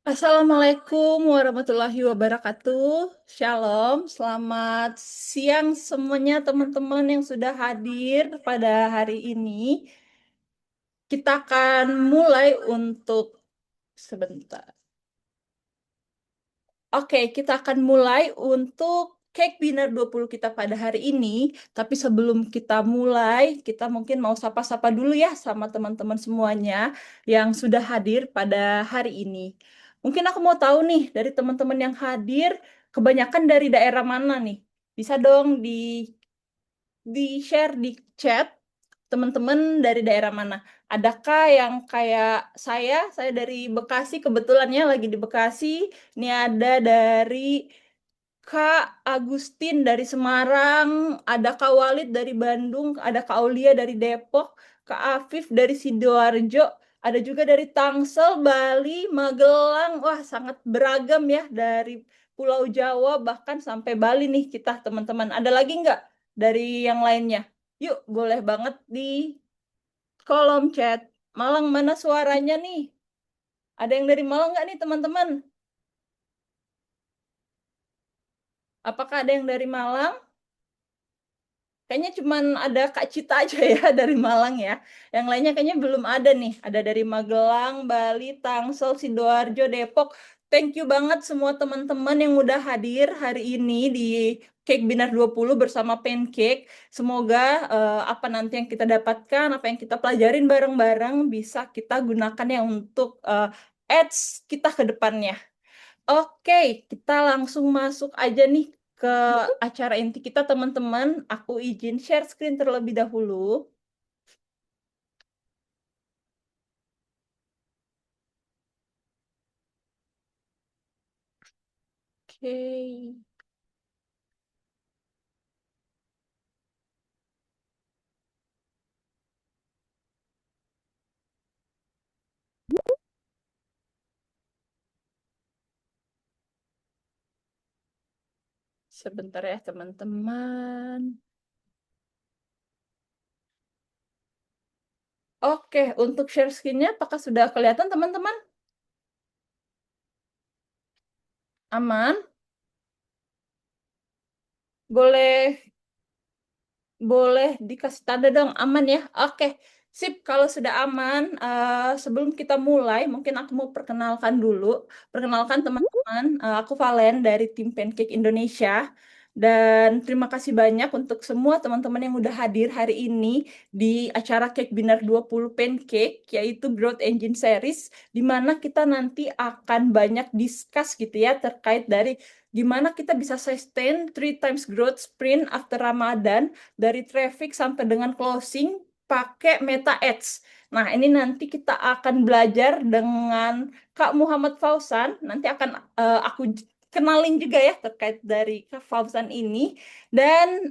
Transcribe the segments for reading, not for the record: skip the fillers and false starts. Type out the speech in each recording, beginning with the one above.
Assalamualaikum warahmatullahi wabarakatuh. Shalom, selamat siang semuanya teman-teman yang sudah hadir pada hari ini. Kita akan mulai untuk sebentar. Oke, kita akan mulai untuk Cake Dinner 20 kita pada hari ini. Tapi sebelum kita mulai, kita mungkin mau sapa-sapa dulu ya sama teman-teman semuanya yang sudah hadir pada hari ini. Mungkin aku mau tahu nih dari teman-teman yang hadir, kebanyakan dari daerah mana nih? Bisa dong di-share di chat teman-teman dari daerah mana? Adakah yang kayak saya dari Bekasi, kebetulannya lagi di Bekasi. Ini ada dari Kak Agustin dari Semarang, ada Kak Walid dari Bandung, ada Kak Aulia dari Depok, Kak Afif dari Sidoarjo, ada juga dari Tangsel, Bali, Magelang. Wah, sangat beragam ya dari Pulau Jawa bahkan sampai Bali nih kita teman-teman. Ada lagi nggak dari yang lainnya? Yuk, boleh banget di kolom chat. Malang mana suaranya nih? Ada yang dari Malang nggak nih teman-teman? Apakah ada yang dari Malang? Kayaknya cuman ada Kak Cita aja ya dari Malang ya. Yang lainnya kayaknya belum ada nih. Ada dari Magelang, Bali, Tangsel, Sidoarjo, Depok. Thank you banget semua teman-teman yang udah hadir hari ini di Cake Binar 20 bersama Pancake. Semoga apa nanti yang kita dapatkan, apa yang kita pelajarin bareng-bareng bisa kita gunakan ya untuk ads kita ke depannya. Oke, kita langsung masuk aja nih ke acara inti kita, teman-teman. Aku izin share screen terlebih dahulu. Oke, sebentar ya, teman-teman. Oke, untuk share screen-nya apakah sudah kelihatan, teman-teman? Aman? Boleh Boleh dikasih tanda dong, aman ya? Oke, sip. Kalau sudah aman, sebelum kita mulai, mungkin aku mau perkenalkan dulu. Perkenalkan teman-teman, aku Valen dari tim Pancake Indonesia. Dan terima kasih banyak untuk semua teman-teman yang udah hadir hari ini di acara Cake Binar 20 Pancake, yaitu Growth Engine Series, di mana kita nanti akan banyak discuss gitu ya, terkait dari gimana kita bisa sustain 3 times growth sprint after Ramadan dari traffic sampai dengan closing pakai Meta Ads. Nah, ini nanti kita akan belajar dengan Kak Muhammad Fauzan. Nanti akan aku kenalin juga ya terkait dari Kak Fauzan ini. Dan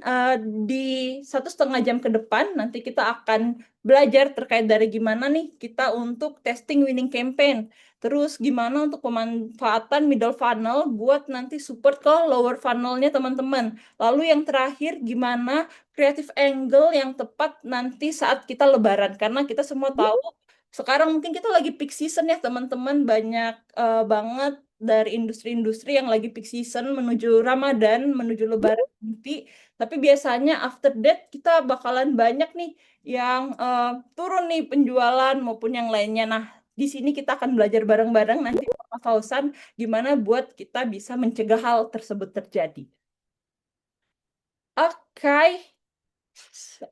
di 1,5 jam ke depan nanti kita akan belajar terkait dari gimana nih kita untuk testing winning campaign. Terus gimana untuk pemanfaatan middle funnel buat nanti support ke lower funnelnya teman-teman. Lalu yang terakhir gimana creative angle yang tepat nanti saat kita lebaran. Karena kita semua tahu sekarang mungkin kita lagi peak season ya teman-teman. Banyak banget dari industri-industri yang lagi peak season menuju Ramadan, menuju lebaran nanti. Tapi biasanya after that kita bakalan banyak nih yang turun nih penjualan maupun yang lainnya. Nah, di sini kita akan belajar bareng-bareng nanti Pak Fauzan gimana buat kita bisa mencegah hal tersebut terjadi. Oke. So,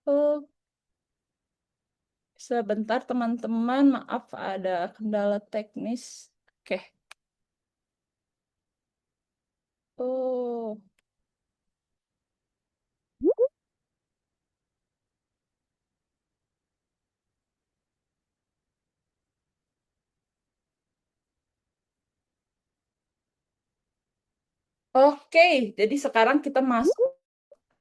oh, sebentar teman-teman, maaf ada kendala teknis. Oke. Oh, oke. Jadi sekarang kita masuk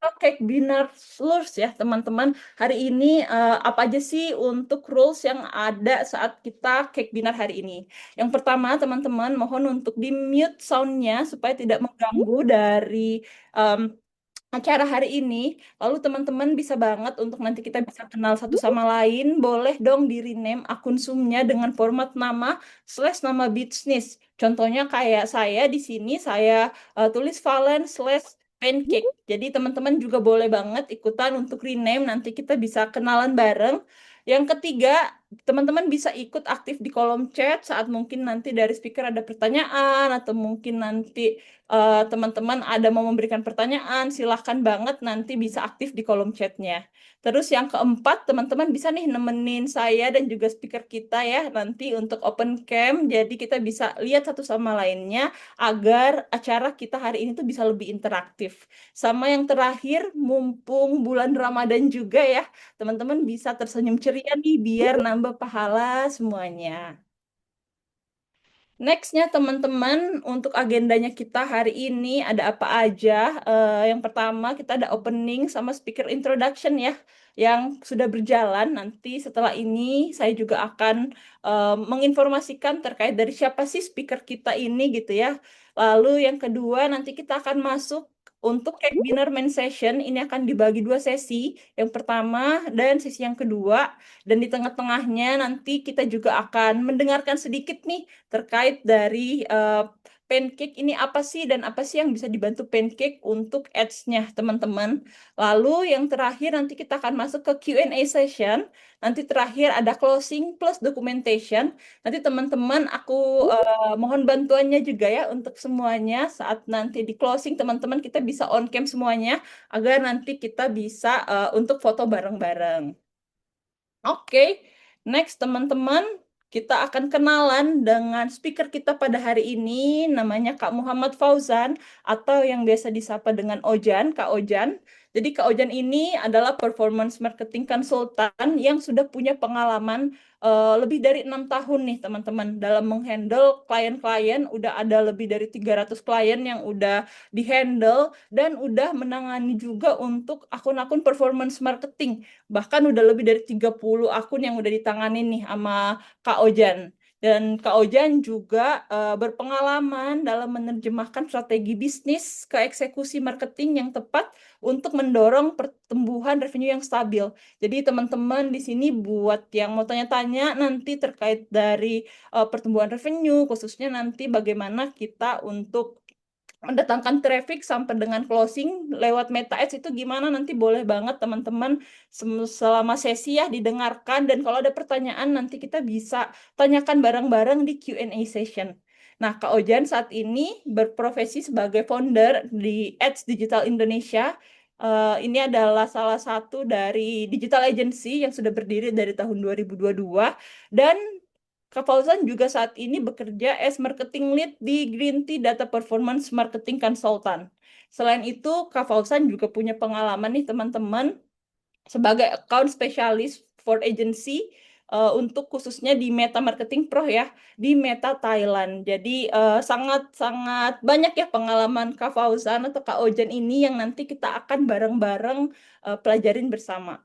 ke Cake Dinner Rules ya, teman-teman. Hari ini apa aja sih untuk rules yang ada saat kita Cake Dinner hari ini? Yang pertama, teman-teman, mohon untuk di-mute sound-nya supaya tidak mengganggu dari acara hari ini, lalu teman-teman bisa banget untuk nanti kita bisa kenal satu sama lain, boleh dong di rename akun Zoom-nya dengan format nama slash nama bisnis. Contohnya kayak saya di sini, saya tulis Valen slash pancake. Jadi teman-teman juga boleh banget ikutan untuk rename, nanti kita bisa kenalan bareng. Yang ketiga, teman-teman bisa ikut aktif di kolom chat saat mungkin nanti dari speaker ada pertanyaan, atau mungkin nanti teman-teman ada mau memberikan pertanyaan, silahkan banget nanti bisa aktif di kolom chatnya. Terus yang keempat, teman-teman bisa nih nemenin saya dan juga speaker kita ya nanti untuk open cam, jadi kita bisa lihat satu sama lainnya agar acara kita hari ini tuh bisa lebih interaktif. Sama yang terakhir, mumpung bulan Ramadan juga ya, teman-teman bisa tersenyum ceria nih biar nambah pahala semuanya. Nextnya teman-teman, untuk agendanya kita hari ini ada apa aja? Yang pertama kita ada opening sama speaker introduction ya, yang sudah berjalan. Nanti setelah ini saya juga akan menginformasikan terkait dari siapa sih speaker kita ini gitu ya. Lalu yang kedua nanti kita akan masuk untuk cake dinner main session. Ini akan dibagi dua sesi. Yang pertama dan sesi yang kedua. Dan di tengah-tengahnya nanti kita juga akan mendengarkan sedikit nih terkait dari pancake ini apa sih dan apa sih yang bisa dibantu pancake untuk ads-nya teman-teman. Lalu yang terakhir nanti kita akan masuk ke Q&A session. Nanti terakhir ada closing plus documentation. Nanti teman-teman aku mohon bantuannya juga ya untuk semuanya saat nanti di closing teman-teman kita bisa on cam semuanya agar nanti kita bisa untuk foto bareng-bareng. Oke, next teman-teman, kita akan kenalan dengan speaker kita pada hari ini, namanya Kak Muhammad Fauzan, atau yang biasa disapa dengan Ojan, Kak Ojan. Jadi Kak Ojan ini adalah performance marketing consultant yang sudah punya pengalaman lebih dari 6 tahun nih teman-teman dalam menghandle klien-klien, udah ada lebih dari 300 klien yang udah dihandle dan udah menangani juga untuk akun-akun performance marketing. Bahkan udah lebih dari 30 akun yang udah ditangani nih sama Kak Ojan. Dan Kak Ojan juga berpengalaman dalam menerjemahkan strategi bisnis ke eksekusi marketing yang tepat untuk mendorong pertumbuhan revenue yang stabil. Jadi teman-teman di sini buat yang mau tanya-tanya nanti terkait dari pertumbuhan revenue, khususnya nanti bagaimana kita untuk mendatangkan traffic sampai dengan closing lewat Meta Ads itu gimana nanti boleh banget teman-teman selama sesi ya didengarkan dan kalau ada pertanyaan nanti kita bisa tanyakan bareng-bareng di Q&A session. Nah, Kak Ojan saat ini berprofesi sebagai founder di Ads Digital Indonesia. Ini adalah salah satu dari digital agency yang sudah berdiri dari tahun 2022 dan Kak Fauzan juga saat ini bekerja as marketing lead di Green Tea Data Performance Marketing Consultant. Selain itu, Kak Fauzan juga punya pengalaman nih teman-teman sebagai account specialist for agency untuk khususnya di Meta Marketing Pro ya, di Meta Thailand. Jadi sangat-sangat banyak ya pengalaman Kak Fauzan atau Kak Ojan ini yang nanti kita akan bareng-bareng pelajarin bersama.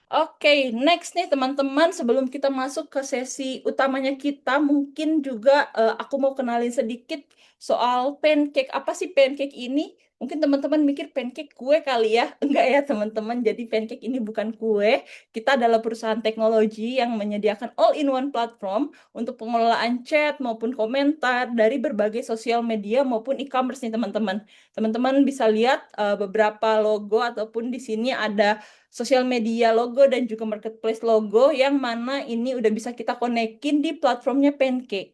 Oke, next nih teman-teman, sebelum kita masuk ke sesi utamanya kita, mungkin juga aku mau kenalin sedikit soal pancake. Apa sih pancake ini? Mungkin teman-teman mikir pancake kue kali ya. Enggak ya teman-teman, jadi pancake ini bukan kue. Kita adalah perusahaan teknologi yang menyediakan all-in-one platform untuk pengelolaan chat maupun komentar dari berbagai sosial media maupun e-commerce nih teman-teman. Teman-teman bisa lihat beberapa logo ataupun di sini ada sosial media logo dan juga marketplace logo yang mana ini udah bisa kita konekin di platformnya Pancake.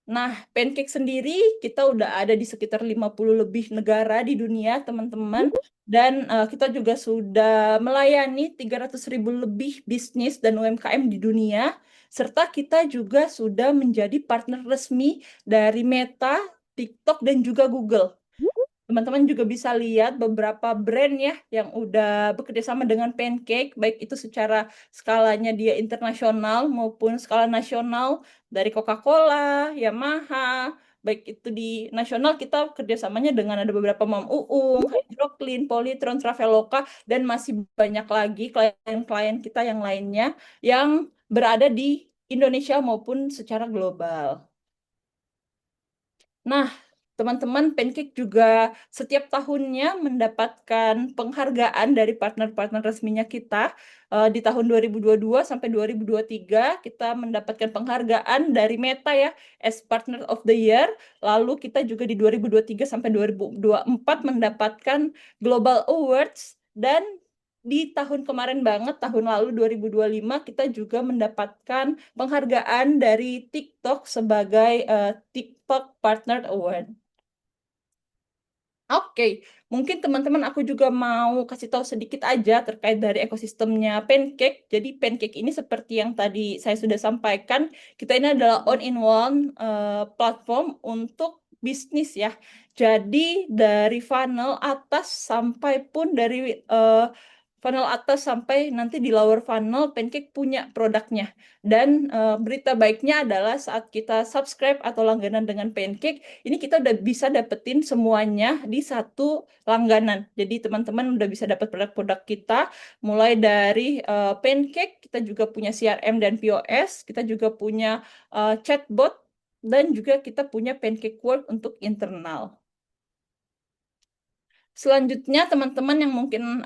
Nah, Pancake sendiri kita udah ada di sekitar 50 lebih negara di dunia, teman-teman. Dan kita juga sudah melayani 300.000 lebih bisnis dan UMKM di dunia. Serta kita juga sudah menjadi partner resmi dari Meta, TikTok, dan juga Google. Teman-teman juga bisa lihat beberapa brand ya yang udah bekerja sama dengan Pancake, baik itu secara skalanya dia internasional maupun skala nasional dari Coca-Cola, Yamaha, baik itu di nasional kita kerjasamanya dengan ada beberapa Mam Uung, Hydroclean, Polytron, Traveloka, dan masih banyak lagi klien-klien kita yang lainnya yang berada di Indonesia maupun secara global. Nah, teman-teman, Pancake juga setiap tahunnya mendapatkan penghargaan dari partner-partner resminya kita. Di tahun 2022 sampai 2023 kita mendapatkan penghargaan dari Meta ya, as Partner of the Year. Lalu kita juga di 2023 sampai 2024 mendapatkan Global Awards, dan di tahun kemarin banget, tahun lalu 2025, kita juga mendapatkan penghargaan dari TikTok sebagai TikTok Partner Award. Oke, mungkin teman-teman aku juga mau kasih tahu sedikit aja terkait dari ekosistemnya Pancake. Jadi Pancake ini seperti yang tadi saya sudah sampaikan, kita ini adalah all-in-one platform untuk bisnis ya. Jadi dari funnel atas sampai pun dari funnel atas sampai nanti di lower funnel, Pancake punya produknya. Dan berita baiknya adalah saat kita subscribe atau langganan dengan Pancake, ini kita udah bisa dapetin semuanya di satu langganan. Jadi teman-teman udah bisa dapat produk-produk kita, mulai dari Pancake, kita juga punya CRM dan POS, kita juga punya chatbot, dan juga kita punya Pancake Work untuk internal. Selanjutnya, teman-teman yang mungkin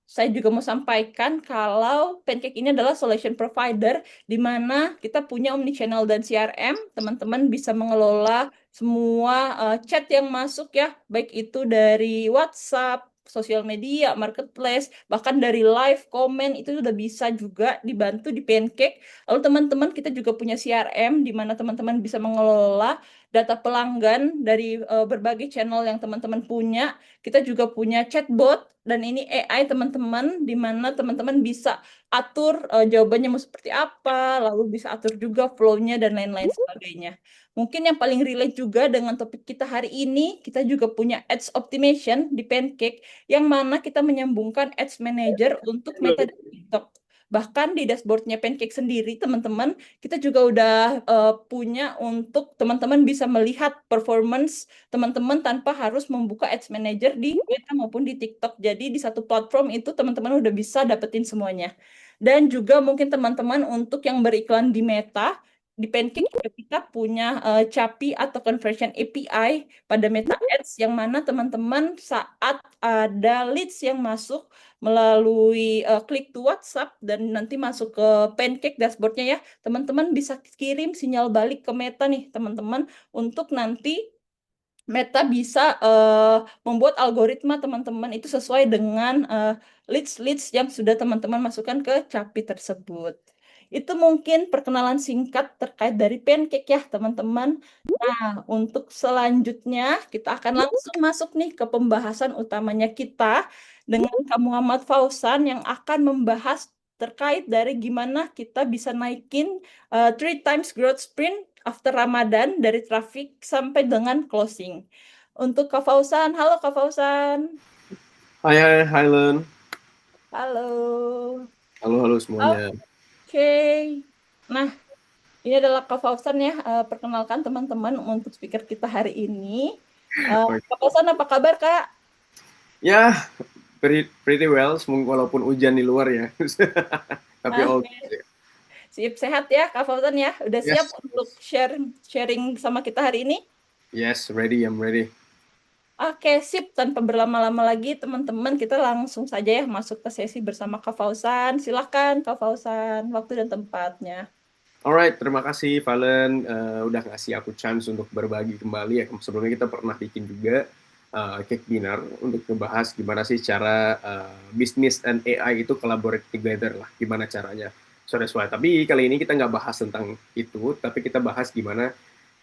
saya juga mau sampaikan kalau Pancake ini adalah solution provider di mana kita punya omnichannel dan CRM. Teman-teman bisa mengelola semua chat yang masuk ya, baik itu dari WhatsApp, sosial media, marketplace, bahkan dari live, komen, itu sudah bisa juga dibantu di Pancake. Lalu teman-teman, kita juga punya CRM di mana teman-teman bisa mengelola data pelanggan dari berbagai channel yang teman-teman punya. Kita juga punya chatbot, dan ini AI teman-teman, di mana teman-teman bisa atur jawabannya mau seperti apa, lalu bisa atur juga flow-nya dan lain-lain sebagainya. Mungkin yang paling relate juga dengan topik kita hari ini, kita juga punya Ads Optimization di Pancake, yang mana kita menyambungkan Ads Manager untuk Meta dan TikTok. Bahkan di dashboardnya Pancake sendiri, teman-teman, kita juga udah punya untuk teman-teman bisa melihat performance teman-teman tanpa harus membuka Ads Manager di Meta maupun di TikTok. Jadi di satu platform itu teman-teman udah bisa dapetin semuanya. Dan juga mungkin teman-teman untuk yang beriklan di Meta, di Pancake juga kita punya CAPI atau Conversion API pada Meta Ads, yang mana teman-teman saat ada leads yang masuk melalui klik to WhatsApp dan nanti masuk ke Pancake dashboardnya ya, teman-teman bisa kirim sinyal balik ke Meta nih teman-teman, untuk nanti Meta bisa membuat algoritma teman-teman itu sesuai dengan leads-leads yang sudah teman-teman masukkan ke CAPI tersebut. Itu mungkin perkenalan singkat terkait dari Pancake ya, teman-teman. Nah, untuk selanjutnya kita akan langsung masuk nih ke pembahasan utamanya kita dengan Kak Muhammad Fauzan yang akan membahas terkait dari gimana kita bisa naikin 3 times growth sprint after Ramadan dari traffic sampai dengan closing. Untuk Kak Fauzan, halo Kak Fauzan. Hai, hai, hai Len. Halo. Halo, halo semuanya. Oke. Nah, ini adalah Kak Fauzan ya. Perkenalkan teman-teman untuk speaker kita hari ini. Oke. Kak Fauzan, apa kabar Kak? Ya, pretty well, walaupun hujan di luar ya. Tapi Ah, all good ya. sip sehat ya Kak Fauzan ya. Udah siap Yes, untuk sharing sama kita hari ini? yes, ready, I'm ready. Oke, sip. Tanpa berlama-lama lagi, teman-teman, kita langsung saja ya masuk ke sesi bersama Kak Fauzan. Silahkan, Kak Fauzan, waktu dan tempatnya. Alright, terima kasih Valen udah ngasih aku chance untuk berbagi kembali ya. Sebelumnya kita pernah bikin juga cake dinner untuk ngebahas gimana sih cara bisnis dan AI itu collaborate together lah, gimana caranya. Sesuai. Tapi kali ini kita nggak bahas tentang itu, tapi kita bahas gimana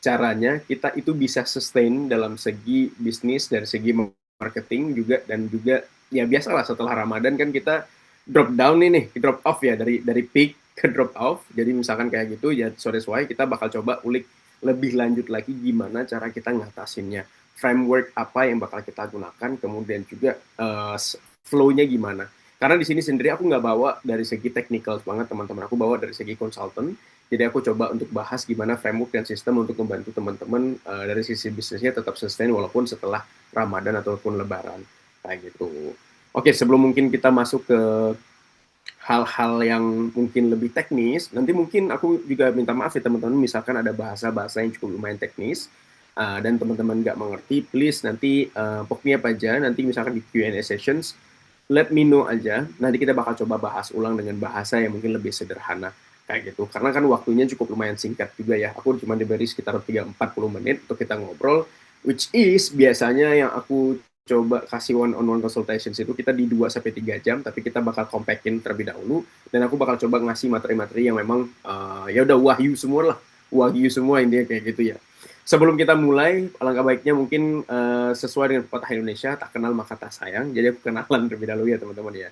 caranya kita itu bisa sustain dalam segi bisnis, dari segi marketing juga, dan juga ya biasalah setelah Ramadan kan kita drop down ini, drop off ya, dari peak ke drop off. Jadi misalkan kayak gitu ya, sore why kita bakal coba ulik lebih lanjut lagi gimana cara kita ngatasinnya, framework apa yang bakal kita gunakan, kemudian juga flow-nya gimana. Karena di sini sendiri aku nggak bawa dari segi technical banget teman-teman, aku bawa dari segi consultant. Jadi aku coba untuk bahas gimana framework dan sistem untuk membantu teman-teman dari sisi bisnisnya tetap sustain walaupun setelah Ramadan ataupun Lebaran kayak gitu. Oke, sebelum mungkin kita masuk ke hal-hal yang mungkin lebih teknis, nanti mungkin aku juga minta maaf ya teman-teman, misalkan ada bahasa-bahasa yang cukup lumayan teknis, dan teman-teman nggak mengerti, please nanti poke me up aja, nanti misalkan di Q&A sessions, let me know aja, nanti kita bakal coba bahas ulang dengan bahasa yang mungkin lebih sederhana, kayak gitu. Karena kan waktunya cukup lumayan singkat juga ya, aku cuma diberi sekitar 3-40 menit untuk kita ngobrol, which is biasanya yang aku coba kasih one-on-one consultations itu kita di 2 sampai 3 jam, tapi kita bakal compactin terlebih dahulu, dan aku bakal coba ngasih materi-materi yang memang ya udah wahyu semua intinya kayak gitu ya. Sebelum kita mulai, alangkah baiknya mungkin sesuai dengan pepatah Indonesia, tak kenal maka tak sayang. Jadi aku kenalan terlebih dahulu ya teman-teman ya.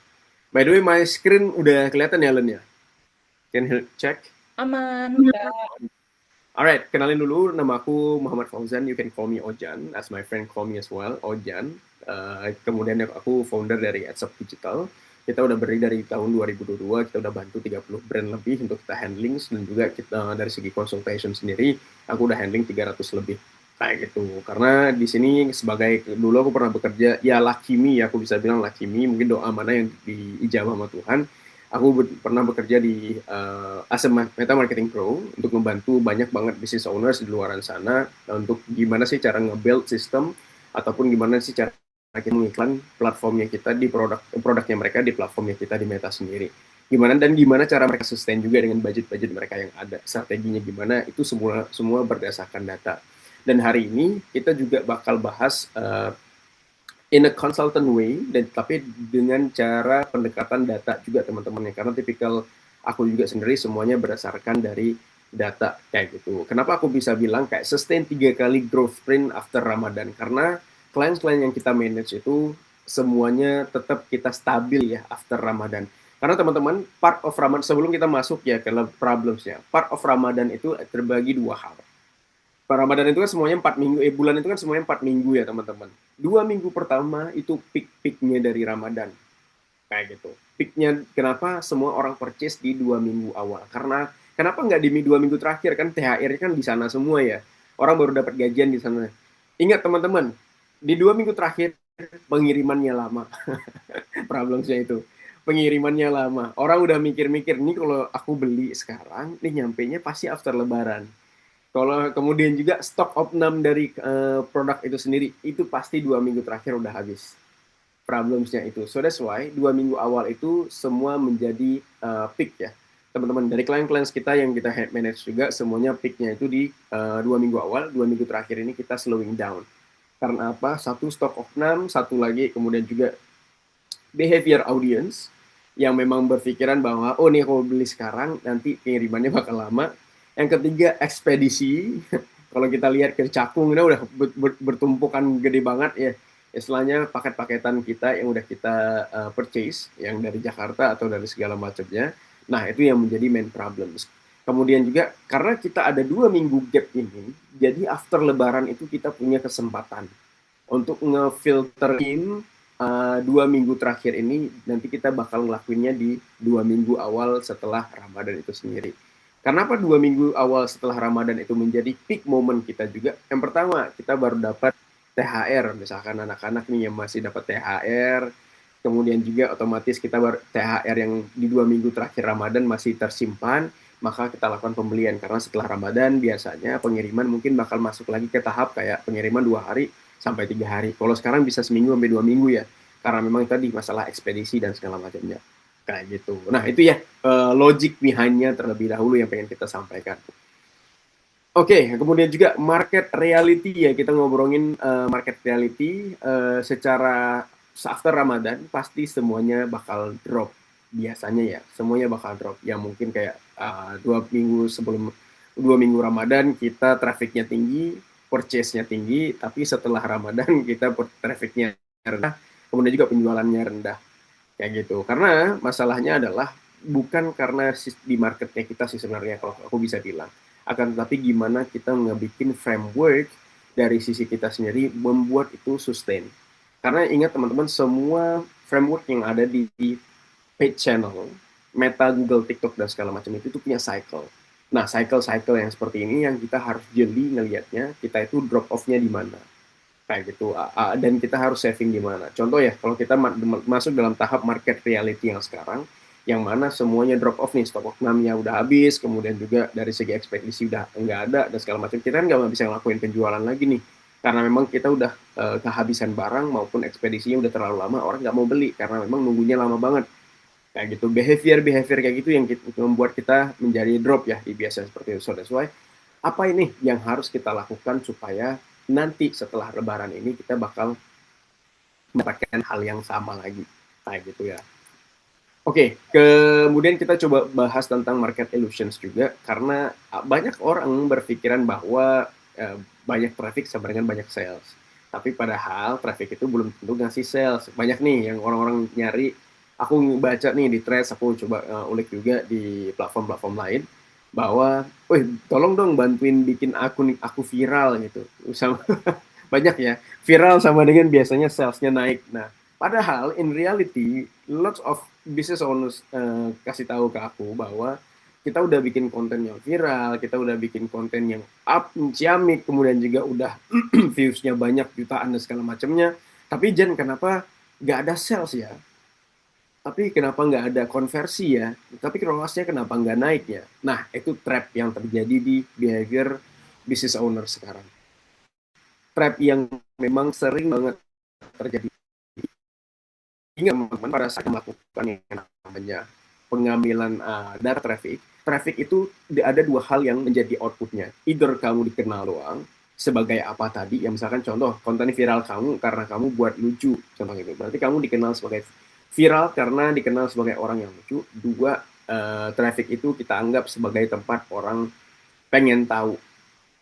By the way, my screen udah kelihatan ya Len ya? Can you check? Aman, Kak. Alright, kenalin dulu, nama aku Muhammad Fauzan, you can call me Ojan, as my friend call me as well, Ojan. Kemudian aku founder dari AdSub Digital. Kita udah berdiri dari tahun 2022, kita udah bantu 30 brand lebih untuk kita handling, dan juga kita dari segi consultation sendiri, aku udah handling 300 lebih. Kayak gitu. Karena di sini sebagai, dulu aku pernah bekerja, ya lucky me, aku bisa bilang lucky me, mungkin doa mana yang diijabah sama Tuhan, aku pernah bekerja di as a meta marketing pro untuk membantu banyak banget business owners di luar sana untuk gimana sih cara nge-build sistem ataupun gimana sih cara kita mengiklan platformnya kita di produknya mereka di platformnya kita di Meta sendiri. Gimana cara mereka sustain juga dengan budget-budget mereka yang ada, strateginya gimana, itu semua berdasarkan data. Dan hari ini kita juga bakal bahas in a consultant way, dan tapi dengan cara pendekatan data juga teman-teman, karena tipikal aku juga sendiri semuanya berdasarkan dari data kayak gitu. Kenapa aku bisa bilang kayak sustain 3 kali growth sprint after Ramadan? Karena klien-klien yang kita manage itu semuanya tetap kita stabil ya after Ramadan. Karena teman-teman, part of Ramadan, sebelum kita masuk ya ke problemsnya, part of Ramadan itu terbagi 2 hal. Ramadan itu kan semuanya 4 minggu, bulan itu kan semuanya 4 minggu ya teman-teman. 2 minggu pertama itu peak-peaknya dari Ramadan, kayak gitu. Peaknya kenapa semua orang purchase di 2 minggu awal? Karena kenapa nggak di 2 minggu terakhir, kan THR-nya kan di sana semua ya. Orang baru dapat gajian di sana. Ingat teman-teman, di 2 minggu terakhir pengirimannya lama. Problemnya itu. Pengirimannya lama. Orang udah mikir-mikir, nih kalau aku beli sekarang, nih nyampenya pasti after Lebaran. Kalau kemudian juga stok opnam dari produk itu sendiri, itu pasti 2 minggu terakhir udah habis. Problemsnya itu. So that's why 2 minggu awal itu semua menjadi peak ya. Teman-teman, dari klien-klien kita yang kita head manage juga, semuanya peaknya itu di 2 minggu awal, 2 minggu terakhir ini kita slowing down. Karena apa? Satu, stok opnam, satu lagi kemudian juga behavior audience yang memang berpikiran bahwa oh nih kalau beli sekarang nanti pengirimannya bakal lama. Yang ketiga ekspedisi. Kalau kita lihat ke Cakung ini udah bertumpukan gede banget ya. Istilahnya paket-paketan kita yang udah kita purchase yang dari Jakarta atau dari segala macamnya. Nah itu yang menjadi main problems. Kemudian juga karena kita ada 2 minggu gap ini, jadi after Lebaran itu kita punya kesempatan untuk ngefilterin 2 minggu terakhir ini, nanti kita bakal ngelakuinnya di 2 minggu awal setelah Ramadan itu sendiri. Kenapa 2 minggu awal setelah Ramadan itu menjadi peak moment kita juga? Yang pertama, kita baru dapat THR, misalkan anak-anak nih yang masih dapat THR, kemudian juga otomatis kita THR yang di 2 minggu terakhir Ramadan masih tersimpan, maka kita lakukan pembelian, karena setelah Ramadan biasanya pengiriman mungkin bakal masuk lagi ke tahap kayak pengiriman 2 hari sampai 3 hari. Kalau sekarang bisa seminggu sampai 2 minggu ya, karena memang tadi masalah ekspedisi dan segala macamnya kayak gitu. Nah itu ya logic behind-nya terlebih dahulu yang pengen kita sampaikan. Oke, kemudian juga market reality ya, kita ngobrolin market reality secara after Ramadan pasti semuanya bakal drop biasanya ya, semuanya bakal drop. Yang mungkin kayak 2 minggu sebelum 2 minggu Ramadan kita trafficnya tinggi, purchase-nya tinggi, tapi setelah Ramadan kita trafficnya rendah, kemudian juga penjualannya rendah kayak gitu. Karena masalahnya adalah bukan karena di marketnya kita sih sebenarnya, kalau aku bisa bilang, akan tetapi gimana kita ngebikin framework dari sisi kita sendiri membuat itu sustain. Karena ingat teman-teman, semua framework yang ada di paid channel, Meta, Google, TikTok, dan segala macam itu punya cycle. Nah, cycle-cycle yang seperti ini yang kita harus jeli ngelihatnya, kita itu drop off-nya di mana. Kayak gitu. Dan kita harus saving di mana. Contoh ya, kalau kita masuk dalam tahap market reality yang sekarang, yang mana semuanya drop off nih, stok oknamnya udah habis, kemudian juga dari segi ekspedisi udah nggak ada dan segala macam, kita kan nggak bisa ngelakuin penjualan lagi nih karena memang kita udah kehabisan barang maupun ekspedisinya udah terlalu lama, orang nggak mau beli karena memang nunggunya lama banget. Kayak gitu, behavior kayak gitu yang membuat kita menjadi drop ya, di biasa seperti itu. So that's why, apa ini yang harus kita lakukan supaya nanti setelah lebaran ini kita bakal mendapatkan hal yang sama lagi, kayak gitu ya. Oke, kemudian kita coba bahas tentang market illusions juga, karena banyak orang berpikiran bahwa banyak traffic sama dengan banyak sales. Tapi padahal traffic itu belum tentu ngasih sales. Banyak nih yang orang-orang nyari, aku baca nih di Threads, aku coba ulik juga di platform-platform lain, bahwa, wih, tolong dong bantuin bikin aku viral gitu. Sama, banyak ya, viral sama dengan biasanya salesnya naik. Nah, padahal in reality, lots of business owners kasih tahu ke aku bahwa kita udah bikin konten yang viral, kita udah bikin konten yang up, ciamik, kemudian juga udah views-nya banyak, jutaan dan segala macamnya. Tapi Jen, kenapa nggak ada sales ya? Tapi kenapa nggak ada konversi ya? Tapi ROAS-nya kenapa nggak naik ya? Nah, itu trap yang terjadi di behavior business owner sekarang. Trap yang memang sering banget terjadi. Ingat teman-teman, pada saat melakukan yang namanya pengambilan data traffic, traffic itu ada dua hal yang menjadi outputnya. Either kamu dikenal doang, sebagai apa tadi, yang misalkan contoh, konten viral kamu karena kamu buat lucu, contoh itu. Berarti kamu dikenal sebagai viral karena dikenal sebagai orang yang lucu. Dua, traffic itu kita anggap sebagai tempat orang pengen tahu,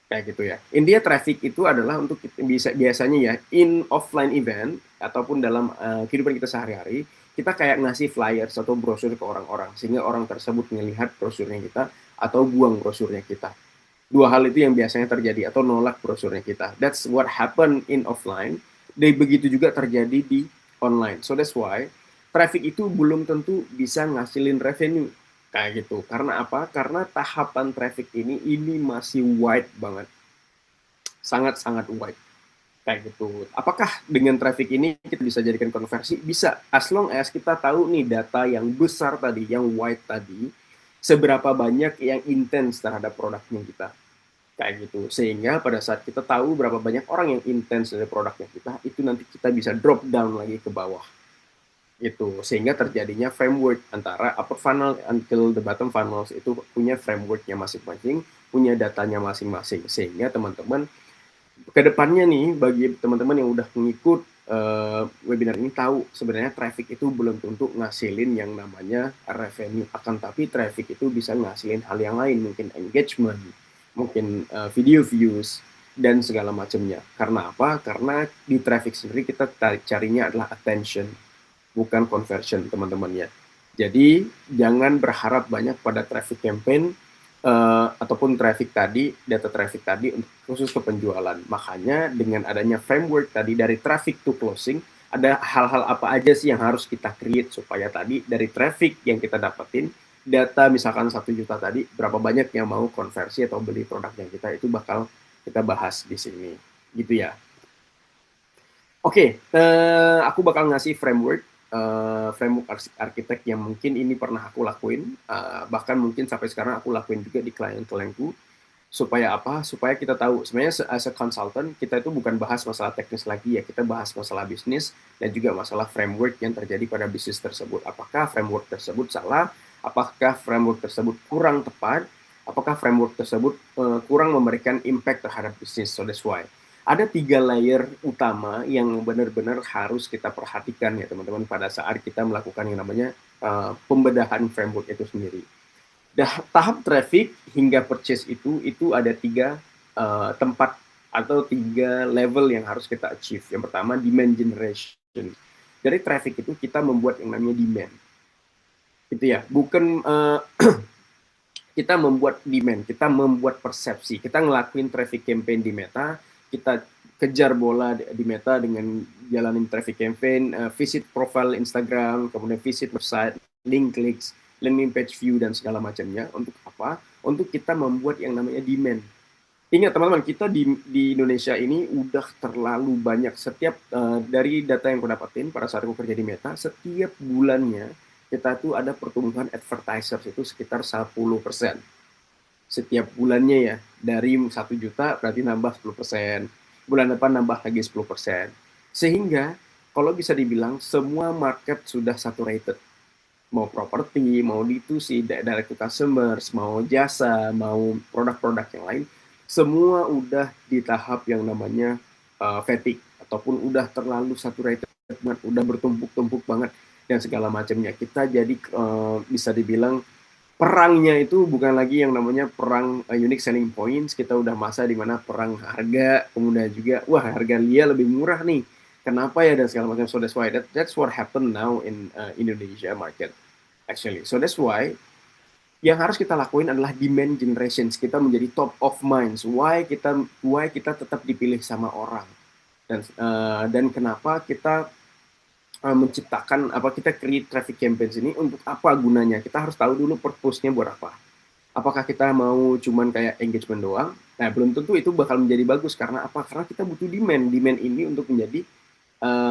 kayak gitu ya. India traffic itu adalah untuk bisa biasanya ya in offline event ataupun dalam kehidupan kita sehari-hari, kita kayak ngasih flyers atau brosur ke orang-orang sehingga orang tersebut melihat brosurnya kita atau buang brosurnya kita. Dua hal itu yang biasanya terjadi atau nolak brosurnya kita. That's what happen in offline. Dan begitu juga terjadi di online. So that's why traffic itu belum tentu bisa ngasilin revenue kayak gitu. Karena apa? Karena tahapan traffic ini masih wide banget, sangat-sangat wide kayak gitu. Apakah dengan traffic ini kita bisa jadikan konversi? Bisa, as long as kita tahu nih data yang besar tadi, yang wide tadi, seberapa banyak yang intens terhadap produknya kita, kayak gitu. Sehingga pada saat kita tahu berapa banyak orang yang intens dari produknya kita, itu nanti kita bisa drop down lagi ke bawah itu, sehingga terjadinya framework antara upper funnel until the bottom funnels itu punya frameworknya masing-masing, punya datanya masing-masing, sehingga teman-teman kedepannya nih, bagi teman-teman yang udah mengikut webinar ini, tahu sebenarnya traffic itu belum tentu ngasilin yang namanya revenue, akan tapi traffic itu bisa ngasilin hal yang lain, mungkin engagement, mungkin video views dan segala macamnya. Karena apa? Karena di traffic sendiri kita carinya adalah attention, bukan conversion, teman-teman ya. Jadi jangan berharap banyak pada traffic campaign ataupun traffic tadi, data traffic tadi untuk khusus ke penjualan. Makanya dengan adanya framework tadi dari traffic to closing, ada hal-hal apa aja sih yang harus kita create supaya tadi dari traffic yang kita dapetin, data misalkan 1 juta tadi, berapa banyak yang mau konversi atau beli produk yang kita, itu bakal kita bahas di sini. Gitu ya. Oke, aku bakal ngasih framework arsitek yang mungkin ini pernah aku lakuin, bahkan mungkin sampai sekarang aku lakuin juga di klien-klienku, supaya apa? Supaya kita tahu, sebenarnya as a consultant, kita itu bukan bahas masalah teknis lagi ya, kita bahas masalah bisnis dan juga masalah framework yang terjadi pada bisnis tersebut. Apakah framework tersebut salah? Apakah framework tersebut kurang tepat? Apakah framework tersebut kurang memberikan impact terhadap bisnis? So that's why ada 3 layer utama yang benar-benar harus kita perhatikan ya teman-teman pada saat kita melakukan yang namanya pembedahan framework itu sendiri. Tahap traffic hingga purchase itu ada 3 tempat atau 3 level yang harus kita achieve. Yang pertama, demand generation. Dari traffic itu kita membuat yang namanya demand. Gitu ya, bukan kita membuat demand, kita membuat persepsi. Kita ngelakuin traffic campaign di Meta, kita kejar bola di Meta dengan jalanin traffic campaign, visit profile Instagram, kemudian visit website, link clicks, landing page view, dan segala macamnya. Untuk apa? Untuk kita membuat yang namanya demand. Ingat teman-teman, kita di Indonesia ini udah terlalu banyak. Setiap dari data yang aku dapatin pada saat aku kerja di Meta, setiap bulannya kita tuh ada pertumbuhan advertisers itu sekitar 10% setiap bulannya ya. Dari 1 juta berarti nambah 10%. Bulan depan nambah lagi 10%. Sehingga kalau bisa dibilang semua market sudah saturated. Mau properti, mau D2C, direct to customers, mau jasa, mau produk-produk yang lain, semua udah di tahap yang namanya fatigue ataupun udah terlalu saturated banget, udah bertumpuk-tumpuk banget dan segala macamnya. Kita jadi bisa dibilang perangnya itu bukan lagi yang namanya perang unique selling points. Kita udah masa di mana perang harga, kemudian juga wah harga Lia lebih murah nih. Kenapa ya dan segala macam. So that's what happened now in Indonesia market actually. So that's why yang harus kita lakuin adalah demand generations. Kita menjadi top of minds. Why kita tetap dipilih sama orang dan kenapa kita menciptakan apa kita create traffic campaigns ini untuk apa gunanya? Kita harus tahu dulu purpose-nya buat apa. Apakah kita mau cuman kayak engagement doang? Nah, belum tentu itu bakal menjadi bagus karena apa? Karena kita butuh demand. Demand ini untuk menjadi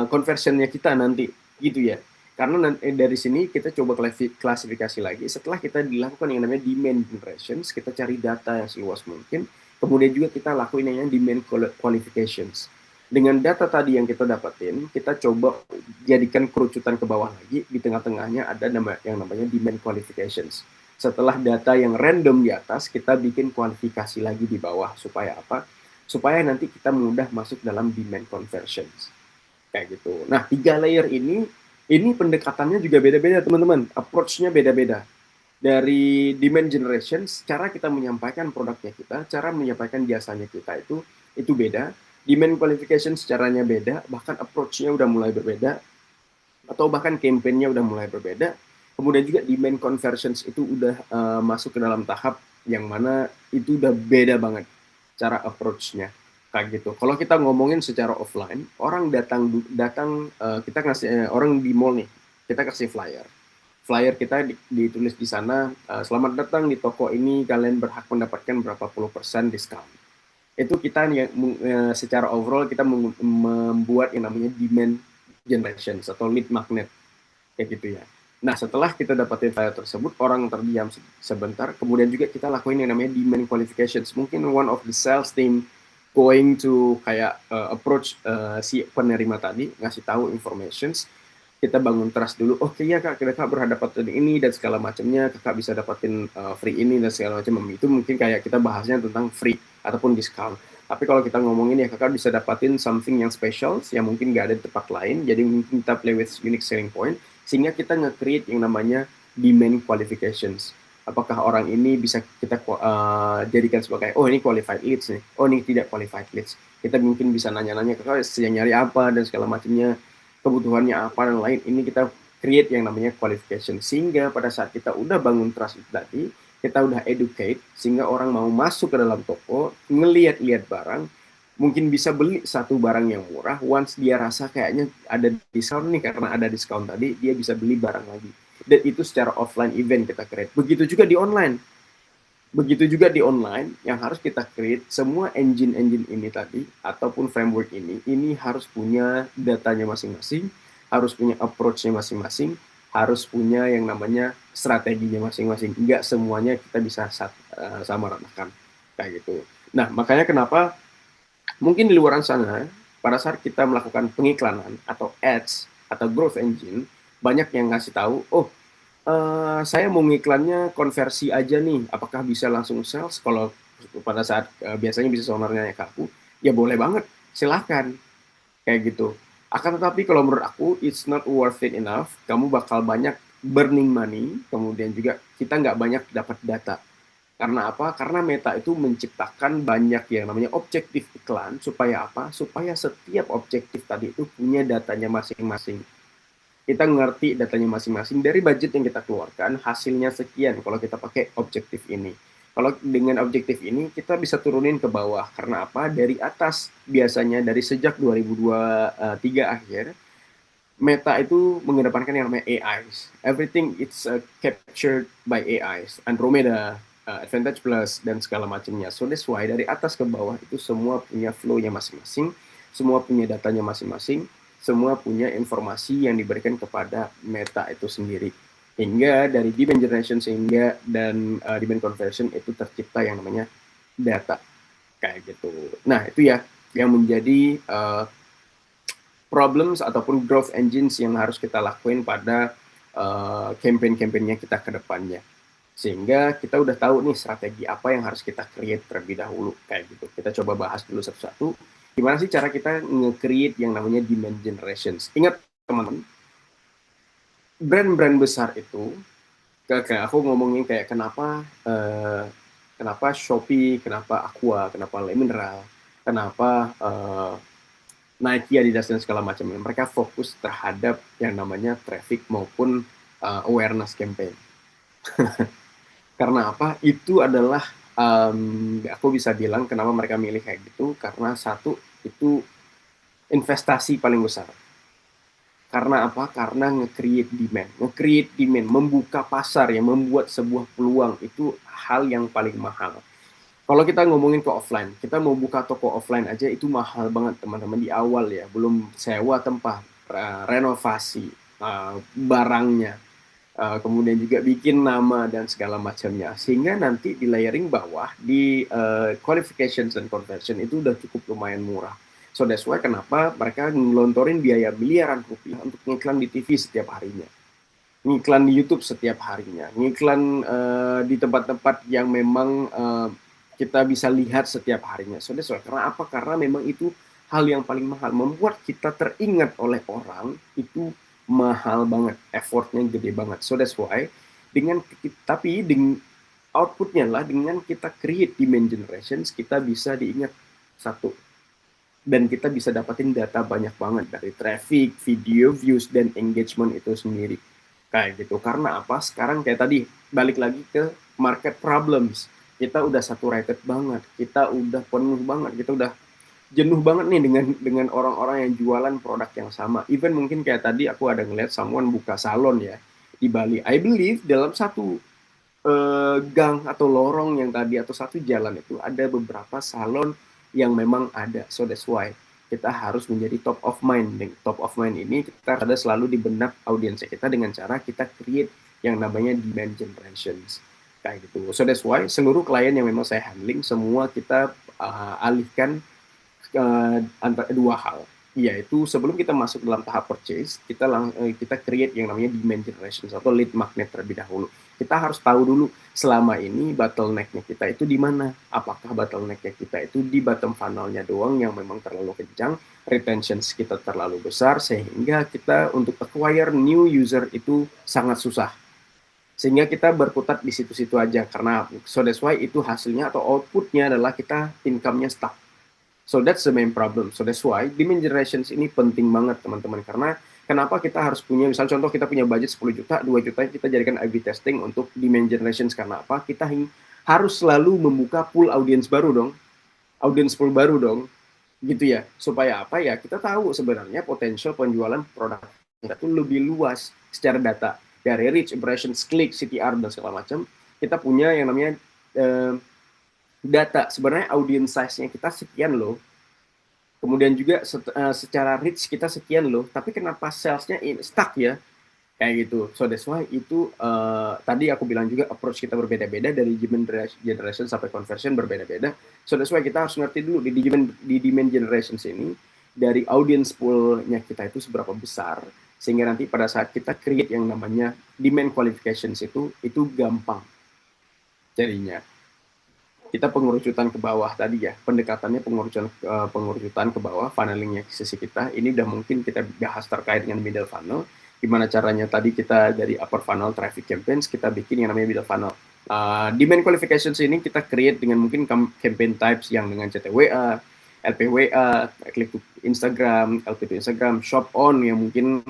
conversionnya kita nanti, gitu ya. Karena nanti, dari sini kita coba klasifikasi lagi. Setelah kita dilakukan yang namanya demand generations, kita cari data yang seluas mungkin. Kemudian juga kita lakuin yang namanya demand qualifications. Dengan data tadi yang kita dapetin, kita coba jadikan kerucutan ke bawah lagi. Di tengah-tengahnya ada yang namanya demand qualifications. Setelah data yang random di atas, kita bikin kualifikasi lagi di bawah. Supaya apa? Supaya nanti kita mudah masuk dalam demand conversions. Kayak gitu. Nah, 3 layer ini pendekatannya juga beda-beda, teman-teman. Approach-nya beda-beda. Dari demand generation, cara kita menyampaikan produknya kita, cara menyampaikan jasanya kita itu beda. Demand qualification caranya beda, bahkan approach-nya udah mulai berbeda, atau bahkan campaign-nya udah mulai berbeda. Kemudian juga demand conversions itu udah masuk ke dalam tahap yang mana itu udah beda banget cara approach-nya kayak gitu. Kalau kita ngomongin secara offline, orang datang datang kita kasih orang di mall nih, kita kasih flyer. Flyer kita ditulis di sana, selamat datang di toko ini, kalian berhak mendapatkan berapa puluh persen diskon. Itu kita secara overall kita membuat yang namanya demand generation atau lead magnet kayak gitu ya. Nah, setelah kita dapatin file tersebut, orang terdiam sebentar, kemudian juga kita lakuin yang namanya demand qualifications. Mungkin one of the sales team going to kayak approach si penerima tadi, ngasih tahu informations, kita bangun trust dulu. Oke ya kak, kakak berhadapan dengan ini dan segala macamnya, kakak bisa dapatin free ini dan segala macam. Itu mungkin kayak kita bahasnya tentang free ataupun discount. Tapi kalau kita ngomongin ya kakak bisa dapatin something yang special yang mungkin nggak ada di tempat lain. Jadi mungkin kita play with unique selling point sehingga kita nge-create yang namanya demand qualifications. Apakah orang ini bisa kita jadikan sebagai oh ini qualified leads nih, oh ini tidak qualified leads. Kita mungkin bisa nanya-nanya kakak sedang nyari apa dan segala macamnya, kebutuhannya apa dan lain. Ini kita create yang namanya qualification sehingga pada saat kita udah bangun trust itu tadi, kita udah educate sehingga orang mau masuk ke dalam toko, ngelihat-lihat barang, mungkin bisa beli satu barang yang murah. Once dia rasa kayaknya ada diskon nih karena ada diskon tadi, dia bisa beli barang lagi. Dan itu secara offline event kita create. Begitu juga di online. Begitu juga di online yang harus kita create semua engine-engine ini tadi ataupun framework ini harus punya datanya masing-masing, harus punya approach-nya masing-masing, harus punya yang namanya strateginya masing-masing. Enggak semuanya kita bisa sama ratakan kayak gitu. Nah, makanya kenapa mungkin di luar sana pada saat kita melakukan pengiklanan atau ads atau growth engine banyak yang ngasih tahu, oh saya mau ngiklannya konversi aja nih, apakah bisa langsung sales? Kalau pada saat biasanya bisa ownernya ke aku, ya boleh banget, silahkan kayak gitu. Akan tetapi kalau menurut aku, it's not worth it enough. Kamu bakal banyak burning money, kemudian juga kita nggak banyak dapat data. Karena apa? Karena Meta itu menciptakan banyak yang namanya objektif iklan, supaya apa? Supaya setiap objektif tadi itu punya datanya masing-masing. Kita ngerti datanya masing-masing dari budget yang kita keluarkan, hasilnya sekian kalau kita pakai objektif ini. Kalau dengan objektif ini kita bisa turunin ke bawah. Karena apa? Dari atas biasanya dari sejak 2023 akhir Meta itu mengedepankan yang namanya AIs. Everything it's captured by AIs. Andromeda, Advantage Plus dan segala macamnya. So that's why dari atas ke bawah itu semua punya flow-nya masing-masing, semua punya datanya masing-masing, semua punya informasi yang diberikan kepada Meta itu sendiri. hingga dari demand generation sehingga dan demand conversion itu tercipta yang namanya data kayak gitu. Nah itu ya yang menjadi problems ataupun growth engines yang harus kita lakuin pada campaign-campaignnya kita ke depannya. Sehingga kita udah tahu nih strategi apa yang harus kita create terlebih dahulu kayak gitu. Kita coba bahas dulu satu-satu. Gimana sih cara kita nge-create yang namanya demand generations? Ingat teman-teman, brand-brand besar itu, kayak aku ngomongin kayak kenapa Shopee, kenapa Aqua, kenapa Le Mineral, kenapa Nike, Adidas dan segala macam. Mereka fokus terhadap yang namanya traffic maupun awareness campaign. Karena apa? Itu adalah aku bisa bilang kenapa mereka milih kayak gitu karena satu itu investasi paling besar. Karena apa? Karena nge-create demand, membuka pasar yang membuat sebuah peluang itu hal yang paling mahal. Kalau kita ngomongin ke offline, kita mau buka toko offline aja itu mahal banget teman-teman di awal ya, belum sewa tempat, renovasi, barangnya, kemudian juga bikin nama dan segala macamnya. Sehingga nanti di layering bawah, di qualifications dan conversion itu udah cukup lumayan murah. So that's why kenapa mereka ngelontorin biaya miliaran rupiah untuk ngiklan di TV setiap harinya. Ngiklan di YouTube setiap harinya. Ngiklan di tempat-tempat yang memang kita bisa lihat setiap harinya. So that's why. Karena apa? Karena memang itu hal yang paling mahal. Membuat kita teringat oleh orang itu mahal banget, effortnya gede banget. So that's why dengan tapi dengan outputnya lah dengan kita create demand generations kita bisa diingat satu dan kita bisa dapatin data banyak banget dari traffic, video views dan engagement itu sendiri kayak gitu. Karena apa? Sekarang kayak tadi balik lagi ke market problems. Kita udah saturated banget, kita udah penuh banget, kita udah jenuh banget nih dengan orang-orang yang jualan produk yang sama. Even mungkin kayak tadi aku ada ngeliat someone buka salon ya di Bali. I believe dalam satu gang atau lorong yang tadi atau satu jalan itu ada beberapa salon yang memang ada. So that's why kita harus menjadi top of mind. Dan top of mind ini kita ada selalu di benak audiens kita dengan cara kita create yang namanya demand generations kayak gitu. So that's why seluruh klien yang memang saya handling semua kita alihkan antara dua hal, yaitu sebelum kita masuk dalam tahap purchase kita create yang namanya demand generation atau lead magnet terlebih dahulu. Kita harus tahu dulu selama ini bottleneck-nya kita itu di mana. Apakah bottleneck-nya kita itu di bottom funnel-nya doang yang memang terlalu kencang, retention kita terlalu besar sehingga kita untuk acquire new user itu sangat susah. Sehingga kita berkutat di situ-situ aja karena so that's why itu hasilnya atau outputnya adalah kita income-nya stuck. So that's the main problem. So that's why demand generations ini penting banget teman-teman. Karena kenapa kita harus punya, misal contoh kita punya budget 10 juta, 2 juta kita jadikan A/B testing untuk demand generations. Karena apa? Kita harus selalu membuka pool audience baru dong. Audience pool baru dong. Gitu ya. Supaya apa ya? Kita tahu sebenarnya potensial penjualan produk kita itu lebih luas secara data. Dari reach, impressions, click, CTR, dan segala macam. Kita punya yang namanya data. Sebenarnya audience size-nya kita sekian loh. Kemudian juga secara reach kita sekian loh, tapi kenapa sales-nya stuck ya? Kayak gitu. So that's why itu tadi aku bilang juga approach kita berbeda-beda dari demand generation sampai conversion berbeda-beda. So that's why kita harus ngerti dulu di demand generations ini dari audience pool-nya kita itu seberapa besar sehingga nanti pada saat kita create yang namanya demand qualifications itu gampang jadinya. Kita pengerucutan ke bawah tadi ya, pendekatannya pengerucutan ke bawah, funnelingnya ke sisi kita, ini udah mungkin kita bahas terkait dengan middle funnel, gimana caranya tadi kita dari upper funnel traffic campaigns, kita bikin yang namanya middle funnel. Demand qualifications ini kita create dengan mungkin campaign types yang dengan CTWA, LPWA, klik to Instagram, LP to Instagram, shop on yang mungkin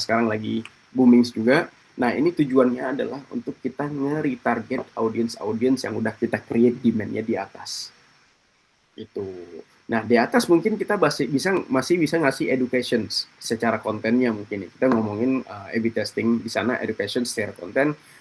sekarang lagi booming juga. Nah, ini tujuannya adalah untuk kita nge-retarget audience-audience yang udah kita create demand-nya di atas. Itu. Nah, di atas mungkin kita masih bisa ngasih education secara kontennya mungkin. Kita ngomongin A/B testing di sana education secara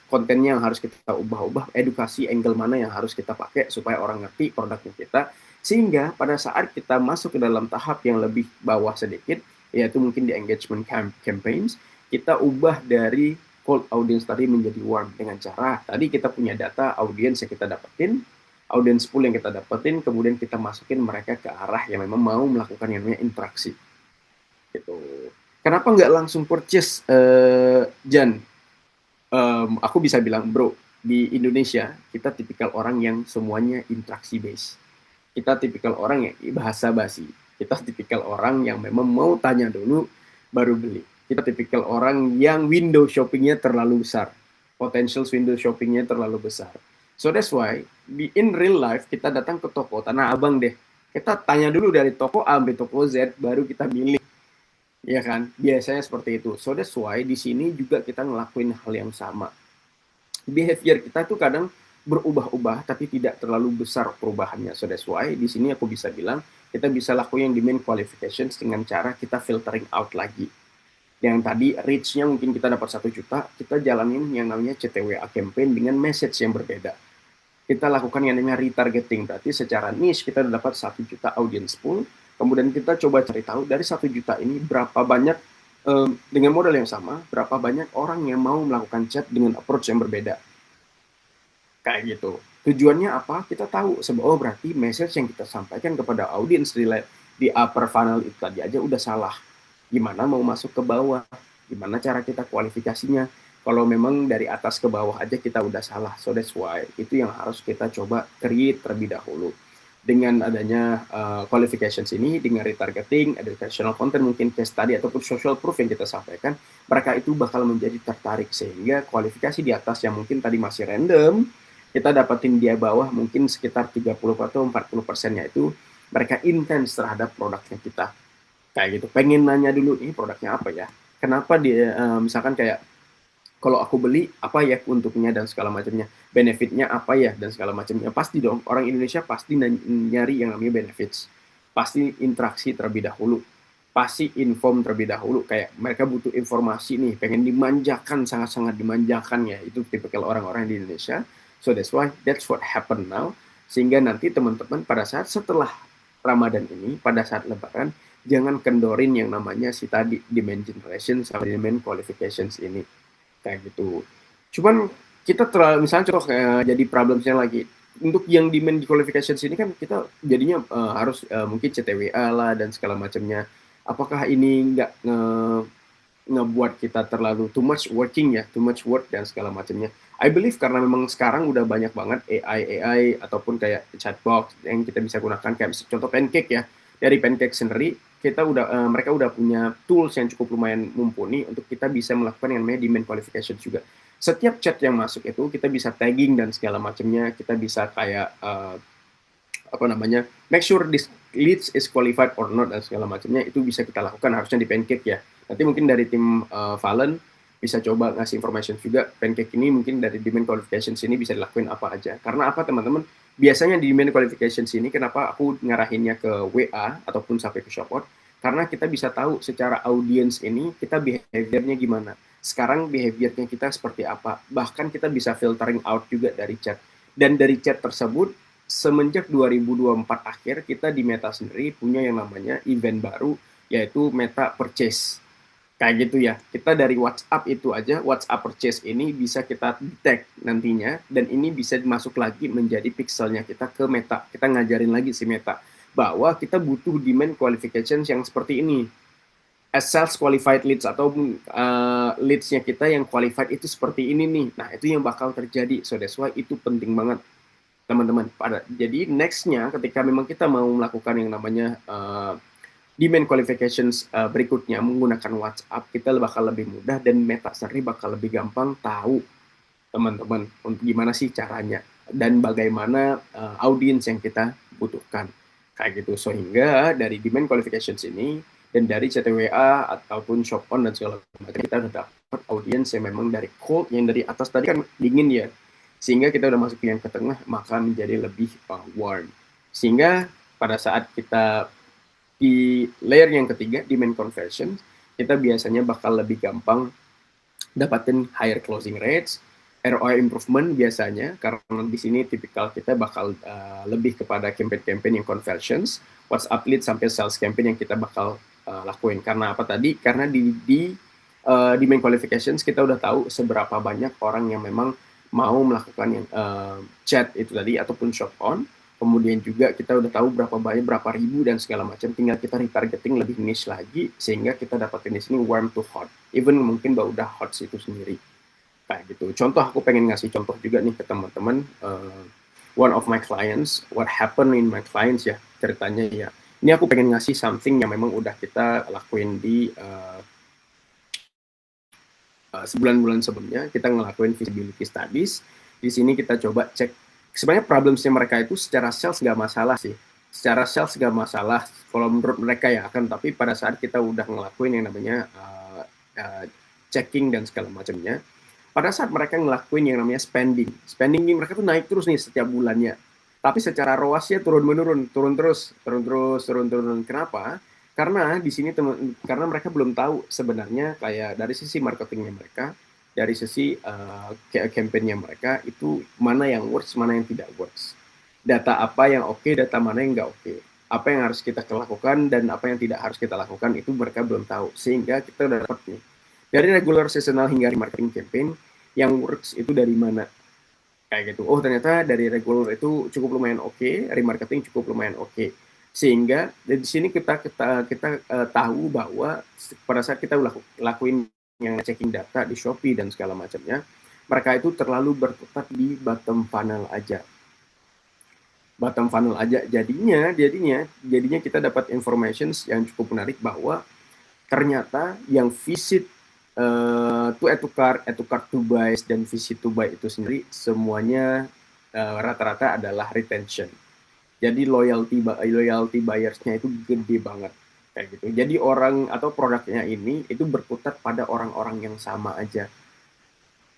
kontennya yang harus kita ubah-ubah, edukasi angle mana yang harus kita pakai supaya orang ngerti produknya kita. Sehingga pada saat kita masuk ke dalam tahap yang lebih bawah sedikit, yaitu mungkin di engagement campaigns, kita ubah dari cold audience tadi menjadi warm dengan cara tadi kita punya data audience yang kita dapetin, audience pool yang kita dapetin, kemudian kita masukin mereka ke arah yang memang mau melakukan yang namanya interaksi gitu. Kenapa nggak langsung purchase, Jan? Aku bisa bilang bro, di Indonesia kita tipikal orang yang semuanya interaksi base. Kita tipikal orang yang bahasa basi. Kita tipikal orang yang memang mau tanya dulu baru beli. Kita tipikal orang yang window shoppingnya terlalu besar. Potential window shoppingnya terlalu besar. So that's why in real life kita datang ke toko Tanah Abang deh. Kita tanya dulu dari toko A sampai toko Z baru kita milih. Ya kan? Biasanya seperti itu. So that's why di sini juga kita ngelakuin hal yang sama. Behavior kita tuh kadang berubah-ubah tapi tidak terlalu besar perubahannya. So that's why di sini aku bisa bilang kita bisa lakuin yang demand qualifications dengan cara kita filtering out lagi. Yang tadi reach-nya mungkin kita dapat 1 juta, kita jalanin yang namanya CTWA campaign dengan message yang berbeda. Kita lakukan yang namanya retargeting, berarti secara niche kita dapat 1 juta audience pool, kemudian kita coba cari tahu dari 1 juta ini berapa banyak dengan modal yang sama, berapa banyak orang yang mau melakukan chat dengan approach yang berbeda. Kayak gitu. Tujuannya apa? Kita tahu, oh berarti message yang kita sampaikan kepada audiens di upper funnel itu tadi aja udah salah. Gimana mau masuk ke bawah? Gimana cara kita kualifikasinya? Kalau memang dari atas ke bawah aja kita udah salah. So that's why itu yang harus kita coba create terlebih dahulu. Dengan adanya qualifications ini, dengan retargeting, educational content, mungkin case study ataupun social proof yang kita sampaikan, mereka itu bakal menjadi tertarik sehingga kualifikasi di atas yang mungkin tadi masih random, kita dapatin dia bawah mungkin sekitar 30 atau 40%-nya itu mereka intens terhadap produknya kita. Kayak gitu. Pengen nanya dulu, ini produknya apa ya? Kenapa dia, misalkan kayak, kalau aku beli, apa ya untungnya dan segala macamnya. Benefitnya apa ya dan segala macamnya. Pasti dong, orang Indonesia pasti nyari yang namanya benefits. Pasti interaksi terlebih dahulu. Pasti inform terlebih dahulu. Kayak mereka butuh informasi nih, pengen dimanjakan, sangat-sangat dimanjakan ya. Itu tipikal orang-orang di Indonesia. So that's what happen now. Sehingga nanti teman-teman pada saat setelah Ramadan ini, pada saat Lebaran, jangan kendorin yang namanya si tadi demand generation sama demand qualifications ini kayak gitu. Cuman kita terlalu misalnya contoh jadi problemsnya lagi untuk yang demand qualifications ini kan kita jadinya harus mungkin CTWA lah dan segala macamnya. Apakah ini nggak ngebuat kita terlalu too much working ya, too much work dan segala macamnya. I believe karena memang sekarang udah banyak banget AI ataupun kayak chatbot yang kita bisa gunakan kayak contoh Pancake ya. Dari Pancake sendiri kita udah mereka udah punya tools yang cukup lumayan mumpuni untuk kita bisa melakukan yang namanya demand qualification juga. Setiap chat yang masuk itu kita bisa tagging dan segala macamnya, kita bisa kayak apa namanya make sure this leads is qualified or not dan segala macamnya itu bisa kita lakukan harusnya di Pancake ya. Nanti mungkin dari tim Valen bisa coba ngasih information juga Pancake ini mungkin dari demand qualifications ini bisa dilakuin apa aja. Karena apa teman-teman? Biasanya di demand qualifications ini kenapa aku ngarahinnya ke WA ataupun sampai ke Shopbot? Karena kita bisa tahu secara audience ini kita behaviornya gimana. Sekarang behaviornya kita seperti apa. Bahkan kita bisa filtering out juga dari chat. Dan dari chat tersebut semenjak 2024 akhir kita di Meta sendiri punya yang namanya event baru yaitu Meta Purchase. Kayak gitu ya. Kita dari WhatsApp itu aja, WhatsApp Purchase ini bisa kita detect nantinya dan ini bisa masuk lagi menjadi pixelnya kita ke Meta. Kita ngajarin lagi si Meta bahwa kita butuh demand qualifications yang seperti ini. As sales qualified leads atau leads-nya kita yang qualified itu seperti ini nih. Nah, itu yang bakal terjadi. So that's why itu penting banget teman-teman. Jadi next-nya ketika memang kita mau melakukan yang namanya demand qualifications berikutnya menggunakan WhatsApp, kita bakal lebih mudah dan Meta sendiri bakal lebih gampang tahu teman-teman untuk gimana sih caranya dan bagaimana audiens yang kita butuhkan. Kayak gitu. Sehingga dari demand qualifications ini dan dari CTWA ataupun shop on dan segala macam kita udah dapat audiens yang memang dari cold yang dari atas tadi kan dingin ya. Sehingga kita udah masuk yang ke tengah maka menjadi lebih warm. Sehingga pada saat kita di layer yang ketiga demand conversion kita biasanya bakal lebih gampang dapatin higher closing rates, ROI improvement biasanya karena di sini tipikal kita bakal lebih kepada campaign-campaign yang conversions, WhatsApp lead sampai sales campaign yang kita bakal lakuin. Karena apa tadi? Karena di Di main qualifications kita udah tahu seberapa banyak orang yang memang mau melakukan yang chat itu tadi ataupun shop on. Kemudian juga kita udah tahu berapa banyak, berapa ribu dan segala macam. Tinggal kita retargeting lebih niche lagi sehingga kita dapatin di sini warm to hot. Even mungkin udah hot itu sendiri. Kayak gitu. Contoh aku pengen ngasih contoh juga nih ke teman-teman. One of my clients, what happened in my clients ya ceritanya ya. Ini aku pengen ngasih something yang memang udah kita lakuin di sebulan-bulan sebelumnya. Kita ngelakuin feasibility studies. Di sini kita coba cek sebenarnya problemsnya mereka itu secara sales nggak masalah sih. Secara sales nggak masalah kalau menurut mereka ya, akan tapi pada saat kita udah ngelakuin yang namanya checking dan segala macamnya, pada saat mereka ngelakuin yang namanya spending mereka tuh naik terus nih setiap bulannya. Tapi secara ROAS-nya turun menurun, turun turun. Kenapa? Karena di sini karena mereka belum tahu sebenarnya kayak dari sisi marketingnya mereka, dari sisi campaign-nya mereka itu mana yang works, mana yang tidak works. Data apa yang oke, data mana yang nggak oke. Apa yang harus kita lakukan dan apa yang tidak harus kita lakukan itu mereka belum tahu. Sehingga kita udah dapat nih dari regular, seasonal hingga remarketing campaign yang works itu dari mana kayak gitu. Oh ternyata dari regular itu cukup lumayan oke, remarketing cukup lumayan oke. Sehingga di sini kita tahu bahwa pada saat kita lakuin yang checking data di Shopee dan segala macamnya, mereka itu terlalu berkutat di bottom funnel aja. Bottom funnel aja jadinya kita dapat information yang cukup menarik bahwa ternyata yang visit to add to cart to buy dan visit to buy itu sendiri semuanya rata-rata adalah retention. Jadi loyalty buyersnya itu gede banget kayak gitu. Jadi orang atau produknya ini itu berkutat pada orang-orang yang sama aja.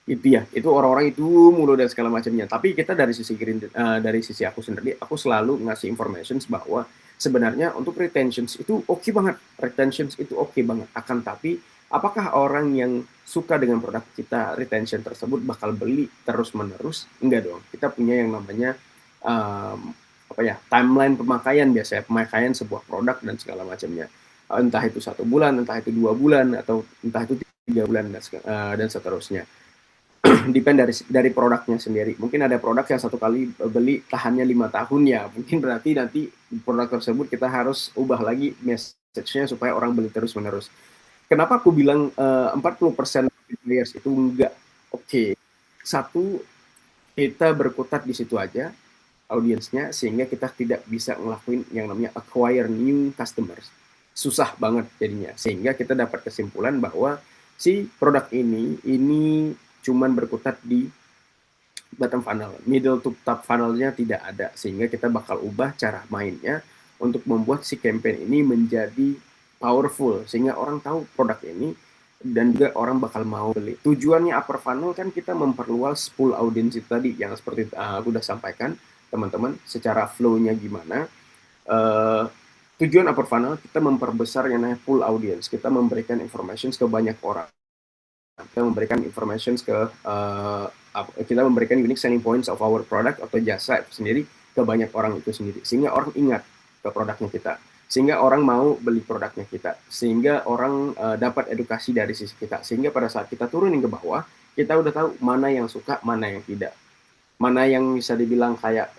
Itu ya, itu orang-orang itu mulu dan segala macamnya. Tapi kita dari sisi aku sendiri, aku selalu ngasih information bahwa sebenarnya untuk retentions itu oke banget, retentions itu oke banget. Akan tapi apakah orang yang suka dengan produk kita retention tersebut bakal beli terus menerus? Enggak dong. Kita punya yang namanya apa ya, timeline pemakaian, biasanya pemakaian sebuah produk dan segala macamnya. Entah itu 1 bulan, entah itu 2 bulan, atau entah itu 3 bulan dan seterusnya. Depend dari produknya sendiri. Mungkin ada produk yang satu kali beli tahannya 5 tahun ya. Mungkin berarti nanti produk tersebut kita harus ubah lagi message-nya supaya orang beli terus menerus. Kenapa aku bilang 40% players itu enggak oke? Okay. Satu, kita berkutat di situ aja audiensnya sehingga kita tidak bisa ngelakuin yang namanya acquire new customers. Susah banget jadinya. Sehingga kita dapat kesimpulan bahwa si produk ini cuman berkutat di bottom funnel, middle to top funnelnya tidak ada, sehingga kita bakal ubah cara mainnya untuk membuat si campaign ini menjadi powerful, sehingga orang tahu produk ini dan juga orang bakal mau beli. Tujuannya upper funnel kan kita memperluas pool audiens tadi yang seperti aku udah sampaikan teman-teman secara flow-nya gimana. Tujuan upper funnel kita memperbesar yang namanya pool audience, kita memberikan information ke banyak orang, kita memberikan information kita memberikan unique selling points of our product atau jasa itu sendiri ke banyak orang itu sendiri, sehingga orang ingat ke produknya kita, sehingga orang mau beli produknya kita, sehingga orang dapat edukasi dari sisi kita, sehingga pada saat kita turunin ke bawah kita udah tahu mana yang suka, mana yang tidak, mana yang bisa dibilang kayak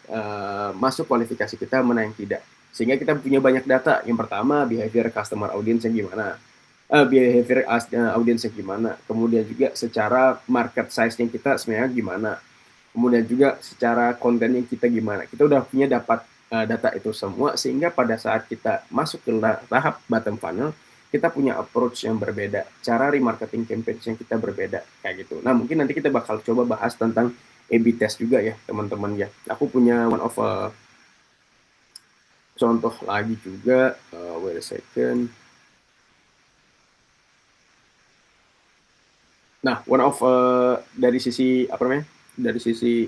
masuk kualifikasi kita, mana yang tidak, sehingga kita punya banyak data. Yang pertama behavior customer audience yang gimana, behavior audiensnya gimana, kemudian juga secara market size-nya kita sebenarnya gimana, kemudian juga secara kontennya kita gimana. Kita udah punya dapat data itu semua, sehingga pada saat kita masuk ke tahap bottom funnel, kita punya approach yang berbeda, cara remarketing campaign yang kita berbeda, kayak gitu. Nah, mungkin nanti kita bakal coba bahas tentang A/B test juga ya, teman-teman ya. Aku punya one of contoh lagi juga, wait a second. Nah, one of dari sisi apa namanya? Dari sisi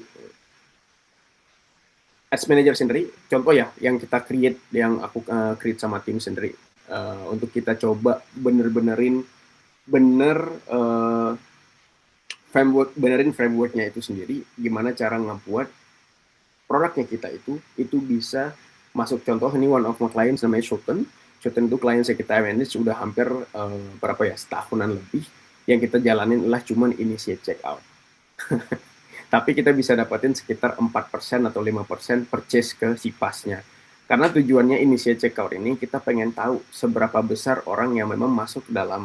ads manager sendiri, contoh ya yang kita create, yang aku create sama tim sendiri untuk kita coba benerin frameworknya itu sendiri, gimana cara ngebuat produknya kita itu bisa masuk. Contoh ini one of my clients namanya Shoten itu klien yang kita manage sudah hampir berapa ya, setahunan lebih. yang kita jalanin adalah cuman initiate checkout. Tapi kita bisa dapetin sekitar 4% atau 5% purchase ke si pasnya. Karena tujuannya initiate checkout ini kita pengen tahu seberapa besar orang yang memang masuk ke dalam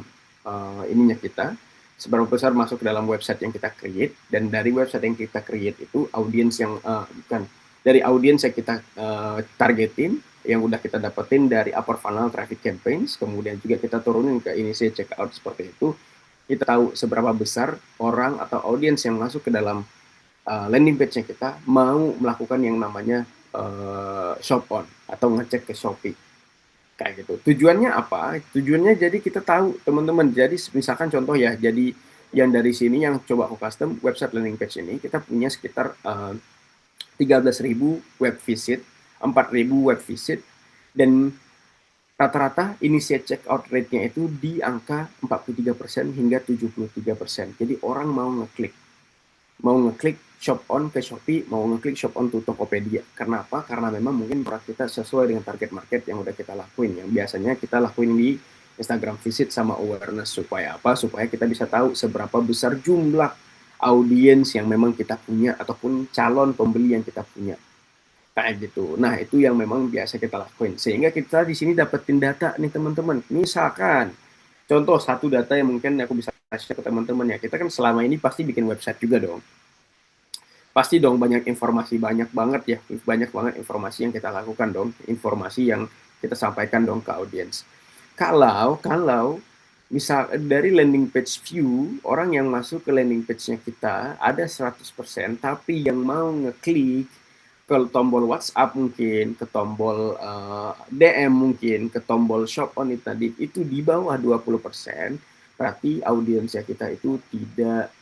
ininya kita, seberapa besar masuk ke dalam website yang kita create, dan dari website yang kita create itu audiens yang bukan dari audiens yang kita targetin, yang udah kita dapetin dari upper funnel traffic campaigns, kemudian juga kita turunin ke initiate checkout seperti itu, kita tahu seberapa besar orang atau audiens yang masuk ke dalam landing page-nya kita mau melakukan yang namanya shop on atau ngecek ke Shopee kayak gitu. Tujuannya apa? Tujuannya jadi kita tahu teman-teman. Jadi misalkan contoh ya, jadi yang dari sini yang coba aku custom website landing page ini kita punya sekitar 13.000 web visit, 4.000 web visit, dan rata-rata initiate checkout rate-nya itu di angka 43% hingga 73%. Jadi orang mau ngeklik shop on ke Shopee, mau ngeklik shop on to Tokopedia. Karena apa? Karena memang mungkin produk kita sesuai dengan target market yang udah kita lakuin. Yang biasanya kita lakuin di Instagram visit sama awareness. Supaya apa? Supaya kita bisa tahu seberapa besar jumlah audiens yang memang kita punya ataupun calon pembeli yang kita punya. Kayak gitu. Nah, itu yang memang biasa kita lakuin. Sehingga kita di sini dapetin data nih teman-teman. Misalkan, contoh satu data yang mungkin aku bisa kasih ke teman-teman ya. Kita kan selama ini pasti bikin website juga dong. Pasti dong banyak informasi, banyak banget ya, banyak banget informasi yang kita lakukan dong, informasi yang kita sampaikan dong ke audiens. Kalau misal dari landing page view, orang yang masuk ke landing page-nya kita ada 100%, tapi yang mau ngeklik ke tombol WhatsApp mungkin, ke tombol DM mungkin, ke tombol shop on itu tadi, itu di bawah 20%, berarti audiensnya kita itu tidak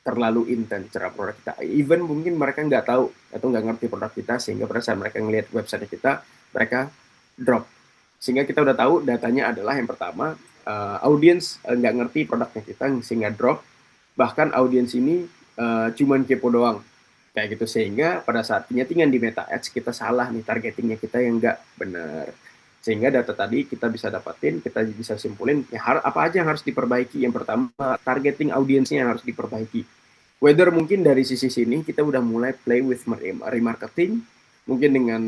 terlalu intens terhadap produk kita. Even mungkin mereka nggak tahu atau nggak ngerti produk kita, sehingga pada saat mereka ngelihat website kita, mereka drop. Sehingga kita udah tahu datanya adalah yang pertama, audiens nggak ngerti produknya kita, sehingga drop. Bahkan audiens ini cuman kepo doang. Kayak gitu, sehingga pada saat penyetingan di Meta Ads, kita salah nih targetingnya kita yang nggak benar. Sehingga data tadi kita bisa dapatin, kita bisa simpulin ya, apa aja yang harus diperbaiki. Yang pertama, targeting audiensnya yang harus diperbaiki. Whether mungkin dari sisi sini kita udah mulai play with remarketing, mungkin dengan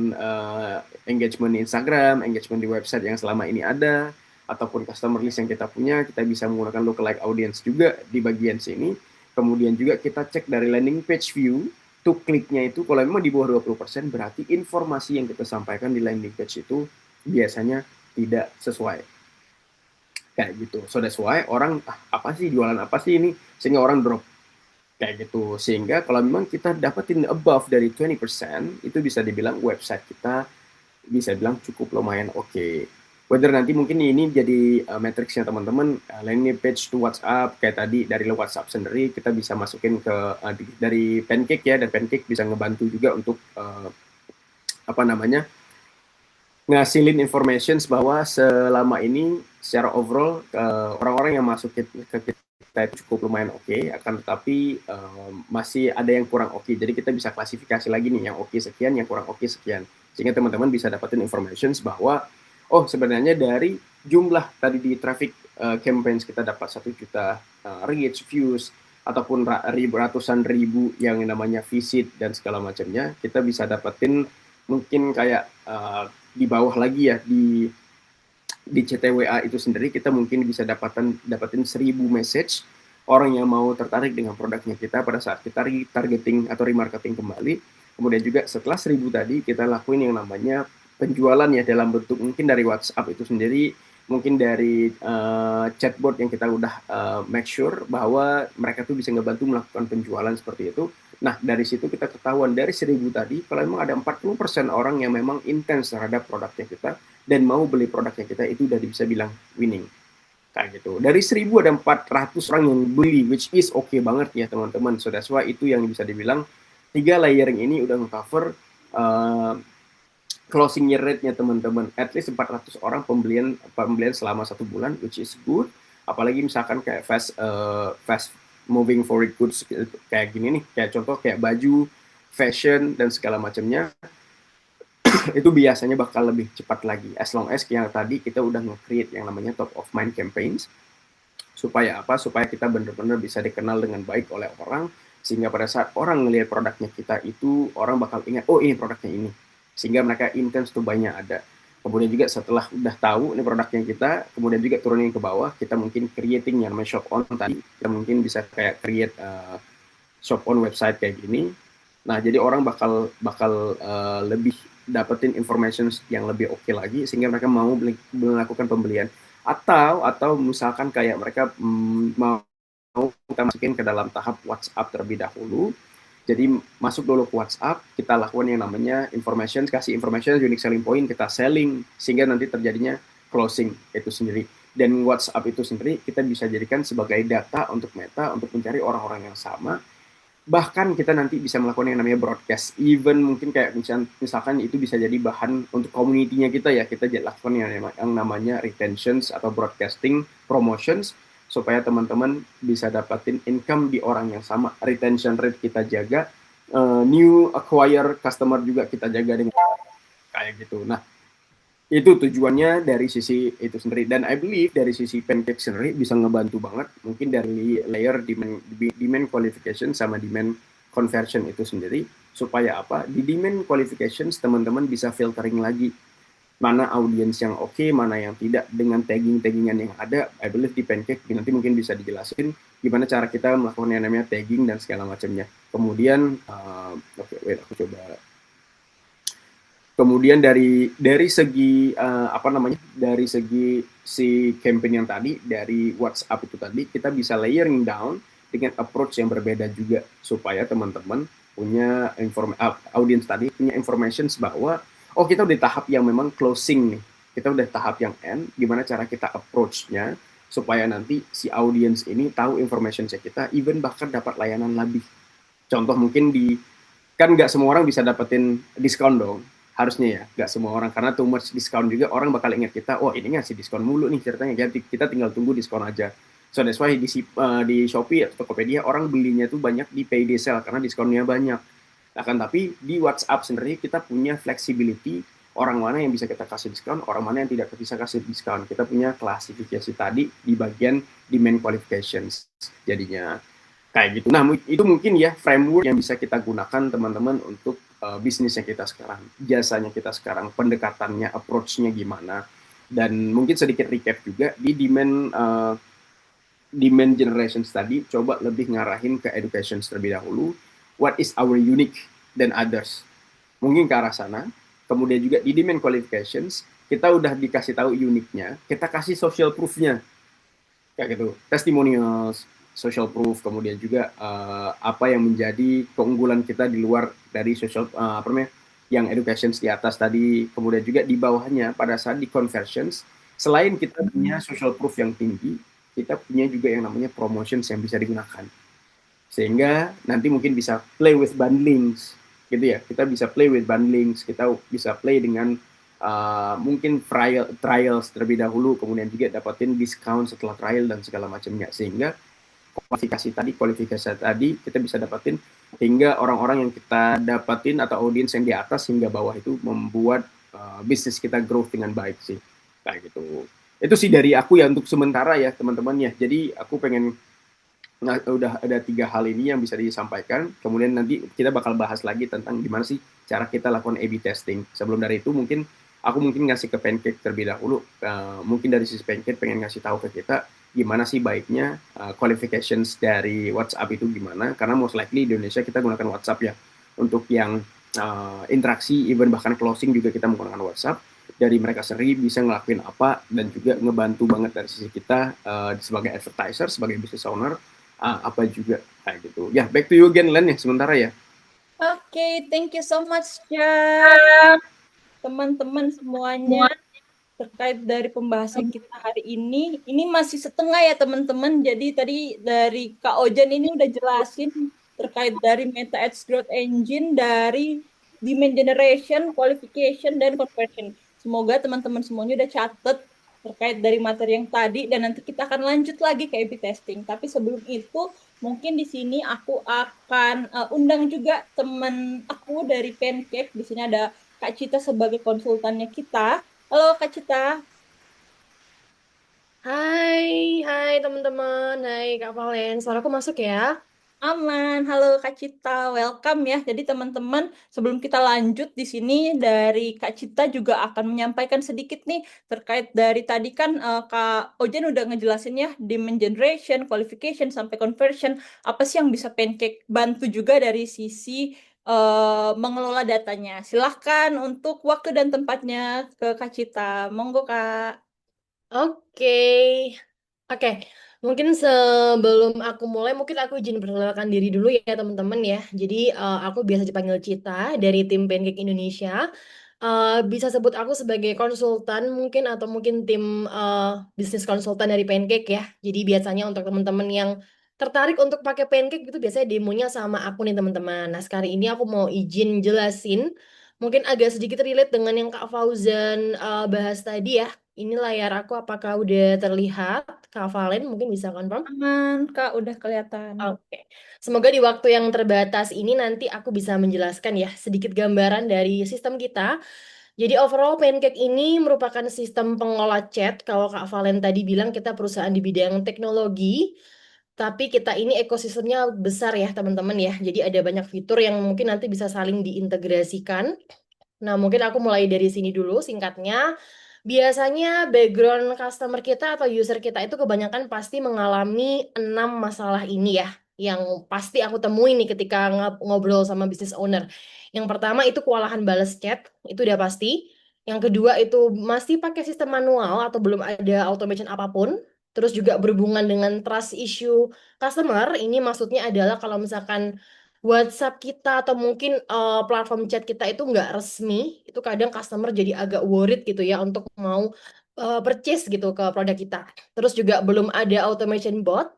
engagement di Instagram, engagement di website yang selama ini ada, ataupun customer list yang kita punya, kita bisa menggunakan lookalike audience juga di bagian sini. Kemudian juga kita cek dari landing page view, to kliknya itu kalau memang di bawah 20%, berarti informasi yang kita sampaikan di landing page itu biasanya tidak sesuai. Kayak gitu. So that's why orang, apa sih, jualan apa sih ini? Sehingga orang drop. Kayak gitu. Sehingga kalau memang kita dapetin above dari 20%, itu bisa dibilang website kita bisa bilang cukup lumayan oke. Whether nanti mungkin ini jadi matriksnya teman-teman, landing page to WhatsApp, kayak tadi dari WhatsApp sendiri, kita bisa masukin ke dari Pancake ya, dan Pancake bisa ngebantu juga untuk apa namanya, ngasilin informations bahwa selama ini secara overall orang-orang yang masuk ke kita itu cukup lumayan oke, akan tetapi masih ada yang kurang oke. Jadi kita bisa klasifikasi lagi nih, yang oke sekian, yang kurang oke sekian. Sehingga teman-teman bisa dapetin informations bahwa oh sebenarnya dari jumlah tadi di traffic campaigns kita dapat 1 juta reach, views, ataupun ratusan ribu yang namanya visit dan segala macamnya, kita bisa dapetin mungkin kayak di bawah lagi ya, di CTWA itu sendiri kita mungkin bisa dapatin 1.000 message orang yang mau tertarik dengan produknya kita pada saat kita retargeting atau remarketing kembali. Kemudian juga setelah 1.000 tadi kita lakuin yang namanya penjualan ya, dalam bentuk mungkin dari WhatsApp itu sendiri, mungkin dari chatbot yang kita udah make sure bahwa mereka tuh bisa ngebantu melakukan penjualan seperti itu. Nah, dari situ kita ketahuan dari 1.000 tadi, kalau memang ada 40% orang yang memang intens terhadap produknya kita dan mau beli produknya kita, itu udah bisa bilang winning. Kayak gitu. Dari 1.000 ada 400 orang yang beli, which is okay banget ya teman-teman. So that's why itu yang bisa dibilang 3 layering ini udah nge-cover closing rate-nya teman-teman. At least 400 orang pembelian selama 1 bulan, which is good. Apalagi misalkan kayak fast moving forward goods kayak gini nih, kayak contoh kayak baju, fashion, dan segala macamnya, itu biasanya bakal lebih cepat lagi. As long as yang tadi kita udah nge-create yang namanya top of mind campaigns, Supaya apa? Supaya kita benar-benar bisa dikenal dengan baik oleh orang, sehingga pada saat orang ngelihat produknya kita itu, orang bakal ingat, oh ini produknya ini. Sehingga mereka intens tuh banyak ada. Kemudian juga setelah udah tahu ini produknya kita, kemudian juga turunin ke bawah, kita mungkin creating yang namanya shop on tadi. Kita mungkin bisa kayak create shop on website kayak gini. Nah, jadi orang bakal bakal lebih dapetin information yang lebih oke lagi sehingga mereka mau melakukan pembelian. Atau misalkan kayak mereka mau kita masukin ke dalam tahap WhatsApp terlebih dahulu. Jadi masuk dulu ke WhatsApp, kita lakukan yang namanya information, kasih information, unique selling point, kita selling sehingga nanti terjadinya closing itu sendiri. Dan WhatsApp itu sendiri kita bisa jadikan sebagai data untuk Meta untuk mencari orang-orang yang sama. Bahkan kita nanti bisa melakukan yang namanya broadcast even mungkin kayak misalkan itu bisa jadi bahan untuk community-nya kita ya, kita lakukan yang namanya retentions atau broadcasting promotions supaya teman-teman bisa dapatin income di orang yang sama, retention rate kita jaga, new acquire customer juga kita jaga dengan kayak gitu. Nah, itu tujuannya dari sisi itu sendiri, dan I believe dari sisi Pancake sendiri bisa ngebantu banget mungkin dari layer demand qualification sama demand conversion itu sendiri, supaya apa, di demand qualifications teman-teman bisa filtering lagi mana audiens yang oke, mana yang tidak dengan tagging-taggingan yang ada. I believe di Pancake nanti mungkin bisa dijelasin gimana cara kita melakukan yang namanya tagging dan segala macamnya. Kemudian wait, aku coba. Kemudian dari segi apa namanya, dari segi si campaign yang tadi dari WhatsApp itu tadi, kita bisa layering down dengan approach yang berbeda juga supaya teman-teman punya audience tadi punya information bahwa oh kita udah tahap yang memang closing nih, kita udah tahap yang end, gimana cara kita approach-nya supaya nanti si audience ini tahu information kita, even bahkan dapat layanan lebih. Contoh mungkin kan nggak semua orang bisa dapetin diskon dong, harusnya ya nggak semua orang, karena too much diskon juga orang bakal ingat kita, oh ini ngasih diskon mulu nih ceritanya, jadi kita tinggal tunggu diskon aja. So that's why di Shopee atau Tokopedia orang belinya tuh banyak di payday sale karena diskonnya banyak. Akan tapi di WhatsApp sendiri kita punya flexibility, orang mana yang bisa kita kasih diskon, orang mana yang tidak bisa kasih diskon. Kita punya klasifikasi tadi di bagian demand qualifications jadinya kayak gitu. Nah, itu mungkin ya framework yang bisa kita gunakan teman-teman untuk bisnisnya kita sekarang, jasanya kita sekarang, pendekatannya, approach-nya gimana. Dan mungkin sedikit recap juga di demand generation tadi, coba lebih ngarahin ke education terlebih dahulu. What is our unique than others? Mungkin ke arah sana. Kemudian juga di demand qualifications, kita udah dikasih tahu uniknya, kita kasih social proof-nya kayak gitu, testimonials, social proof, kemudian juga apa yang menjadi keunggulan kita di luar dari social apa namanya yang educations di atas tadi, kemudian juga di bawahnya pada saat di conversions, selain kita punya social proof yang tinggi, kita punya juga yang namanya promotions yang bisa digunakan, sehingga nanti mungkin bisa play with bundlings gitu ya, kita bisa play with bundlings, kita bisa play dengan mungkin trials terlebih dahulu, kemudian juga dapatin discount setelah trial dan segala macamnya, sehingga kualifikasi tadi kita bisa dapatin hingga orang-orang yang kita dapatin atau audiens yang di atas hingga bawah itu membuat bisnis kita growth dengan baik sih kayak gitu. Itu sih dari aku ya untuk sementara ya teman-teman ya. Jadi aku pengen, nah, udah ada 3 hal ini yang bisa disampaikan. Kemudian nanti kita bakal bahas lagi tentang gimana sih cara kita lakukan A/B testing. Sebelum dari itu mungkin aku ngasih ke Pancake terlebih dahulu. Mungkin dari sisi Pancake pengen ngasih tahu ke kita gimana sih baiknya qualifications dari WhatsApp itu gimana. Karena most likely di Indonesia kita gunakan WhatsApp ya. Untuk yang interaksi, even bahkan closing juga kita menggunakan WhatsApp. Dari mereka sendiri bisa ngelakuin apa dan juga ngebantu banget dari sisi kita sebagai advertiser, sebagai business owner, apa juga kayak gitu. Ya, back to you again Len ya sementara ya. Oke, thank you so much, Cak. Teman-teman semuanya, terkait dari pembahasan kita hari ini masih setengah ya teman-teman. Jadi tadi dari Kak Ojan ini udah jelasin terkait dari Meta Ads Growth Engine, dari demand generation, qualification, dan conversion. Semoga teman-teman semuanya udah catat terkait dari materi yang tadi, dan nanti kita akan lanjut lagi ke A/B testing. Tapi sebelum itu, mungkin di sini aku akan undang juga teman aku dari Pancake. Di sini ada Kak Cita sebagai konsultannya kita. Halo Kak Cita. Hai, hai teman-teman, hai Kak Valen, suaraku masuk ya? Aman, halo Kak Cita, welcome ya. Jadi teman-teman, sebelum kita lanjut di sini dari Kak Cita juga akan menyampaikan sedikit nih terkait dari tadi kan Kak Ojen udah ngejelasin ya demand generation, qualification sampai conversion. Apa sih yang bisa Pancake bantu juga dari sisi mengelola datanya. Silahkan untuk waktu dan tempatnya ke Kak Cita. Monggo Kak. Oke, oke. Mungkin sebelum aku mulai, mungkin aku izin perkenalkan diri dulu ya teman-teman ya. Jadi aku biasa dipanggil Cita dari tim Pancake Indonesia. Bisa sebut aku sebagai konsultan mungkin atau mungkin tim bisnis konsultan dari Pancake ya. Jadi biasanya untuk teman-teman yang tertarik untuk pakai Pancake itu biasanya demonya sama aku nih teman-teman. Nah sekarang ini aku mau izin jelasin mungkin agak sedikit relate dengan yang Kak Fauzan bahas tadi ya. Ini layar aku apakah udah terlihat? Kak Valen mungkin bisa confirm? Aman, Kak, udah kelihatan. Oke. Semoga di waktu yang terbatas ini nanti aku bisa menjelaskan ya sedikit gambaran dari sistem kita. Jadi overall Pancake ini merupakan sistem pengolah chat. Kalau Kak Valen tadi bilang kita perusahaan di bidang teknologi, tapi kita ini ekosistemnya besar ya teman-teman ya. Jadi ada banyak fitur yang mungkin nanti bisa saling diintegrasikan. Nah, mungkin aku mulai dari sini dulu singkatnya. Biasanya background customer kita atau user kita itu kebanyakan pasti mengalami 6 masalah ini ya, yang pasti aku temuin nih ketika ngobrol sama business owner. Yang pertama itu kewalahan balas chat, itu udah pasti. Yang kedua itu masih pakai sistem manual atau belum ada automation apapun. Terus juga berhubungan dengan trust issue customer, ini maksudnya adalah kalau misalkan WhatsApp kita atau mungkin platform chat kita itu nggak resmi, itu kadang customer jadi agak worried gitu ya untuk mau purchase gitu ke produk kita. Terus juga belum ada automation bot,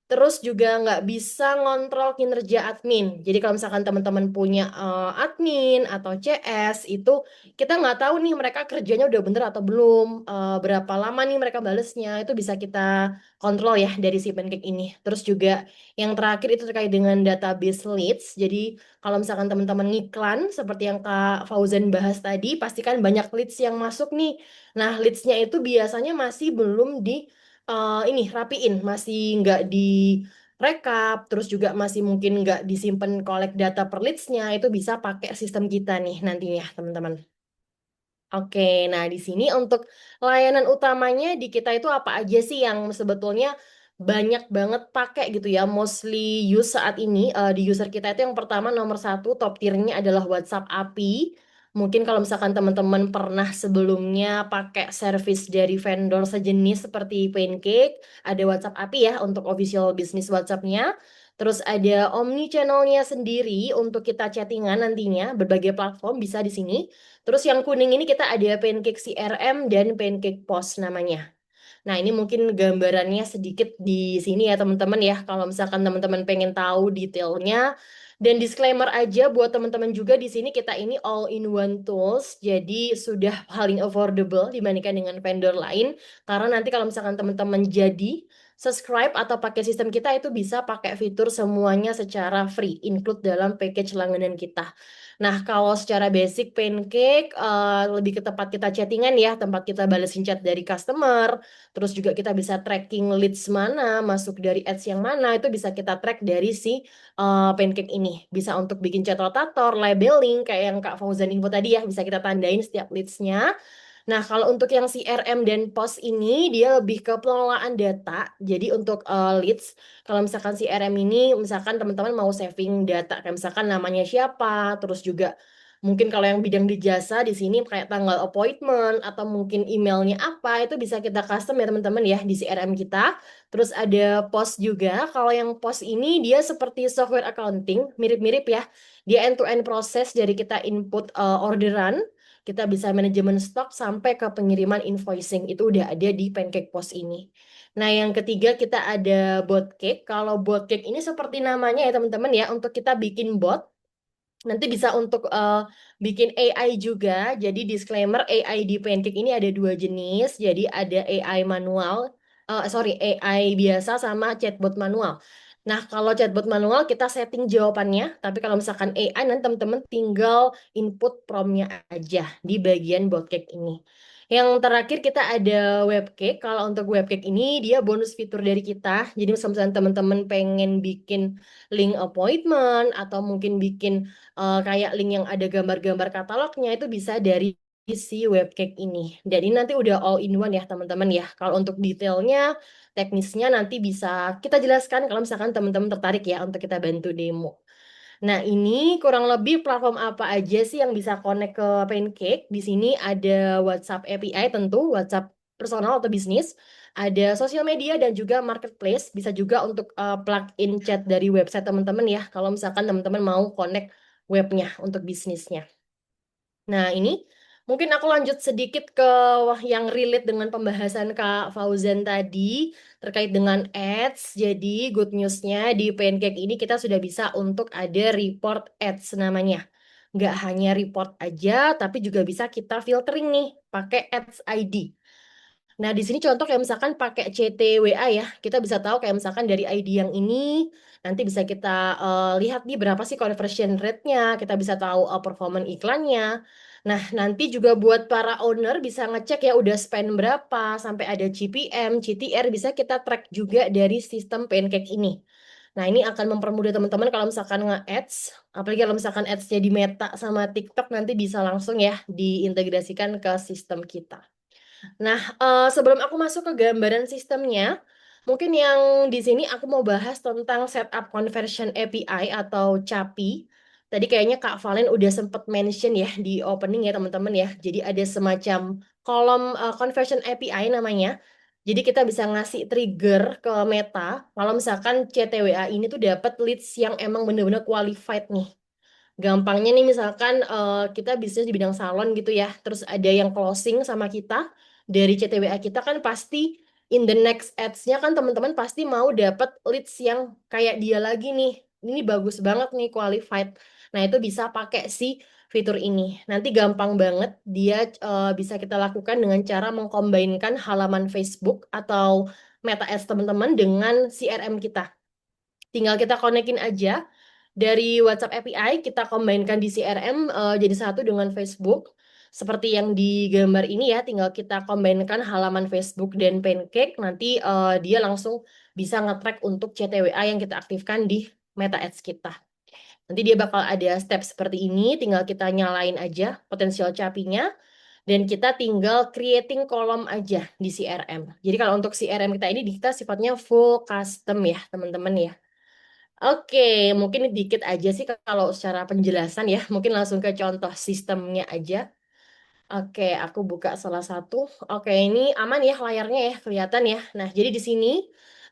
terus juga nggak bisa ngontrol kinerja admin. Jadi kalau misalkan teman-teman punya admin atau CS itu kita nggak tahu nih mereka kerjanya udah bener atau belum, berapa lama nih mereka balesnya itu bisa kita kontrol ya dari si Pancake ini. Terus juga yang terakhir itu terkait dengan database leads. Jadi kalau misalkan teman-teman ngiklan seperti yang Kak Fauzan bahas tadi, pastikan banyak leads yang masuk nih. Nah, leadsnya itu biasanya masih belum di ini rapiin, masih nggak di rekap, terus juga masih mungkin nggak disimpan collect data per leads-nya, itu bisa pakai sistem kita nih nantinya, teman-teman. Oke, nah di sini untuk layanan utamanya di kita itu apa aja sih yang sebetulnya banyak banget pakai gitu ya, mostly use saat ini di user kita itu yang pertama nomor satu top tiernya adalah WhatsApp API. Mungkin kalau misalkan teman-teman pernah sebelumnya pakai service dari vendor sejenis seperti Pancake, ada WhatsApp API ya untuk official business WhatsApp-nya. Terus ada Omni channel-nya sendiri untuk kita chattingan nantinya, berbagai platform bisa di sini. Terus yang kuning ini kita ada pancake CRM dan pancake post namanya. Nah, ini mungkin gambarannya sedikit di sini ya teman-teman ya. Kalau misalkan teman-teman pengen tahu detailnya. Dan disclaimer aja buat teman-teman juga di sini kita ini all in one tools. Jadi sudah paling affordable dibandingkan dengan vendor lain. Karena nanti kalau misalkan teman-teman jadi subscribe atau pakai sistem kita itu bisa pakai fitur semuanya secara free, include dalam package langganan kita. Nah, kalau secara basic Pancake lebih ke tempat kita chattingan ya, tempat kita balesin chat dari customer, terus juga kita bisa tracking leads mana, masuk dari ads yang mana, itu bisa kita track dari si Pancake ini. Bisa untuk bikin chat rotator, labeling, kayak yang Kak Fauzan info tadi ya, bisa kita tandain setiap leads-nya. Nah, kalau untuk yang CRM dan POS ini, dia lebih ke pengelolaan data. Jadi untuk leads, kalau misalkan CRM ini, misalkan teman-teman mau saving data, kayak misalkan namanya siapa, terus juga mungkin kalau yang bidang di jasa di sini kayak tanggal appointment atau mungkin emailnya apa, itu bisa kita custom ya teman-teman ya di CRM kita. Terus ada POS juga. Kalau yang POS ini dia seperti software accounting, mirip-mirip ya. Dia end-to-end proses dari kita input orderan, kita bisa manajemen stok sampai ke pengiriman invoicing. Itu udah ada di Pancake Post ini. Nah, yang ketiga kita ada bot cake. Kalau bot cake ini seperti namanya ya teman-teman ya, untuk kita bikin bot. Nanti bisa untuk bikin AI juga. Jadi disclaimer AI di Pancake ini ada dua jenis. Jadi ada AI manual, sorry AI biasa sama chatbot manual. Nah kalau chatbot manual kita setting jawabannya. Tapi kalau misalkan AI nanti teman-teman tinggal input promptnya aja di bagian bot cake ini. Yang terakhir kita ada webcake. Kalau untuk webcake ini dia bonus fitur dari kita. Jadi misalnya teman-teman pengen bikin link appointment atau mungkin bikin kayak link yang ada gambar-gambar katalognya itu bisa dari si webcake ini. Dan ini nanti udah all in one ya teman-teman ya. Kalau untuk detailnya, teknisnya nanti bisa kita jelaskan kalau misalkan teman-teman tertarik ya untuk kita bantu demo. Nah, ini kurang lebih platform apa aja sih yang bisa connect ke Pancake? Di sini ada WhatsApp API tentu, WhatsApp personal atau bisnis, ada sosial media dan juga marketplace, bisa juga untuk plug-in chat dari website teman-teman ya, kalau misalkan teman-teman mau connect webnya untuk bisnisnya. Nah, ini mungkin aku lanjut sedikit ke yang relate dengan pembahasan Kak Fauzan tadi terkait dengan ads. Jadi, good news-nya di Pancake ini kita sudah bisa untuk ada report ads namanya. Nggak hanya report aja, tapi juga bisa kita filtering nih pakai ads ID. Nah, di sini contoh kayak misalkan pakai CTWA ya, kita bisa tahu kayak misalkan dari ID yang ini, nanti bisa kita lihat nih berapa sih conversion rate-nya, kita bisa tahu performance iklannya. Nah, nanti juga buat para owner bisa ngecek ya udah spend berapa, sampai ada GPM, GTR, bisa kita track juga dari sistem Pancake ini. Nah, ini akan mempermudah teman-teman kalau misalkan nge-ads, apalagi kalau misalkan ads-nya di Meta sama TikTok nanti bisa langsung ya diintegrasikan ke sistem kita. Nah, sebelum aku masuk ke gambaran sistemnya, mungkin yang di sini aku mau bahas tentang setup conversion API atau CAPI. Tadi kayaknya Kak Valen udah sempat mention ya di opening ya teman-teman ya. Jadi ada semacam kolom conversion API namanya. Jadi kita bisa ngasih trigger ke Meta kalau misalkan CTWA ini tuh dapat leads yang emang bener-bener qualified nih. Gampangnya nih misalkan kita bisnis di bidang salon gitu ya, terus ada yang closing sama kita dari CTWA kita kan pasti in the next ads-nya kan teman-teman pasti mau dapat leads yang kayak dia lagi nih. Ini bagus banget nih qualified. Nah, itu bisa pakai si fitur ini. Nanti gampang banget dia bisa kita lakukan dengan cara mengkombinkan halaman Facebook atau Meta Ads teman-teman dengan CRM kita. Tinggal kita konekin aja dari WhatsApp API, kita combine-kan di CRM jadi satu dengan Facebook. Seperti yang di gambar ini ya, tinggal kita combine-kan halaman Facebook dan Pancake, nanti dia langsung bisa nge-track untuk CTWA yang kita aktifkan di Meta Ads kita. Nanti dia bakal ada step seperti ini, tinggal kita nyalain aja potensial capinya, dan kita tinggal creating kolom aja di CRM. Jadi kalau untuk CRM kita ini kita sifatnya full custom ya, teman-teman ya. Oke, mungkin dikit aja sih kalau secara penjelasan ya. Mungkin langsung ke contoh sistemnya aja. Oke, aku buka salah satu. Oke, ini aman ya layarnya ya, kelihatan ya. Nah, jadi di sini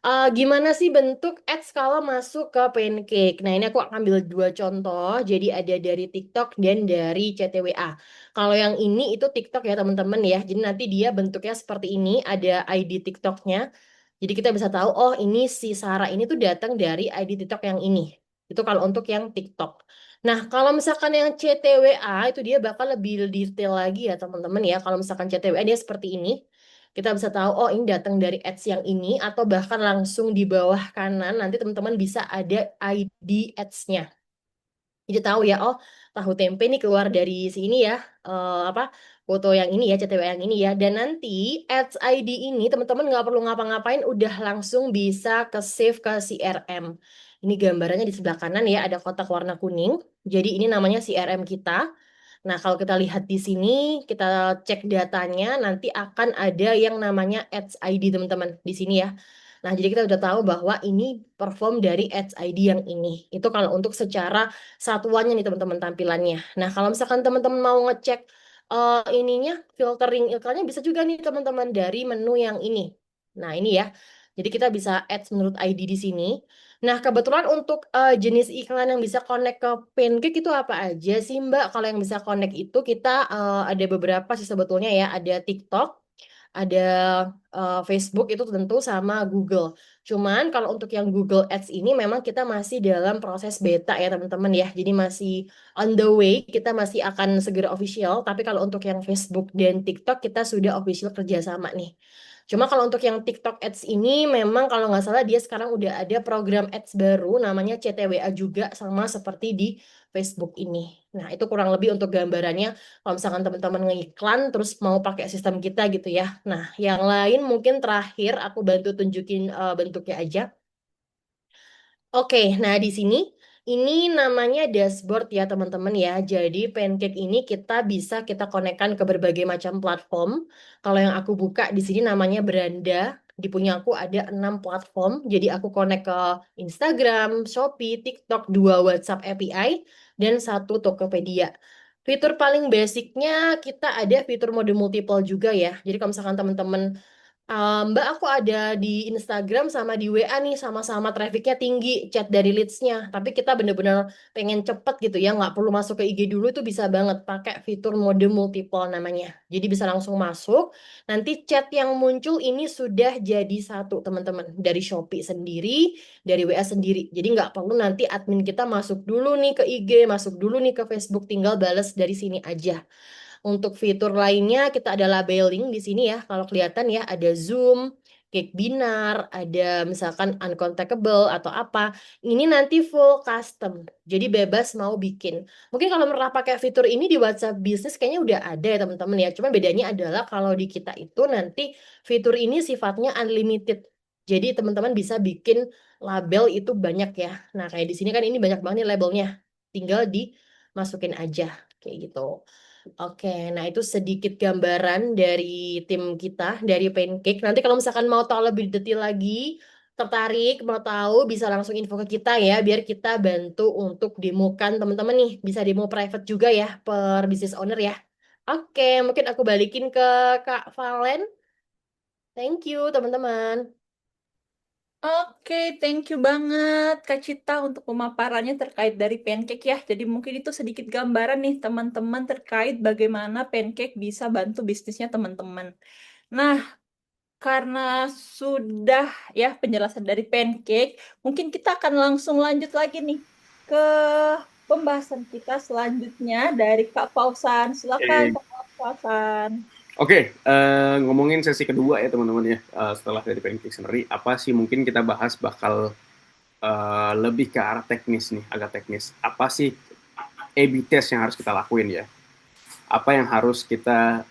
gimana sih bentuk ads kalau masuk ke Pancake? Nah, ini aku ambil dua contoh. Jadi ada dari TikTok dan dari CTWA. Kalau yang ini itu TikTok ya teman-teman ya. Jadi nanti dia bentuknya seperti ini, ada ID TikToknya. Jadi kita bisa tahu, oh ini si Sarah ini tuh datang dari ID TikTok yang ini. Itu kalau untuk yang TikTok. Nah, kalau misalkan yang CTWA itu dia bakal lebih detail lagi ya teman-teman ya. Kalau misalkan CTWA dia seperti ini, kita bisa tahu, oh ini datang dari ads yang ini, atau bahkan langsung di bawah kanan, nanti teman-teman bisa ada ID ads-nya. Jadi tahu ya, oh tahu tempe nih keluar dari sini ya, apa foto yang ini ya, CTW yang ini ya. Dan nanti ads ID ini teman-teman nggak perlu ngapa-ngapain, udah langsung bisa ke save ke CRM. Ini gambarannya di sebelah kanan ya, ada kotak warna kuning. Jadi ini namanya CRM kita. Nah, kalau kita lihat di sini, kita cek datanya, nanti akan ada yang namanya Ads ID, teman-teman, di sini ya. Nah, jadi kita udah tahu bahwa ini perform dari Ads ID yang ini. Itu kalau untuk secara satuannya nih, teman-teman, tampilannya. Nah, kalau misalkan teman-teman mau ngecek ininya, filtering iklannya bisa juga nih, teman-teman, dari menu yang ini. Nah, ini ya. Jadi kita bisa ads menurut ID di sini. Nah, kebetulan untuk jenis iklan yang bisa connect ke Pancake itu apa aja sih, Mbak? Kalau yang bisa connect itu kita ada beberapa sih sebetulnya ya. Ada TikTok, ada Facebook itu tentu sama Google. Cuman kalau untuk yang Google Ads ini memang kita masih dalam proses beta ya, teman-teman ya. Jadi masih on the way, kita masih akan segera official. Tapi kalau untuk yang Facebook dan TikTok kita sudah official kerjasama nih. Cuma kalau untuk yang TikTok Ads ini memang kalau nggak salah dia sekarang udah ada program Ads baru namanya CTWA juga sama seperti di Facebook ini. Nah, itu kurang lebih untuk gambarannya kalau misalkan teman-teman ngiklan terus mau pakai sistem kita gitu ya. Nah, yang lain mungkin terakhir aku bantu tunjukin bentuknya aja. Oke, nah di sini ini namanya dashboard ya teman-teman ya. Jadi Pancake ini kita konekkan ke berbagai macam platform. Kalau yang aku buka di sini namanya Beranda. Di punya aku ada 6 platform. Jadi aku connect ke Instagram, Shopee, TikTok, 2 WhatsApp API, dan 1 Tokopedia. Fitur paling basicnya kita ada fitur mode multiple juga ya. Jadi kalau misalkan teman-teman Mbak, aku ada di Instagram sama di WA nih, sama-sama trafficnya tinggi, chat dari leads-nya. Tapi kita bener-bener pengen cepet gitu ya, nggak perlu masuk ke IG dulu itu bisa banget pakai fitur mode multiple namanya. Jadi bisa langsung masuk, nanti chat yang muncul ini sudah jadi satu teman-teman. Dari Shopee sendiri, dari WA sendiri. Jadi nggak perlu nanti admin kita masuk dulu nih ke IG, masuk dulu nih ke Facebook, tinggal bales dari sini aja. Untuk fitur lainnya kita ada labeling di sini ya. Kalau kelihatan ya ada zoom, cake binar, ada misalkan uncontactable atau apa. Ini nanti full custom. Jadi bebas mau bikin. Mungkin kalau pernah pakai fitur ini di WhatsApp Business kayaknya udah ada ya teman-teman ya. Cuma bedanya adalah kalau di kita itu nanti fitur ini sifatnya unlimited. Jadi teman-teman bisa bikin label itu banyak ya. Nah, kayak di sini kan ini banyak banget nih labelnya. Tinggal dimasukin aja kayak gitu. Oke, nah itu sedikit gambaran dari tim kita, dari Pancake. Nanti kalau misalkan mau tahu lebih detail lagi, tertarik, mau tahu, bisa langsung info ke kita ya, biar kita bantu untuk demokan teman-teman nih. Bisa demo private juga ya, per business owner ya. Oke, mungkin aku balikin ke Kak Valen. Thank you, teman-teman. Oke, thank you banget Kak Cita untuk pemaparannya terkait dari Pancake ya. Jadi mungkin itu sedikit gambaran nih teman-teman terkait bagaimana Pancake bisa bantu bisnisnya teman-teman. Nah, karena sudah ya penjelasan dari Pancake, mungkin kita akan langsung lanjut lagi nih ke pembahasan kita selanjutnya dari Kak Fausan. Silakan Oke, Kak Fausan. ngomongin sesi kedua ya teman-teman ya. Setelah dari Pancake sendiri, apa sih mungkin kita bahas bakal lebih ke arah teknis nih, agak teknis. Apa sih A/B test yang harus kita lakuin ya? Apa yang harus kita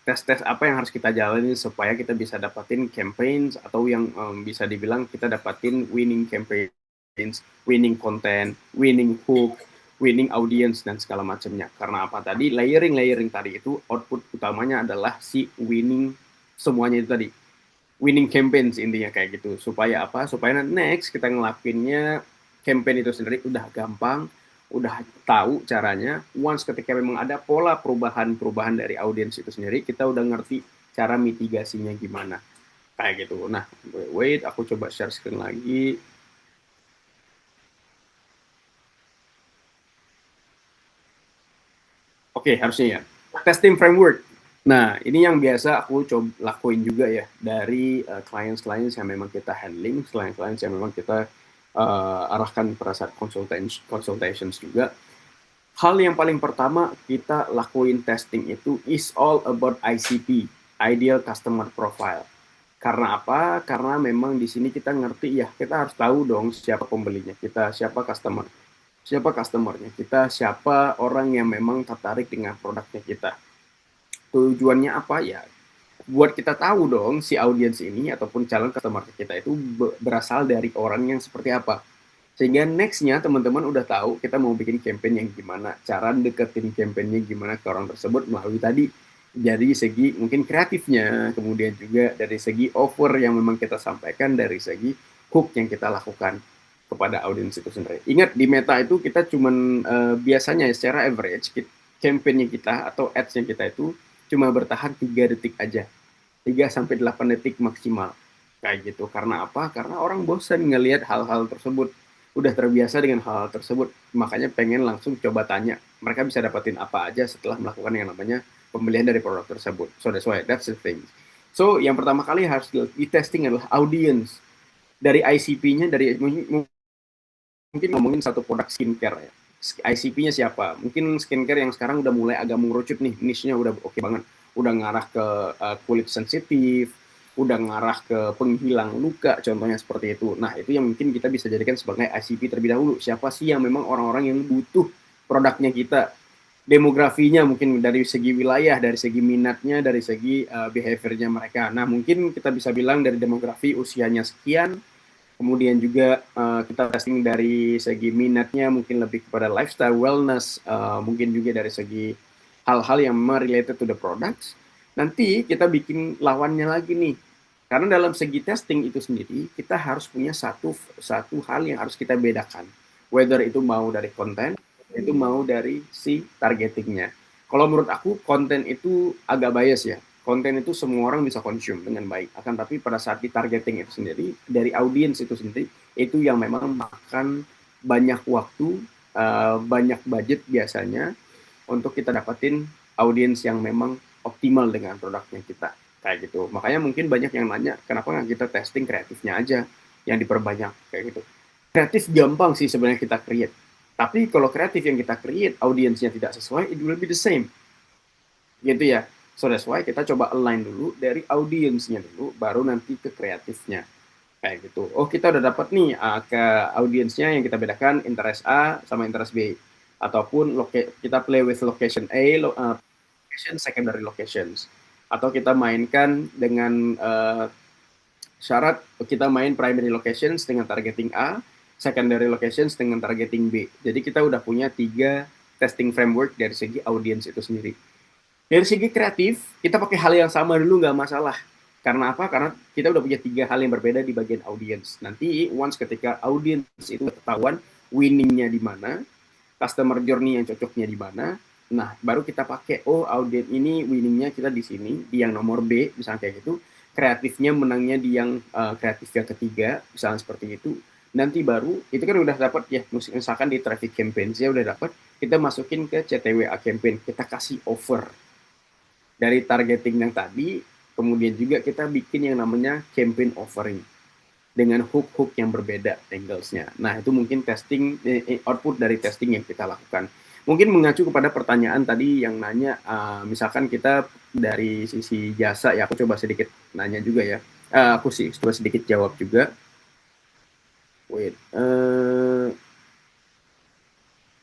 tes-tes apa yang harus kita jalani supaya kita bisa dapatin campaigns atau yang bisa dibilang kita dapatin winning campaigns, winning content, winning hook, winning audience dan segala macamnya. Karena apa tadi layering tadi itu output utamanya adalah si winning semuanya itu tadi. Winning campaigns intinya kayak gitu. Supaya apa? Supaya next kita ngelakuinnya campaign itu sendiri udah gampang, udah tahu caranya. Once ketika memang ada pola perubahan dari audiens itu sendiri, kita udah ngerti cara mitigasinya gimana. Kayak gitu. Nah, wait, aku coba share screen lagi. Oke, harusnya ya. Testing framework. Nah, ini yang biasa aku coba lakuin juga ya dari clients-clients yang memang kita handling, clients yang memang kita arahkan pada saat consultations juga. Hal yang paling pertama kita lakuin testing itu is all about ICP, Ideal Customer Profile. Karena apa? Karena memang di sini kita ngerti ya, kita harus tahu dong siapa pembelinya kita, siapa customernya kita, siapa orang yang memang tertarik dengan produknya kita. Tujuannya apa ya? Buat kita tahu dong si audiens ini ataupun calon customer kita itu berasal dari orang yang seperti apa. Sehingga nextnya teman-teman udah tahu kita mau bikin campaign yang gimana, cara deketin campaignnya gimana ke orang tersebut melalui tadi dari segi mungkin kreatifnya, kemudian juga dari segi offer yang memang kita sampaikan, dari segi hook yang kita lakukan kepada audiens itu sendiri. Ingat di Meta itu kita cuman biasanya secara average campaignnya kita atau ads-nya kita itu cuma bertahan 3 detik aja. 3-8 detik maksimal. Kayak gitu. Karena apa? Karena orang bosan ngelihat hal-hal tersebut. Udah terbiasa dengan hal-hal tersebut. Makanya pengen langsung coba tanya. Mereka bisa dapetin apa aja setelah melakukan yang namanya pembelian dari produk tersebut. So that's why, that's the thing. So yang pertama kali harus di testing adalah audience. Dari ICP-nya, dari mungkin ngomongin satu produk skincare ya. ICP-nya siapa? Mungkin skincare yang sekarang udah mulai agak mengerucut nih, niche-nya udah oke banget. Udah ngarah ke kulit sensitif, udah ngarah ke penghilang luka, contohnya seperti itu. Nah, itu yang mungkin kita bisa jadikan sebagai ICP terlebih dahulu. Siapa sih yang memang orang-orang yang butuh produknya kita? demografinya, mungkin dari segi wilayah, dari segi minatnya, dari segi behaviornya mereka. Nah, mungkin kita bisa bilang dari demografi usianya sekian, kemudian juga kita testing dari segi minatnya mungkin lebih kepada lifestyle, wellness, mungkin juga dari segi hal-hal yang memang related to the products. Nanti kita bikin lawannya lagi nih. Karena dalam segi testing itu sendiri, kita harus punya satu hal yang harus kita bedakan. Whether itu mau dari konten, itu mau dari si targetingnya. Kalau menurut aku, konten itu agak bias ya. Konten itu semua orang bisa consume dengan baik. Akan tapi pada saat di targeting itu sendiri, dari audiens itu sendiri, itu yang memang makan banyak waktu, banyak budget biasanya, untuk kita dapetin audiens yang memang optimal dengan produknya kita. Kayak gitu. Makanya mungkin banyak yang nanya, kenapa nggak kita testing kreatifnya aja, yang diperbanyak, kayak gitu. Kreatif gampang sih sebenarnya kita create. Tapi kalau kreatif yang kita create, audiensnya tidak sesuai, it will be the same. Gitu ya. So that's why kita coba align dulu dari audiensnya dulu, baru nanti ke kreatifnya. Kayak gitu. Oh, kita udah dapat nih ke audiensnya yang kita bedakan interest A sama interest B. Ataupun kita play with location A, location secondary locations. Atau kita mainkan dengan syarat kita main primary locations dengan targeting A, secondary locations dengan targeting B. Jadi kita udah punya 3 testing framework dari segi audience itu sendiri. Dari segi kreatif, kita pakai hal yang sama dulu nggak masalah. Karena apa? Karena kita udah punya 3 hal yang berbeda di bagian audience. Nanti once ketika audience itu ketahuan winningnya di mana, customer journey yang cocoknya di mana, nah baru kita pakai, oh audience ini winningnya kita di sini, di yang nomor B, misalnya kayak gitu. Kreatifnya menangnya di yang kreatif yang ketiga, misalnya seperti itu. Nanti baru, itu kan udah dapat ya, misalkan di traffic campaign, saya udah dapat, kita masukin ke CTWA campaign, kita kasih offer dari targeting yang tadi, kemudian juga kita bikin yang namanya campaign offering dengan hook-hook yang berbeda anglesnya. Nah, itu mungkin testing output dari testing yang kita lakukan. Mungkin mengacu kepada pertanyaan tadi yang nanya, misalkan kita dari sisi jasa ya, aku coba sedikit nanya juga ya. Aku sih coba sedikit jawab juga. Wait.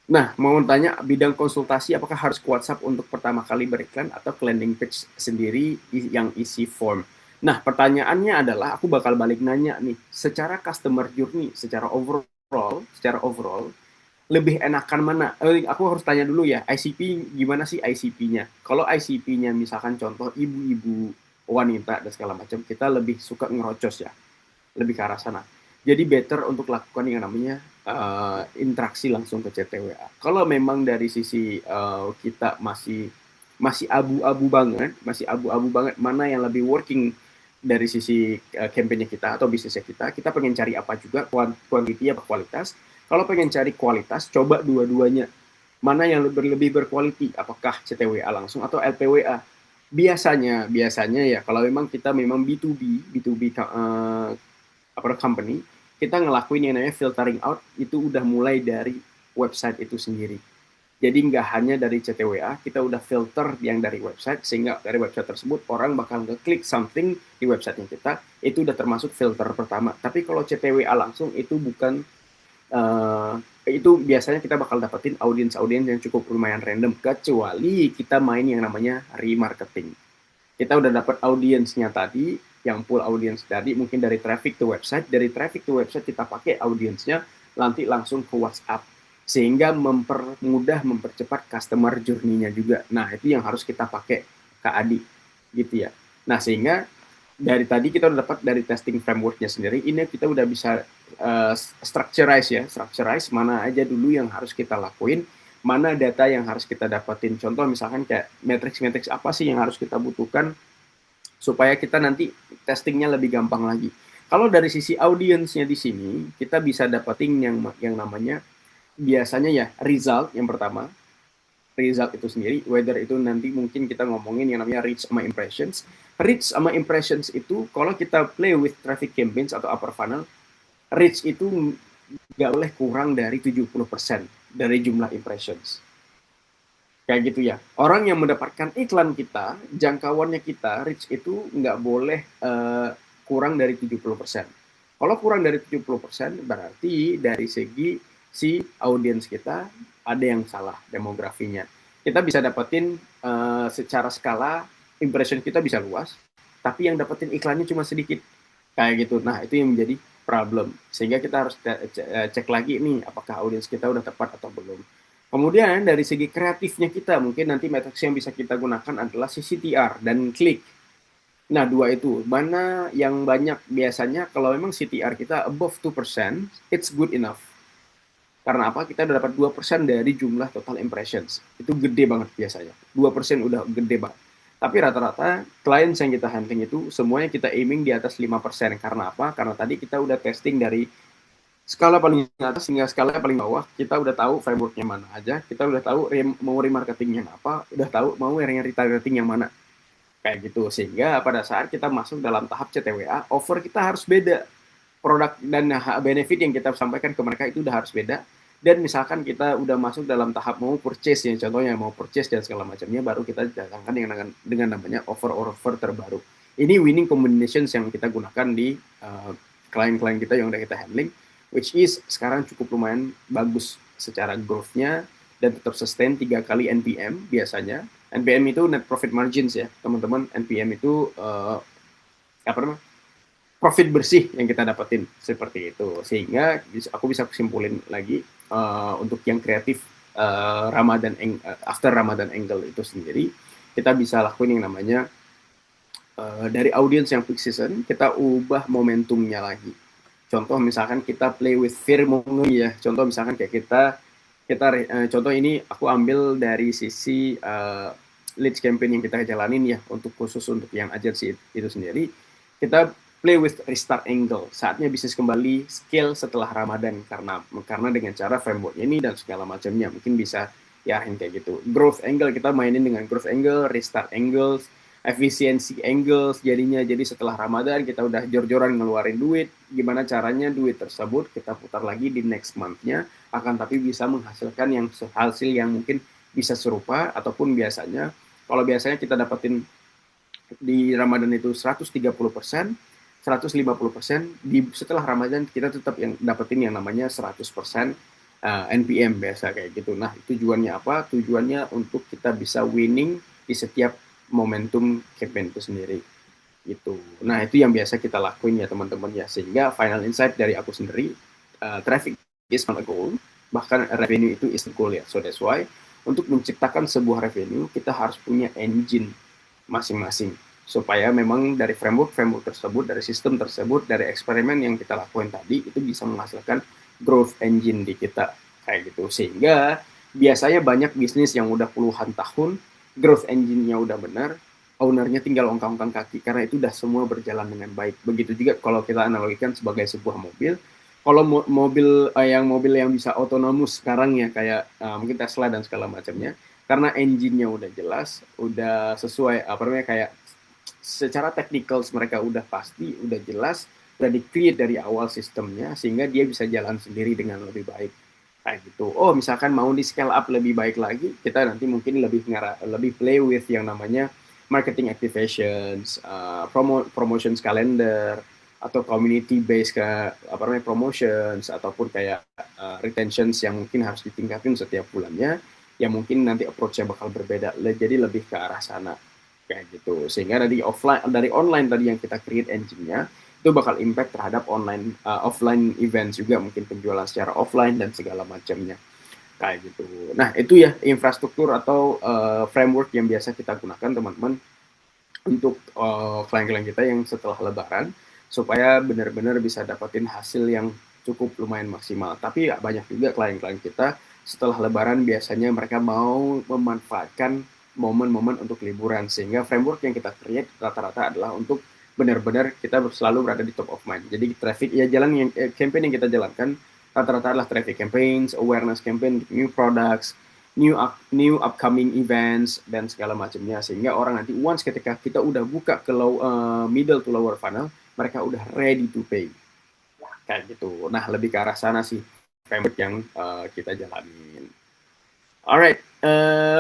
Nah, mau tanya, bidang konsultasi apakah harus ke WhatsApp untuk pertama kali beriklan atau ke landing page sendiri yang isi form? Nah, pertanyaannya adalah, aku bakal balik nanya nih, secara customer journey, secara overall, lebih enakan mana? Aku harus tanya dulu ya, ICP gimana sih ICP-nya? Kalau ICP-nya misalkan contoh ibu-ibu wanita dan segala macam, kita lebih suka ngerocos ya, lebih ke arah sana. Jadi better untuk lakukan yang namanya interaksi langsung ke CTWA. Kalau memang dari sisi kita masih abu-abu banget mana yang lebih working dari sisi campaign-nya kita atau bisnisnya kita pengen cari apa juga, quantity apa kualitas. Kalau pengen cari kualitas, coba dua-duanya. Mana yang lebih berkualiti, apakah CTWA langsung atau LPWA? Biasanya ya, kalau memang kita memang B2B company, kita ngelakuin yang namanya filtering out, itu udah mulai dari website itu sendiri. Jadi nggak hanya dari CTWA, kita udah filter yang dari website, sehingga dari website tersebut orang bakal ngeklik something di websitenya kita, itu udah termasuk filter pertama. Tapi kalau CTWA langsung, itu bukan, itu biasanya kita bakal dapetin audiens-audiens yang cukup lumayan random, kecuali kita main yang namanya remarketing. Kita udah dapat audiensnya tadi, yang full audience tadi, mungkin dari traffic to website, kita pakai audiensnya, nanti langsung ke WhatsApp, sehingga mempercepat customer journey-nya juga. Nah, itu yang harus kita pakai, Kak Adi, gitu ya. Nah, sehingga dari tadi kita udah dapat dari testing framework-nya sendiri, ini kita udah bisa structurize mana aja dulu yang harus kita lakuin, mana data yang harus kita dapatin. Contoh misalkan kayak matrix apa sih yang harus kita butuhkan supaya kita nanti testingnya lebih gampang lagi. Kalau dari sisi audiensnya di sini, kita bisa dapetin yang namanya biasanya ya result yang pertama. Result itu sendiri, whether itu nanti mungkin kita ngomongin yang namanya reach sama impressions. Reach sama impressions itu kalau kita play with traffic campaigns atau upper funnel, reach itu nggak boleh kurang dari 70% dari jumlah impressions. Kayak gitu ya. Orang yang mendapatkan iklan kita, jangkauannya kita, reach itu nggak boleh kurang dari 70%. Kalau kurang dari 70%, berarti dari segi si audiens kita ada yang salah demografinya. kita bisa dapetin secara skala impression kita bisa luas, tapi yang dapetin iklannya cuma sedikit kayak gitu. Nah itu yang menjadi problem, sehingga kita harus cek lagi nih apakah audiens kita udah tepat atau belum. Kemudian dari segi kreatifnya kita, mungkin nanti matriks yang bisa kita gunakan adalah CTR dan klik. Nah, dua itu. Mana yang banyak biasanya kalau memang CTR kita above 2%, it's good enough. Karena apa? Kita udah dapat 2% dari jumlah total impressions. Itu gede banget biasanya. 2% udah gede banget. Tapi rata-rata clients yang kita hunting itu semuanya kita aiming di atas 5%. Karena apa? Karena tadi kita udah testing dari skala paling atas hingga skala paling bawah. Kita udah tahu frameworknya mana aja. Kita udah tahu mau remarketing yang apa. Udah tahu mau yang retargeting yang mana. Kayak gitu. Sehingga pada saat kita masuk dalam tahap CTWA, offer kita harus beda. Produk dan benefit yang kita sampaikan ke mereka itu udah harus beda. Dan misalkan kita udah masuk dalam tahap mau purchase, yang contohnya mau purchase dan segala macamnya, baru kita datangkan dengan namanya offer terbaru. Ini winning combinations yang kita gunakan di klien-klien kita yang udah kita handling, which is sekarang cukup lumayan bagus secara growth-nya dan tetap sustain 3 kali NPM biasanya. NPM itu net profit margins ya, teman-teman. NPM itu apa namanya? Profit bersih yang kita dapetin seperti itu, sehingga aku bisa simpulin lagi untuk yang kreatif after Ramadan angle itu sendiri, kita bisa lakuin yang namanya dari audience yang peak season kita ubah momentumnya lagi. Contoh misalkan kita play with pheromone ya, contoh misalkan kayak contoh ini aku ambil dari sisi leads campaign yang kita jalanin ya, untuk khusus untuk yang agency itu sendiri. Kita play with restart angle, saatnya bisnis kembali scale setelah Ramadan, karena dengan cara framework ini dan segala macamnya mungkin bisa ya kayak gitu. Growth angle kita mainin dengan growth angle, restart angles, efisiensi angles, jadinya jadi setelah Ramadan kita udah jor-joran ngeluarin duit, gimana caranya duit tersebut kita putar lagi di next month-nya, akan tapi bisa menghasilkan yang hasil yang mungkin bisa serupa, ataupun kalau biasanya kita dapetin di Ramadan itu 130%, 150%, setelah Ramadan kita tetap yang dapetin yang namanya 100% NPM biasa kayak gitu. Nah, tujuannya apa? Tujuannya untuk kita bisa winning di setiap momentum campaign itu sendiri. Gitu. Nah, itu yang biasa kita lakuin ya teman-teman ya. Sehingga final insight dari aku sendiri, traffic is not a goal, bahkan revenue itu is a goal ya. So that's why untuk menciptakan sebuah revenue kita harus punya engine masing-masing, supaya memang dari framework tersebut, dari sistem tersebut, dari eksperimen yang kita lakukan tadi itu bisa menghasilkan growth engine di kita kayak gitu. Sehingga biasanya banyak bisnis yang udah puluhan tahun growth engine-nya udah benar, ownernya tinggal ongkang-ongkang kaki karena itu udah semua berjalan dengan baik. Begitu juga kalau kita analogikan sebagai sebuah mobil. Kalau mobil yang bisa otonomus sekarang ya kayak mungkin Tesla dan segala macamnya, karena engine-nya udah jelas, udah sesuai apa namanya, kayak secara technical mereka udah pasti, udah jelas, udah di-create dari awal sistemnya, sehingga dia bisa jalan sendiri dengan lebih baik kayak gitu. Oh misalkan mau di scale up lebih baik lagi, kita nanti mungkin lebih play with yang namanya marketing activations, promotions calendar, atau community based promotions, ataupun kayak retentions yang mungkin harus ditingkatin setiap bulannya, yang mungkin nanti approach-nya bakal berbeda, jadi lebih ke arah sana kayak gitu. Sehingga dari online tadi yang kita create engine-nya itu bakal impact terhadap offline events juga, mungkin penjualan secara offline dan segala macamnya kayak gitu. Nah itu ya infrastruktur atau framework yang biasa kita gunakan teman-teman untuk klien-klien kita yang setelah Lebaran, supaya benar-benar bisa dapetin hasil yang cukup lumayan maksimal. Tapi ya, banyak juga klien-klien kita setelah Lebaran biasanya mereka mau memanfaatkan momen-momen untuk liburan, sehingga framework yang kita create rata-rata adalah untuk benar-benar kita selalu berada di top of mind. Jadi traffic ya campaign yang kita jalankan rata-rata adalah traffic campaigns, awareness campaign, new products, new upcoming events dan segala macamnya, sehingga orang nanti once ketika kita udah buka ke middle to lower funnel, mereka udah ready to pay kayak gitu. Nah lebih ke arah sana sih framework yang kita jalanin. Alright,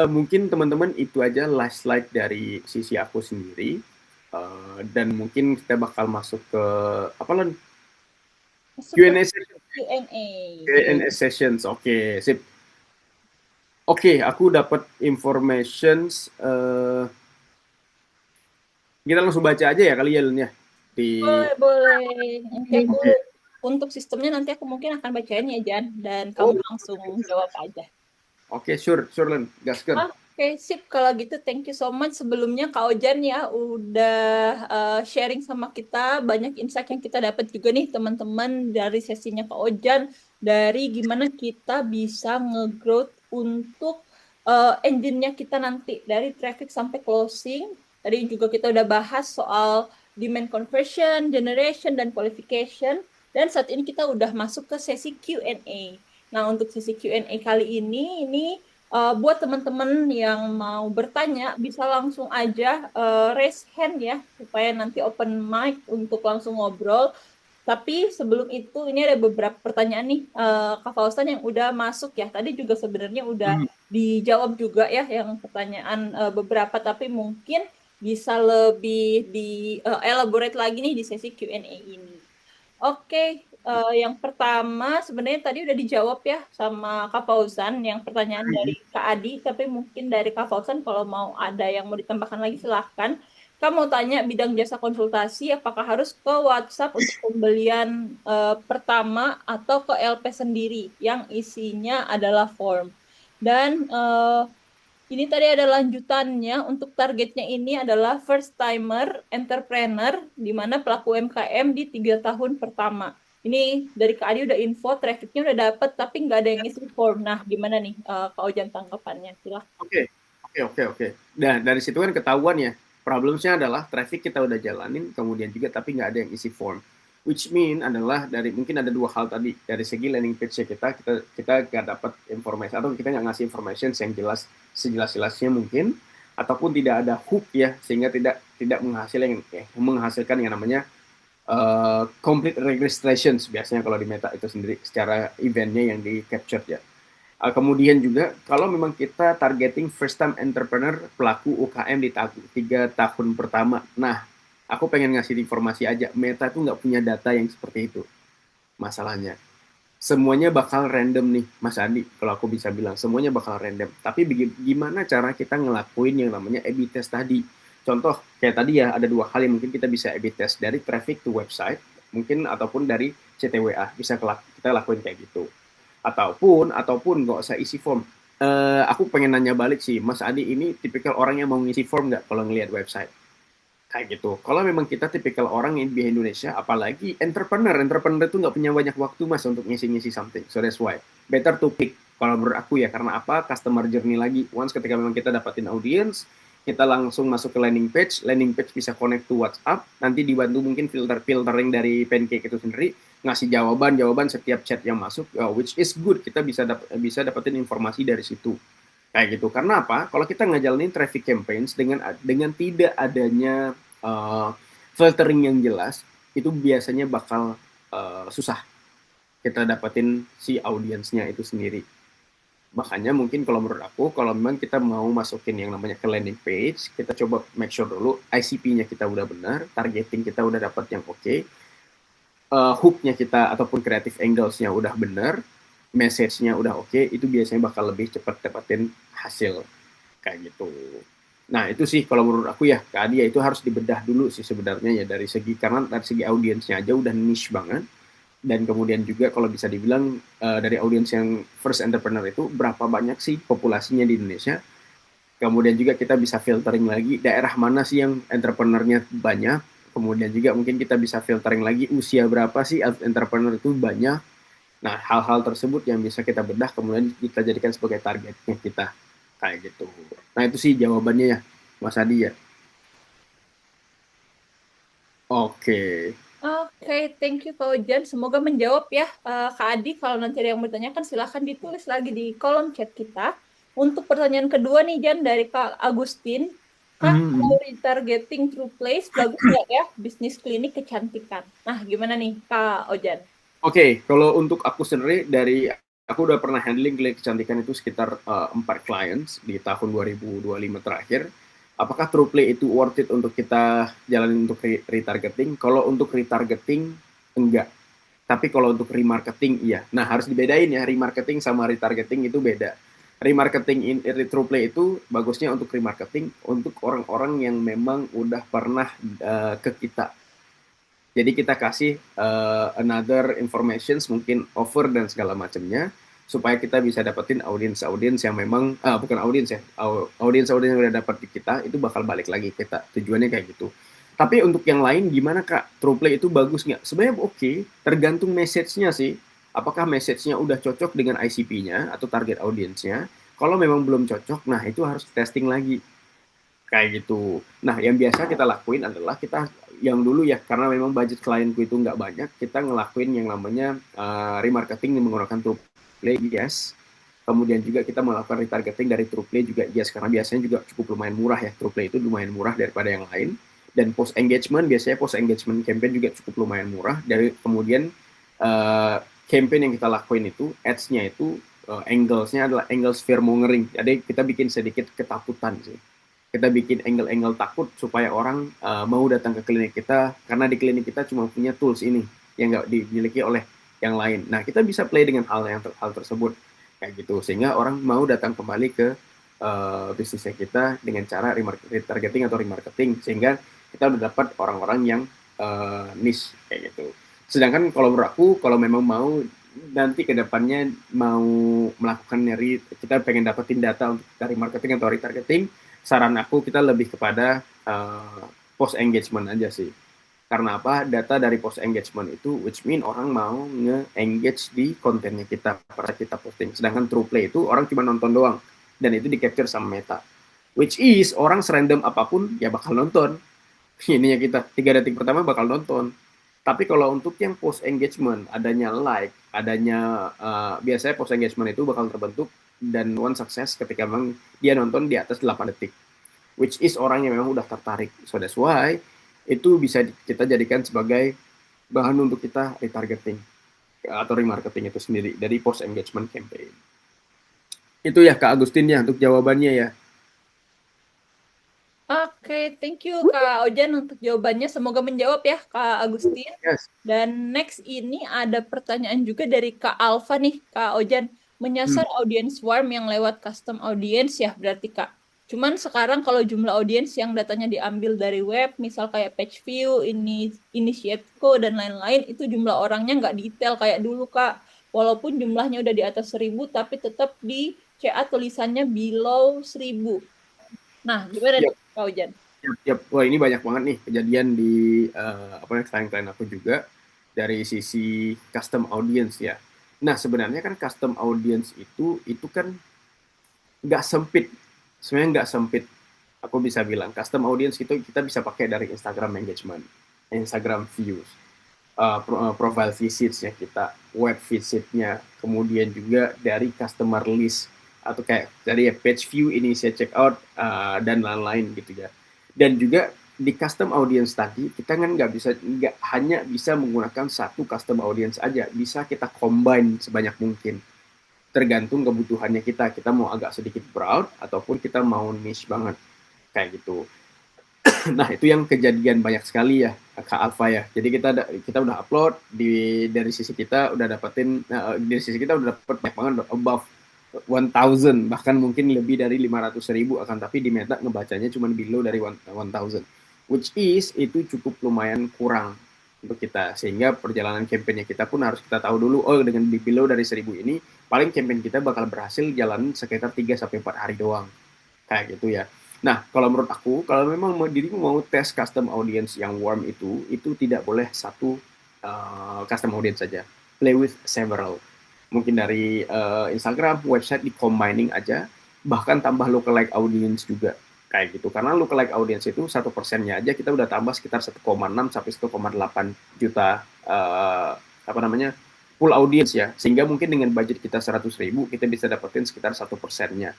mungkin teman-teman itu aja last slide dari sisi aku sendiri, dan mungkin kita bakal masuk ke apa Lon? Masuk ke Q&A session. Q&A. Q&A sessions, oke, sip. Oke, aku dapat informations. Kita langsung baca aja ya kali ya, Lun, ya. Di Boleh, boleh. Nanti aku Oke. untuk sistemnya nanti aku mungkin akan bacain ya Jan dan Oh, kamu langsung jawab aja. oke, sure, Lun. Gaskan. Oke, sip. Kalau gitu, thank you so much sebelumnya Kak Ojan ya udah sharing sama kita banyak insight yang kita dapat juga nih teman-teman dari sesinya Kak Ojan dari gimana kita bisa nge-growth untuk engine-nya kita nanti dari traffic sampai closing. Tadi juga kita udah bahas soal demand conversion, generation, dan qualification. Dan saat ini kita udah masuk ke sesi Q&A. Nah, untuk sesi Q&A kali ini buat teman-teman yang mau bertanya, bisa langsung aja raise hand ya, supaya nanti open mic untuk langsung ngobrol. Tapi sebelum itu, ini ada beberapa pertanyaan nih, Kak Faustan yang udah masuk ya. Tadi juga sebenarnya udah dijawab juga ya, yang pertanyaan beberapa, tapi mungkin bisa lebih di elaborate lagi nih di sesi Q&A ini. Oke, yang pertama sebenarnya tadi udah dijawab ya sama Kak Fauzan yang pertanyaan dari Kak Adi, tapi mungkin dari Kak Fauzan kalau mau ada yang mau ditambahkan lagi silahkan. Kamu mau tanya bidang jasa konsultasi, apakah harus ke WhatsApp untuk pembelian pertama atau ke LP sendiri yang isinya adalah form. Dan ini tadi ada lanjutannya untuk targetnya ini adalah first timer entrepreneur di mana pelaku UMKM di 3 tahun pertama. Ini dari Kak Adi udah info, trafficnya udah dapet tapi nggak ada yang isi form. Nah, gimana nih Kak Ojan tanggapannya? Silahkan. Oke. Nah, dari situ kan ketahuan ya, problemnya adalah traffic kita udah jalanin, kemudian juga tapi nggak ada yang isi form. Which mean adalah dari mungkin ada dua hal tadi. Dari segi landing page kita nggak dapat informasi atau kita nggak ngasih information yang jelas sejelas-jelasnya mungkin, ataupun tidak ada hook ya sehingga tidak menghasilkan yang namanya complete registrations biasanya kalau di Meta itu sendiri secara eventnya yang di capture ya. Kemudian juga, kalau memang kita targeting first time entrepreneur, pelaku UKM di 3 tahun pertama. Nah, aku pengen ngasih informasi aja, Meta tuh nggak punya data yang seperti itu. Masalahnya, semuanya bakal random nih, Mas Adi. Kalau aku bisa bilang, semuanya bakal random. Tapi gimana cara kita ngelakuin yang namanya A/B test tadi? Contoh, kayak tadi ya, ada dua hal yang mungkin kita bisa A/B test. Dari traffic to website, mungkin ataupun dari CTWA. Bisa kita lakuin kayak gitu ataupun nggak usah isi form. Aku pengen nanya balik sih, Mas Adi ini tipikal orang yang mau ngisi form nggak kalau ngelihat website? Kayak gitu. Kalau memang kita tipikal orang yang di Indonesia, apalagi entrepreneur itu nggak punya banyak waktu mas untuk ngisi-ngisi something. So that's why better to pick. Kalau menurut aku ya, karena apa? Customer journey lagi. Once ketika memang kita dapatin audience, kita langsung masuk ke landing page bisa connect to WhatsApp, nanti dibantu mungkin filtering dari Pancake itu sendiri, ngasih jawaban setiap chat yang masuk, which is good, kita bisa dapetin informasi dari situ. Kayak gitu. Karena apa? Kalau kita ngejalanin traffic campaigns dengan tidak adanya filtering yang jelas, itu biasanya bakal susah kita dapetin si audiensnya itu sendiri. Makanya mungkin kalau menurut aku, kalau memang kita mau masukin yang namanya ke landing page, kita coba make sure dulu ICP-nya kita udah benar, targeting kita udah dapat yang oke, hook-nya kita ataupun creative angles-nya udah benar, message-nya udah oke, itu biasanya bakal lebih cepat dapetin hasil kayak gitu. Nah itu sih kalau menurut aku ya, Kak Adi ya itu harus dibedah dulu sih sebenarnya ya karena dari segi audiensnya aja udah niche banget, dan kemudian juga kalau bisa dibilang dari audiens yang first entrepreneur itu berapa banyak sih populasinya di Indonesia. Kemudian juga kita bisa filtering lagi daerah mana sih yang entrepreneurnya banyak. Kemudian juga mungkin kita bisa filtering lagi usia berapa sih entrepreneur itu banyak. Nah, hal-hal tersebut yang bisa kita bedah kemudian kita jadikan sebagai targetnya kita. Kayak gitu. Nah, itu sih jawabannya ya, Mas Adi ya. Oke. Oke, thank you Kak Ojan. Semoga menjawab ya. Kak Adi, kalau nanti ada yang bertanyakan silahkan ditulis lagi di kolom chat kita. Untuk pertanyaan kedua nih Jan dari Kak Agustin. Kak, mau retargeting through place, bagus nggak ya bisnis klinik kecantikan? Nah, gimana nih Kak Ojan? Oke, kalau untuk aku sendiri aku udah pernah handling klinik kecantikan itu sekitar 4 clients di tahun 2025 terakhir. Apakah TruePlay itu worth it untuk kita jalanin untuk retargeting? Kalau untuk retargeting, enggak. Tapi kalau untuk remarketing, iya. Nah, harus dibedain ya, remarketing sama retargeting itu beda. True Play itu bagusnya untuk remarketing untuk orang-orang yang memang udah pernah ke kita. Jadi kita kasih another informations, mungkin offer dan segala macamnya, supaya kita bisa dapetin audiens yang memang, bukan audiens ya, audiens yang udah dapat di kita, itu bakal balik lagi kita. Tujuannya kayak gitu. Tapi untuk yang lain, gimana Kak? TruePlay itu bagus nggak? Sebenarnya oke, tergantung message-nya sih. Apakah message-nya udah cocok dengan ICP-nya atau target audiensnya? Kalau memang belum cocok, nah itu harus testing lagi kayak gitu. Nah, yang biasa kita lakuin adalah kita yang dulu ya, karena memang budget klienku itu nggak banyak, kita ngelakuin yang namanya remarketing yang menggunakan TruePlay, yes. Kemudian juga kita melakukan retargeting dari TruePlay juga, yes, karena biasanya juga cukup lumayan murah ya. TruePlay itu lumayan murah daripada yang lain. Dan post engagement, biasanya post engagement campaign juga cukup lumayan murah. Dari kemudian campaign yang kita lakuin itu, ads-nya itu, angle-nya adalah angle fear mongering. Jadi kita bikin sedikit ketakutan sih. Kita bikin angle-angle takut supaya orang mau datang ke klinik kita, karena di klinik kita cuma punya tools ini yang nggak dimiliki oleh yang lain. Nah, kita bisa play dengan hal tersebut kayak gitu, sehingga orang mau datang kembali ke bisnisnya kita dengan cara retargeting atau remarketing, sehingga kita udah dapat orang-orang yang niche kayak gitu. Sedangkan kalau menurut aku, kalau memang mau nanti ke depannya mau melakukan kita pengen dapetin data untuk dari marketing atau retargeting, saran aku kita lebih kepada post engagement aja sih. Karena apa? Data dari post engagement itu, which mean orang mau nge-engage di kontennya kita pada kita posting. Sedangkan TruePlay itu orang cuma nonton doang, dan itu di-capture sama Meta. Which is, orang serandom apapun ya bakal nonton. Ininya kita, 3 detik pertama bakal nonton. Tapi kalau untuk yang post engagement, adanya like, adanya biasanya post engagement itu bakal terbentuk dan one success ketika memang dia nonton di atas 8 detik. Which is orang yang memang udah tertarik. So that's why itu bisa kita jadikan sebagai bahan untuk kita retargeting atau remarketing itu sendiri dari post engagement campaign. Itu ya Kak Agustin ya untuk jawabannya ya. Oke, thank you Kak Ojan untuk jawabannya. Semoga menjawab ya Kak Agustin. Yes. Dan next ini ada pertanyaan juga dari Kak Alfa nih, Kak Ojan. Menyasar audience warm yang lewat custom audience ya berarti Kak. Cuman sekarang kalau jumlah audiens yang datanya diambil dari web, misal kayak page view, initiate code, dan lain-lain, itu jumlah orangnya nggak detail kayak dulu Kak. Walaupun jumlahnya udah di atas 1.000, tapi tetap di CA tulisannya below 1.000. Nah, gimana nih Kak Ojan? Yep. Wah, ini banyak banget nih kejadian di klien-klien aku juga dari sisi custom audience ya. Nah, sebenarnya kan custom audience itu kan nggak sempit. Sebenarnya nggak sempit. Aku bisa bilang custom audience itu kita bisa pakai dari Instagram engagement, Instagram views, profile visitsnya kita, web visitnya, kemudian juga dari customer list atau kayak dari page view, initiate checkout dan lain-lain gitu ya. Dan juga di custom audience tadi kita kan nggak hanya bisa menggunakan satu custom audience aja, bisa kita combine sebanyak mungkin tergantung kebutuhannya kita mau agak sedikit broad ataupun kita mau niche banget kayak gitu. Nah, itu yang kejadian banyak sekali ya Kak Alfa ya. Jadi kita udah upload dari sisi kita udah dapetin dari sisi kita udah dapet banyak banget above 1,000, bahkan mungkin lebih dari 500.000, akan tapi di Meta ngebacanya cuma below dari 1,000, which is itu cukup lumayan kurang untuk kita, sehingga perjalanan campaign-nya kita pun harus kita tahu dulu, oh dengan di below dari 1.000 ini paling campaign kita bakal berhasil jalan sekitar 3-4 hari doang kayak gitu ya. Nah, kalau menurut aku, kalau memang dirimu mau tes custom audience yang warm itu tidak boleh satu custom audience saja. Play with several. Mungkin dari Instagram, website di combining aja, bahkan tambah lookalike audience juga kayak gitu. Karena lookalike audience itu 1%-nya aja kita udah tambah sekitar 1,6 sampai 1,8 juta full audience ya. Sehingga mungkin dengan budget kita 100.000 kita bisa dapetin sekitar 1%-nya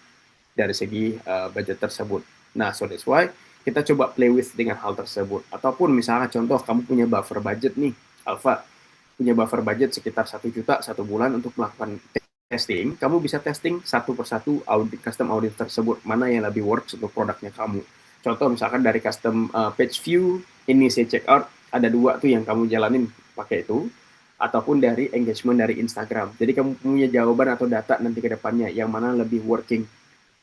dari segi budget tersebut. Nah, so that's why kita coba play with dengan hal tersebut. Ataupun misalnya contoh kamu punya buffer budget nih, Alfa punya buffer budget sekitar 1 juta 1 bulan untuk melakukan testing, kamu bisa testing satu persatu custom audience tersebut, mana yang lebih works untuk produknya kamu. Contoh misalkan dari custom page view, initiate checkout, ada 2 tuh yang kamu jalanin pakai itu. ataupun dari engagement dari Instagram. Jadi kamu punya jawaban atau data nanti ke depannya yang mana lebih working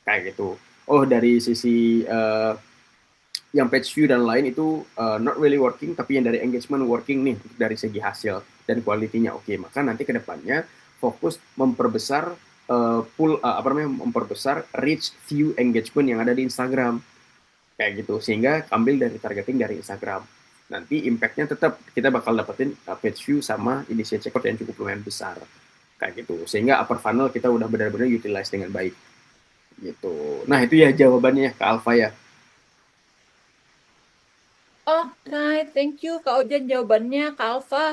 kayak gitu. Oh, dari sisi yang page view dan lain itu not really working, tapi yang dari engagement working nih dari segi hasil dan kualitinya oke. Maka nanti ke depannya fokus memperbesar memperbesar reach view engagement yang ada di Instagram kayak gitu, sehingga ambil dari targeting dari Instagram. Nanti impact-nya tetap kita bakal dapetin page view sama initial checkout yang cukup lumayan besar kayak gitu, sehingga upper funnel kita udah benar-benar utilize dengan baik gitu. Nah itu ya jawabannya ke Alfa ya. Oke, thank you Kak Ojan jawabannya. Kak Alfa,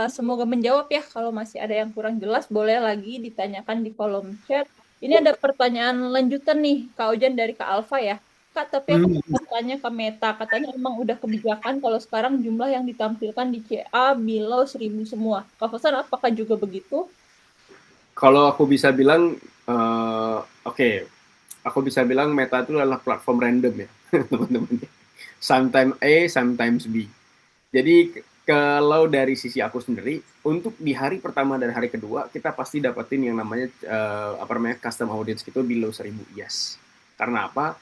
semoga menjawab ya. Kalau masih ada yang kurang jelas, boleh lagi ditanyakan di kolom chat. Ini ada pertanyaan lanjutan nih, Kak Ojan dari Kak Alfa ya. Kak, tapi aku mau bertanya ke Meta. Katanya emang udah kebijakan kalau sekarang jumlah yang ditampilkan di CA below 1.000 semua. Kak Fasan, apakah juga begitu? Kalau aku bisa bilang, oke, aku bisa bilang Meta itu adalah platform random ya, teman-teman. Sometimes A, sometimes B. Jadi kalau dari sisi aku sendiri, untuk di hari pertama dan hari kedua kita pasti dapetin yang namanya custom audience gitu below 1.000, yes. Karena apa?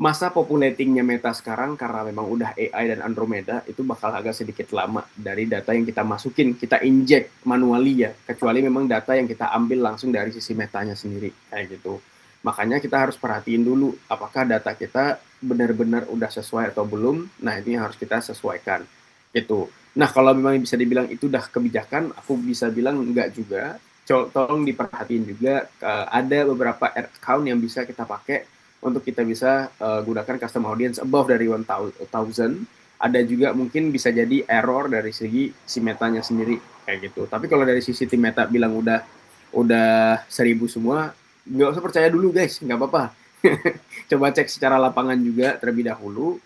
Masa populatingnya Meta sekarang karena memang udah AI dan Andromeda itu bakal agak sedikit lama dari data yang kita masukin, kita inject manually ya, kecuali memang data yang kita ambil langsung dari sisi metanya sendiri kayak gitu. Makanya kita harus perhatiin dulu apakah data kita benar-benar udah sesuai atau belum. Nah, ini yang harus kita sesuaikan gitu. Nah, kalau memang bisa dibilang itu udah kebijakan, aku bisa bilang enggak juga. Tolong diperhatiin juga, ada beberapa account yang bisa kita pakai untuk kita bisa gunakan custom audience above dari 1000. Ada juga mungkin bisa jadi error dari segi si metanya sendiri kayak gitu. Tapi kalau dari sisi tim meta bilang udah 1.000 semua, nggak usah percaya dulu guys, nggak apa-apa. Coba cek secara lapangan juga terlebih dahulu.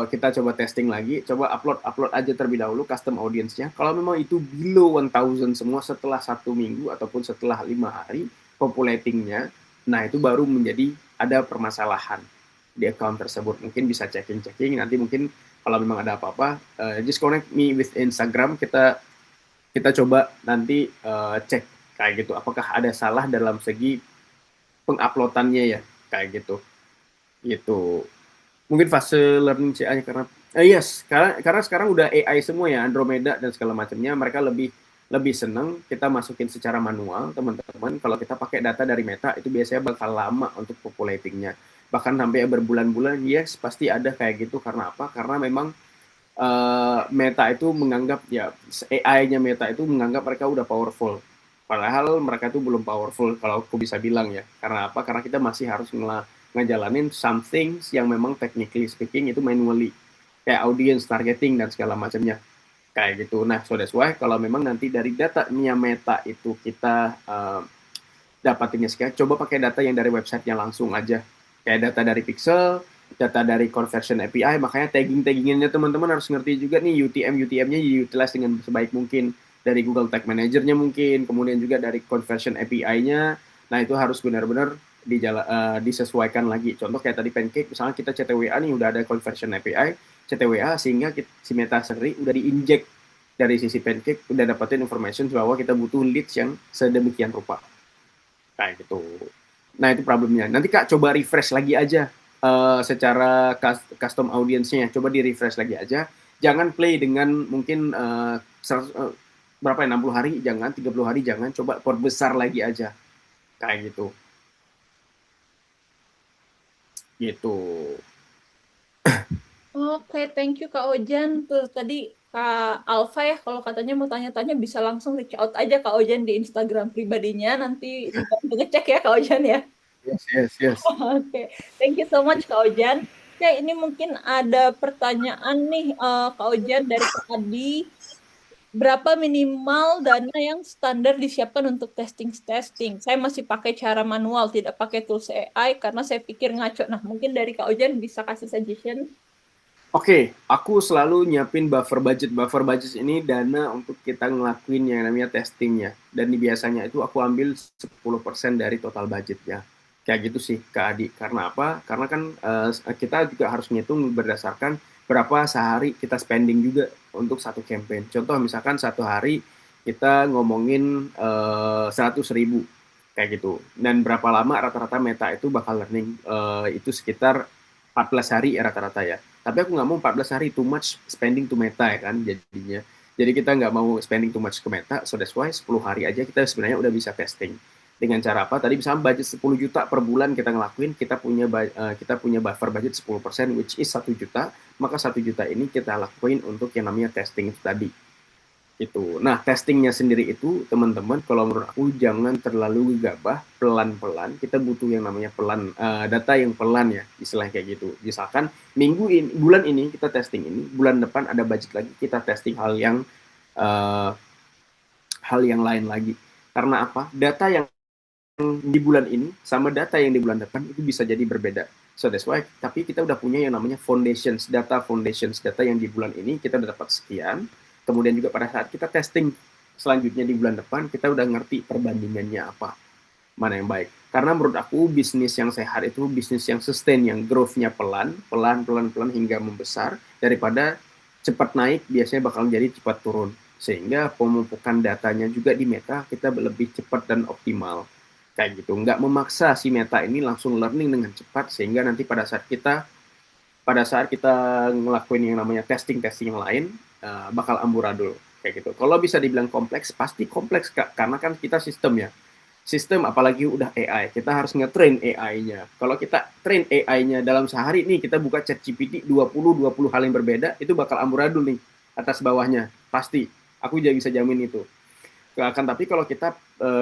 Kita coba testing lagi, coba upload aja terlebih dahulu custom audience-nya. Kalau memang itu below 1000 semua setelah 1 minggu ataupun setelah 5 hari populatingnya, nah itu baru menjadi ada permasalahan di account tersebut. Mungkin bisa checking, nanti mungkin kalau memang ada apa-apa, just connect me with Instagram, kita coba nanti cek kayak gitu, apakah ada salah dalam segi penguploadannya ya, kayak gitu. Gitu. Mungkin fase learning CA-nya karena yes, karena sekarang udah AI semua ya, Andromeda dan segala macamnya, mereka lebih seneng kita masukin secara manual, teman-teman. Kalau kita pakai data dari Meta itu biasanya bakal lama untuk populatingnya, bahkan sampai berbulan-bulan. Yes, pasti ada kayak gitu. Karena apa? Karena memang Meta itu menganggap ya, AI-nya Meta itu menganggap mereka udah powerful, padahal mereka itu belum powerful kalau aku bisa bilang ya. Karena apa? Karena kita masih harus ngejalanin something yang memang technically speaking itu manually, kayak audience targeting dan segala macamnya kayak gitu. Nah, so that's why kalau memang nanti dari datanya Meta itu kita dapatinnya sekian, coba pakai data yang dari website-nya langsung aja, kayak data dari Pixel, data dari conversion API. Makanya tagging-taggingannya teman-teman harus ngerti juga nih, UTM-nya diutilize dengan sebaik mungkin dari Google Tag Manager-nya mungkin, kemudian juga dari conversion API-nya. Nah, itu harus benar-benar disesuaikan lagi. Contoh kayak tadi Pancake, misalnya kita CTWA nih udah ada conversion API CTWA, sehingga si Meta sendiri udah diinjek dari sisi Pancake, udah dapetin information bahwa kita butuh leads yang sedemikian rupa kayak gitu. Nah itu problemnya. Nanti Kak coba refresh lagi aja secara custom audience-nya, coba di refresh lagi aja. Jangan play dengan mungkin berapa ya, 60 hari jangan, 30 hari jangan, coba perbesar lagi aja kayak gitu. Gitu. Oke, thank you Kak Ojan. Tuh tadi Kak Alfa ya, kalau katanya mau tanya-tanya bisa langsung reach out aja Kak Ojan di Instagram pribadinya. Nanti dibantu ngecek ya Kak Ojan ya. Yes. Oke, thank you so much Kak Ojan. Ya, ini mungkin ada pertanyaan nih Kak Ojan dari Kak Adi. Berapa minimal dana yang standar disiapkan untuk testing? Saya masih pakai cara manual, tidak pakai tools AI karena saya pikir ngaco. Nah, mungkin dari Kak Ojan bisa kasih suggestion. Oke, aku selalu nyiapin buffer budget. Buffer budget ini dana untuk kita ngelakuin yang namanya testingnya. Dan biasanya itu aku ambil 10% dari total budgetnya. Kayak gitu sih, Kak Adi. Karena apa? Karena kan kita juga harus ngitung berdasarkan berapa sehari kita spending juga untuk satu campaign. Contoh misalkan satu hari kita ngomongin 100.000 kayak gitu. Dan berapa lama rata-rata Meta itu bakal learning? Itu sekitar 14 hari ya rata-rata ya. Tapi aku nggak mau 14 hari too much spending to Meta ya kan jadinya. Jadi kita nggak mau spending too much ke Meta, so that's why 10 hari aja kita sebenarnya udah bisa testing. Dengan cara apa? Tadi misalnya budget 10 juta per bulan kita ngelakuin, kita punya buffer budget 10%, which is 1 juta, maka 1 juta ini kita lakuin untuk yang namanya testing itu tadi. Itu. Nah, testingnya sendiri itu, teman-teman, kalau menurut aku jangan terlalu gegabah, pelan-pelan. Kita butuh yang namanya data yang pelan ya, istilahnya kayak gitu. Misalkan bulan ini kita testing ini, bulan depan ada budget lagi, kita testing uh, hal yang lain lagi. Karena apa? Data yang di bulan ini sama data yang di bulan depan itu bisa jadi berbeda. So that's why, tapi kita udah punya yang namanya foundations, data yang di bulan ini kita udah dapat sekian. Kemudian juga pada saat kita testing selanjutnya di bulan depan, kita udah ngerti perbandingannya apa, mana yang baik. Karena menurut aku bisnis yang sehat itu bisnis yang sustain, yang growth-nya pelan hingga membesar, daripada cepat naik biasanya bakal jadi cepat turun. Sehingga pemupukan datanya juga di Meta kita lebih cepat dan optimal. Kayak gitu. Nggak memaksa si Meta ini langsung learning dengan cepat, sehingga nanti pada saat kita ngelakuin yang namanya testing yang lain, bakal amburadul kayak gitu. Kalau bisa dibilang kompleks, pasti kompleks Kak, karena kan kita sistem ya. Sistem apalagi udah AI, kita harus nge-train AI-nya. Kalau kita train AI-nya dalam sehari nih, kita buka ChatGPT 20 hal yang berbeda, itu bakal amburadul nih atas bawahnya. Pasti. Aku juga bisa jamin itu. Akan tapi kalau kita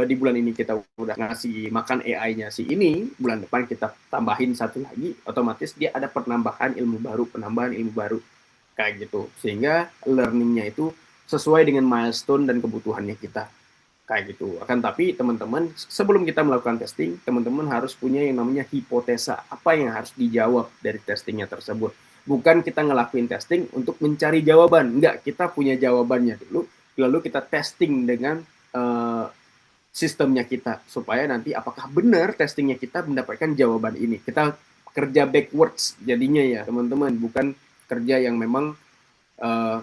di bulan ini kita udah ngasih makan AI-nya si ini, bulan depan kita tambahin satu lagi, otomatis dia ada penambahan ilmu baru kayak gitu. Sehingga learning-nya itu sesuai dengan milestone dan kebutuhannya kita kayak gitu. Akan tapi teman-teman, sebelum kita melakukan testing, teman-teman harus punya yang namanya hipotesa, apa yang harus dijawab dari testingnya tersebut. Bukan kita ngelakuin testing untuk mencari jawaban, enggak, kita punya jawabannya dulu, lalu kita testing dengan sistemnya kita, supaya nanti apakah benar testingnya kita mendapatkan jawaban ini. Kita kerja backwards jadinya ya teman-teman, bukan kerja yang memang uh,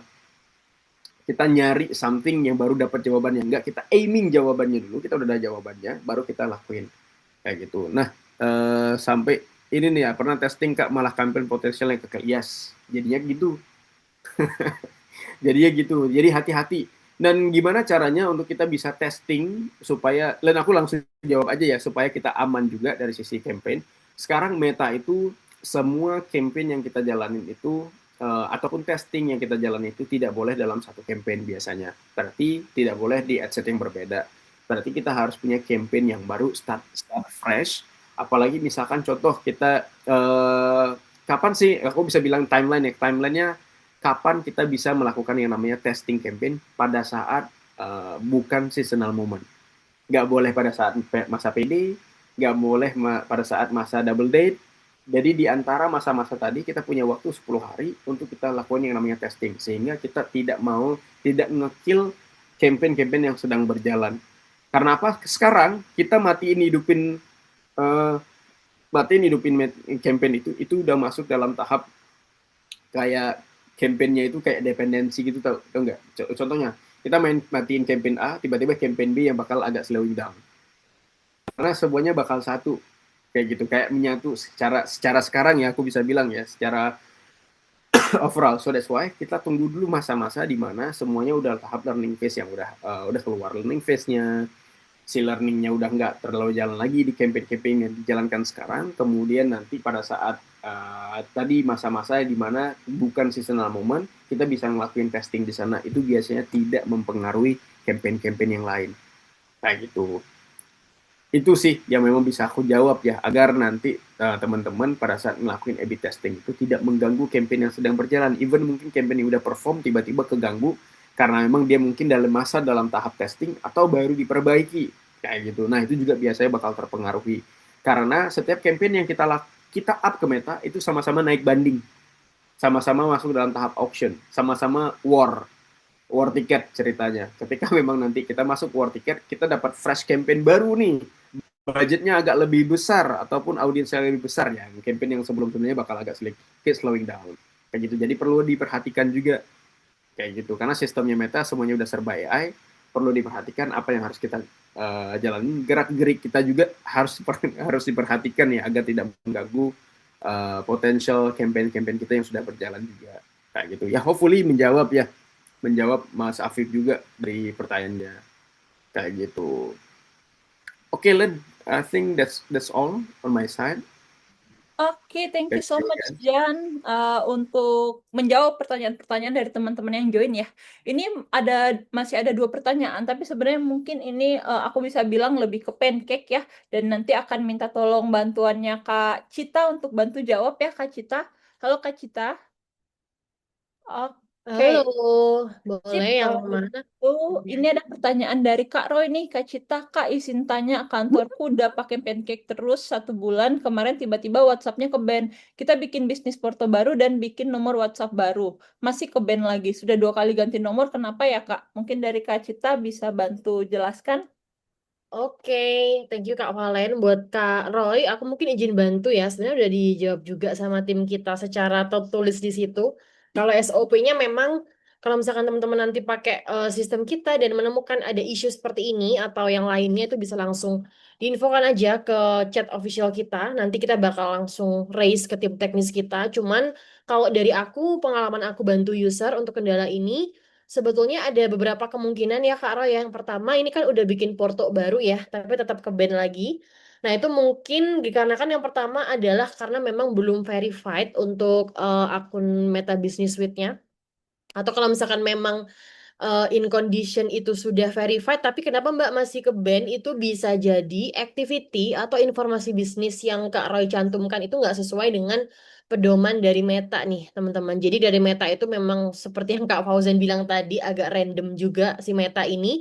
kita nyari something yang baru dapat jawabannya. Enggak, kita aiming jawabannya dulu, kita udah ada jawabannya, baru kita lakuin kayak gitu. Nah, sampai ini nih ya, pernah testing Kak, malah campaign potensial yang kekal. Yes, jadinya gitu. Jadinya gitu. Jadi hati-hati. Dan gimana caranya untuk kita bisa testing supaya, dan aku langsung jawab aja ya, supaya kita aman juga dari sisi campaign. Sekarang Meta itu semua campaign yang kita jalanin itu ataupun testing yang kita jalani itu tidak boleh dalam satu campaign biasanya. Berarti tidak boleh di ad set yang berbeda. Berarti kita harus punya campaign yang baru, start fresh. Apalagi misalkan contoh kita kapan sih aku bisa bilang timeline ya, timelinenya kapan kita bisa melakukan yang namanya testing campaign pada saat bukan seasonal moment. Nggak boleh pada saat masa PD, nggak boleh pada saat masa double date. Jadi di antara masa-masa tadi kita punya waktu 10 hari untuk kita lakukan yang namanya testing. Sehingga kita tidak nge-kill campaign-campaign yang sedang berjalan. Karena apa? Sekarang kita matiin hidupin campaign itu udah masuk dalam tahap kayak campaign-nya itu kayak dependensi gitu, tau nggak? Contohnya, kita matiin campaign A, tiba-tiba campaign B yang bakal agak slowing down. Karena semuanya bakal satu, kayak gitu, kayak menyatu secara sekarang ya, aku bisa bilang ya, secara overall. So that's why kita tunggu dulu masa-masa di mana semuanya udah tahap learning phase yang udah keluar learning phase-nya, si learning-nya udah nggak terlalu jalan lagi di campaign-campaign yang dijalankan sekarang. Kemudian nanti pada saat tadi masa-masa di mana bukan seasonal moment, kita bisa ngelakuin testing di sana. Itu biasanya tidak mempengaruhi campaign-campaign yang lain. Kayak gitu. Itu sih yang memang bisa aku jawab ya, agar nanti teman-teman pada saat ngelakuin A/B testing itu tidak mengganggu campaign yang sedang berjalan. Even mungkin campaign yang udah perform tiba-tiba keganggu karena memang dia mungkin dalam tahap testing atau baru diperbaiki kayak gitu. Nah, itu juga biasanya bakal terpengaruhi. Karena setiap campaign yang kita up ke Meta itu sama-sama naik banding. Sama-sama masuk dalam tahap auction, sama-sama war ticket ceritanya. Ketika memang nanti kita masuk war ticket, kita dapat fresh campaign baru nih, budgetnya agak lebih besar ataupun audiensnya lebih besar ya, campaign yang sebelum-sebelumnya bakal agak sedikit slowing down kayak gitu. Jadi perlu diperhatikan juga kayak gitu, karena sistemnya Meta semuanya udah serba AI. perlu diperhatikan apa yang harus kita jalani. Gerak-gerik kita juga harus diperhatikan ya agar tidak mengganggu potensial campaign-campaign kita yang sudah berjalan juga kayak gitu ya. Hopefully menjawab Mas Afif juga dari pertanyaannya kayak gitu. Oke, Len, I think that's all on my side. Oke, thank you Thank so you much again. Jan, untuk menjawab pertanyaan-pertanyaan dari teman-teman yang join ya. Ini masih ada dua pertanyaan, tapi sebenarnya mungkin ini aku bisa bilang lebih ke pancake ya, dan nanti akan minta tolong bantuannya Kak Cita untuk bantu jawab ya Kak Cita. Halo Kak Cita. Halo, Oke, sip. boleh yang Kalau mana? gitu, ini ada pertanyaan dari Kak Roy nih, Kak Cita. Kak, izin tanya, kantorku udah pakai pancake terus 1 bulan. Kemarin tiba-tiba WhatsApp-nya ke ban. Kita bikin bisnis porto baru dan bikin nomor WhatsApp baru. Masih ke ban lagi. Sudah 2 kali ganti nomor. Kenapa ya, Kak? Mungkin dari Kak Cita bisa bantu jelaskan? Oke, thank you Kak Valen. Buat Kak Roy, aku mungkin izin bantu ya. Sebenarnya udah dijawab juga sama tim kita secara tertulis di situ. Kalau SOP-nya memang kalau misalkan teman-teman nanti pakai sistem kita dan menemukan ada isu seperti ini atau yang lainnya itu bisa langsung diinfokan aja ke chat official kita. Nanti kita bakal langsung raise ke tim teknis kita. Cuman kalau dari aku, pengalaman aku bantu user untuk kendala ini, sebetulnya ada beberapa kemungkinan ya Kak Roy. Yang pertama ini kan udah bikin porto baru ya, tapi tetap ke ban lagi. Nah itu mungkin dikarenakan yang pertama adalah karena memang belum verified untuk akun Meta Business Suite-nya. Atau kalau misalkan memang in condition itu sudah verified, tapi kenapa Mbak masih ke ban? Itu bisa jadi activity atau informasi bisnis yang Kak Roy cantumkan itu nggak sesuai dengan pedoman dari Meta nih, teman-teman. Jadi dari Meta itu memang seperti yang Kak Fauzan bilang tadi, agak random juga si Meta ini.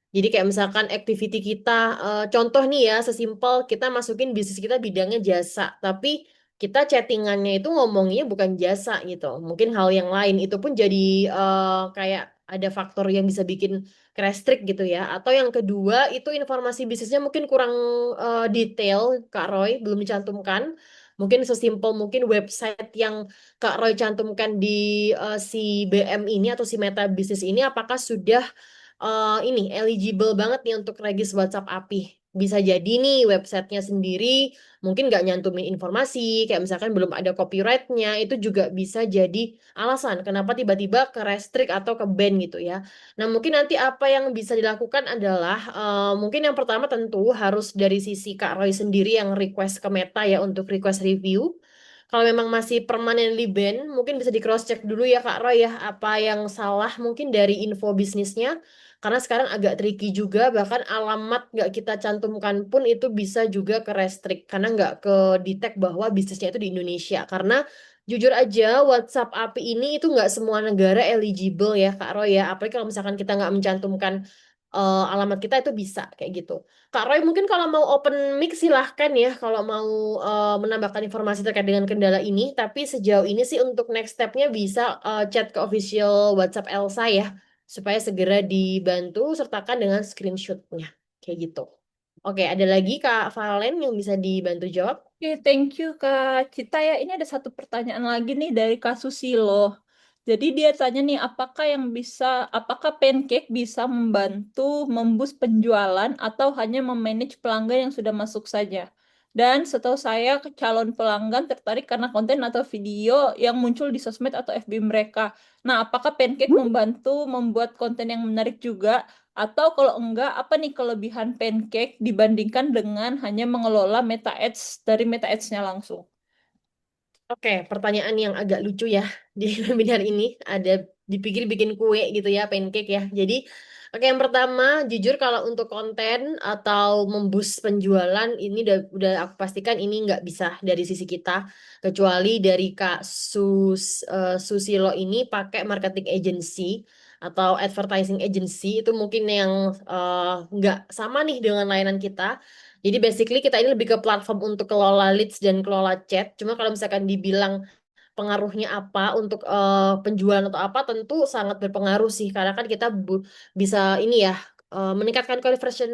Jadi kayak misalkan activity kita, contoh nih ya, sesimpel kita masukin bisnis kita bidangnya jasa, tapi kita chattingannya itu ngomongnya bukan jasa gitu. Mungkin hal yang lain itu pun jadi kayak ada faktor yang bisa bikin restrict gitu ya. Atau yang kedua itu informasi bisnisnya mungkin kurang detail, Kak Roy, belum dicantumkan. Mungkin sesimpel mungkin website yang Kak Roy cantumkan di si BM ini atau si Meta Bisnis ini apakah sudah ini eligible banget nih untuk regis WhatsApp API. Bisa jadi nih websitenya sendiri mungkin nggak nyantumin informasi, kayak misalkan belum ada copyrightnya, itu juga bisa jadi alasan kenapa tiba-tiba ke restrict atau ke ban gitu ya. Nah mungkin nanti apa yang bisa dilakukan adalah mungkin yang pertama tentu harus dari sisi Kak Roy sendiri yang request ke Meta ya untuk request review. Kalau memang masih permanently ban, mungkin bisa di cross check dulu ya Kak Roy ya, apa yang salah mungkin dari info bisnisnya karena sekarang agak tricky juga, bahkan alamat nggak kita cantumkan pun itu bisa juga ke restrict karena nggak ke detect bahwa bisnisnya itu di Indonesia. Karena jujur aja WhatsApp API ini itu nggak semua negara eligible ya Kak Roy ya. Apalagi kalau misalkan kita nggak mencantumkan alamat kita itu bisa kayak gitu. Kak Roy mungkin kalau mau open mic silahkan ya kalau mau menambahkan informasi terkait dengan kendala ini. Tapi sejauh ini sih untuk next stepnya bisa chat ke official WhatsApp Elsa ya supaya segera dibantu sertakan dengan screenshotnya kayak gitu. Oke, ada lagi Kak Valen yang bisa dibantu jawab? Oke, thank you Kak Cita ya. Ini ada satu pertanyaan lagi nih dari Kak Susilo. Jadi dia tanya nih, apakah Pancake bisa membantu memboost penjualan atau hanya memanage pelanggan yang sudah masuk saja? Dan setahu saya calon pelanggan tertarik karena konten atau video yang muncul di sosmed atau FB mereka. Nah, apakah Pancake membantu membuat konten yang menarik juga? Atau kalau enggak, apa nih kelebihan Pancake dibandingkan dengan hanya mengelola Meta Ads dari Meta Ads-nya langsung? Oke, pertanyaan yang agak lucu ya di webinar ini. Ada dipikir bikin kue gitu ya, pancake ya. Jadi, oke yang pertama, jujur kalau untuk konten atau memboost penjualan ini udah aku pastikan ini nggak bisa dari sisi kita. Kecuali dari Kak Susilo ini pakai marketing agency atau advertising agency itu mungkin yang nggak sama nih dengan layanan kita. Jadi basically kita ini lebih ke platform untuk kelola leads dan kelola chat. Cuma kalau misalkan dibilang pengaruhnya apa untuk penjualan atau apa tentu sangat berpengaruh sih karena kan kita bisa ini ya meningkatkan conversion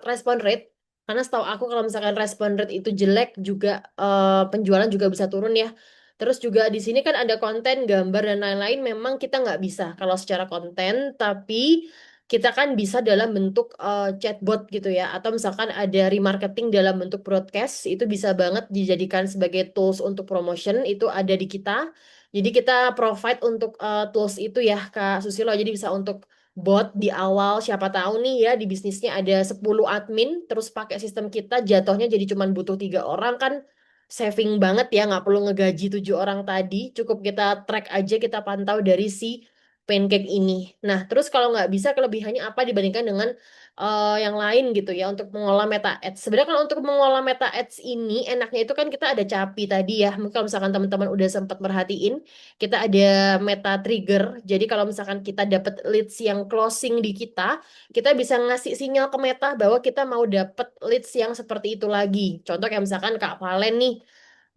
respon rate. Karena setahu aku kalau misalkan respon rate itu jelek juga penjualan juga bisa turun ya. Terus juga di sini kan ada konten, gambar dan lain-lain. Memang kita nggak bisa kalau secara konten, tapi kita kan bisa dalam bentuk chatbot gitu ya, atau misalkan ada remarketing dalam bentuk broadcast, itu bisa banget dijadikan sebagai tools untuk promotion, itu ada di kita. Jadi kita provide untuk tools itu ya Kak Susilo, jadi bisa untuk bot di awal, siapa tahu nih ya di bisnisnya ada 10 admin, terus pakai sistem kita jatuhnya jadi cuman butuh 3 orang kan saving banget ya, nggak perlu ngegaji 7 orang tadi, cukup kita track aja, kita pantau dari si pancake ini. Nah, terus kalau nggak bisa kelebihannya apa dibandingkan dengan yang lain gitu ya untuk mengolah meta ads. Sebenarnya kalau untuk mengolah meta ads ini enaknya itu kan kita ada CAPI tadi ya. Mungkin kalau misalkan teman-teman udah sempat merhatiin, kita ada meta trigger. Jadi kalau misalkan kita dapat leads yang closing di kita bisa ngasih sinyal ke meta bahwa kita mau dapat leads yang seperti itu lagi. Contoh kayak misalkan Kak Valen nih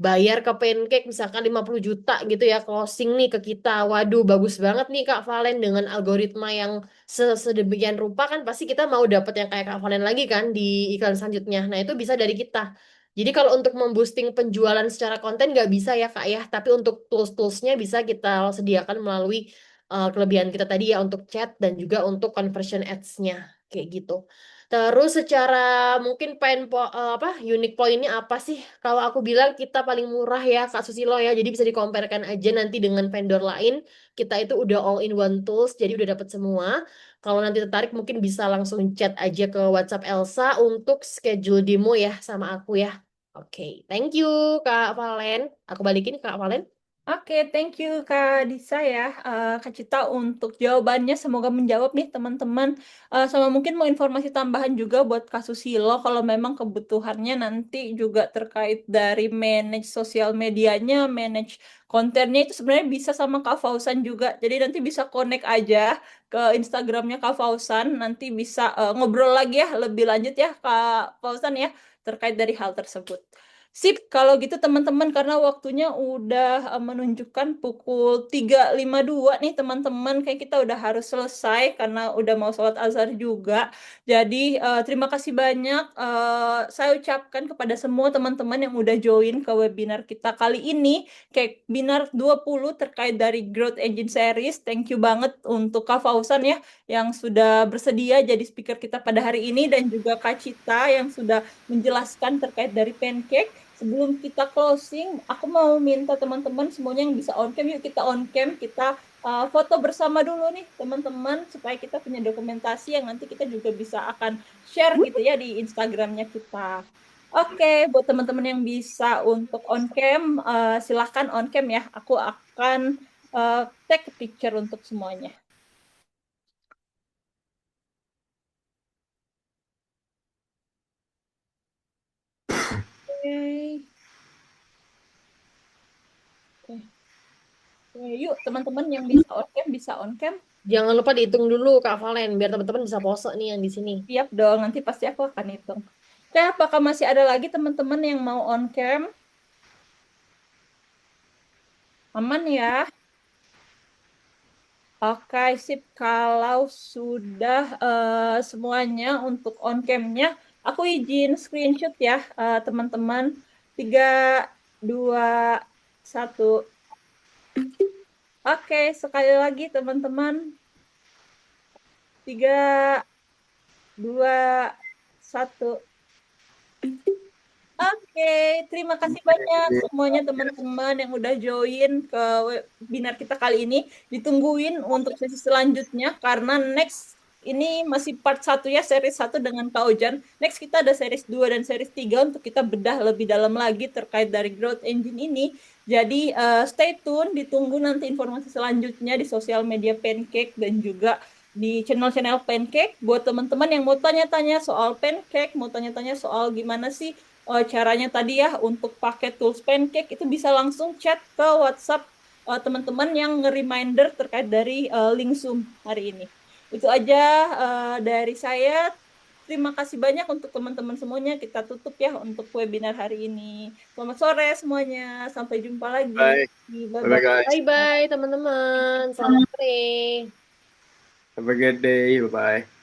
bayar ke Pancake misalkan 50 juta gitu ya closing nih ke kita. Waduh, bagus banget nih Kak Valen dengan algoritma yang sedemikian rupa kan pasti kita mau dapat yang kayak Kak Valen lagi kan di iklan selanjutnya. Nah, itu bisa dari kita. Jadi kalau untuk memboosting penjualan secara konten nggak bisa ya Kak ya, tapi untuk tools-toolsnya bisa kita sediakan melalui kelebihan kita tadi ya untuk chat dan juga untuk conversion ads-nya kayak gitu. Terus secara mungkin apa unique point-nya apa sih? Kalau aku bilang kita paling murah ya Kak Susilo ya. Jadi bisa dikomparekan aja nanti dengan vendor lain. Kita itu udah all in one tools, jadi udah dapat semua. Kalau nanti tertarik mungkin bisa langsung chat aja ke WhatsApp Elsa untuk schedule demo ya sama aku ya. Oke, thank you Kak Valen. Aku balikin ke Kak Valen. Oke, thank you Kak Disa ya, Kak Cita untuk jawabannya. Semoga menjawab nih teman-teman. Sama mungkin mau informasi tambahan juga buat kasus Hilo kalau memang kebutuhannya nanti juga terkait dari manage sosial medianya, manage kontennya itu sebenarnya bisa sama Kak Fauzan juga. Jadi nanti bisa connect aja ke Instagramnya Kak Fauzan. Nanti bisa ngobrol lagi ya lebih lanjut ya Kak Fauzan ya terkait dari hal tersebut. Sip, kalau gitu teman-teman karena waktunya udah menunjukkan pukul 3.52 nih teman-teman. Kayak kita udah harus selesai karena udah mau sholat azhar juga. Jadi terima kasih banyak saya ucapkan kepada semua teman-teman yang udah join ke webinar kita kali ini. Kayak webinar 20 terkait dari Growth Engine Series. Thank you banget untuk Kak Fauzan ya yang sudah bersedia jadi speaker kita pada hari ini. Dan juga Kak Cita yang sudah menjelaskan terkait dari pancake. Sebelum kita closing, aku mau minta teman-teman semuanya yang bisa on cam, yuk kita on cam, kita foto bersama dulu nih teman-teman supaya kita punya dokumentasi yang nanti kita juga bisa akan share gitu ya di Instagramnya kita. Oke, buat teman-teman yang bisa untuk on cam, silahkan on cam ya. Aku akan take picture untuk semuanya. Oke. Oke. Oke, yuk teman-teman yang bisa on cam. Jangan lupa dihitung dulu Kak Valen biar teman-teman bisa pose nih yang di sini. Siap dong, nanti pasti aku akan hitung. Oke, apakah masih ada lagi teman-teman yang mau on cam? Aman ya? Oke, sip. Kalau sudah semuanya untuk on cam-nya, aku izin screenshot ya, teman-teman. 3, 2, 1. Oke, sekali lagi teman-teman. 3, 2, 1. Oke, terima kasih banyak semuanya teman-teman yang udah join ke webinar kita kali ini. Ditungguin untuk sesi selanjutnya karena next ini masih part 1 ya, series 1 dengan Kak Ojan. Next kita ada series 2 dan series 3 untuk kita bedah lebih dalam lagi terkait dari Growth Engine ini. Jadi stay tune, ditunggu nanti informasi selanjutnya di sosial media Pancake dan juga di channel-channel Pancake. Buat teman-teman yang mau tanya-tanya soal Pancake, mau tanya-tanya soal gimana sih caranya tadi ya untuk pakai tools Pancake, itu bisa langsung chat ke WhatsApp teman-teman yang nge-reminder terkait dari link Zoom hari ini. Itu aja dari saya. Terima kasih banyak untuk teman-teman semuanya. Kita tutup ya untuk webinar hari ini. Selamat sore semuanya. Sampai jumpa lagi. Bye. Bye-bye, Bye-bye. guys. Bye bye teman-teman. Selamat sore. Have a good day. Bye-bye.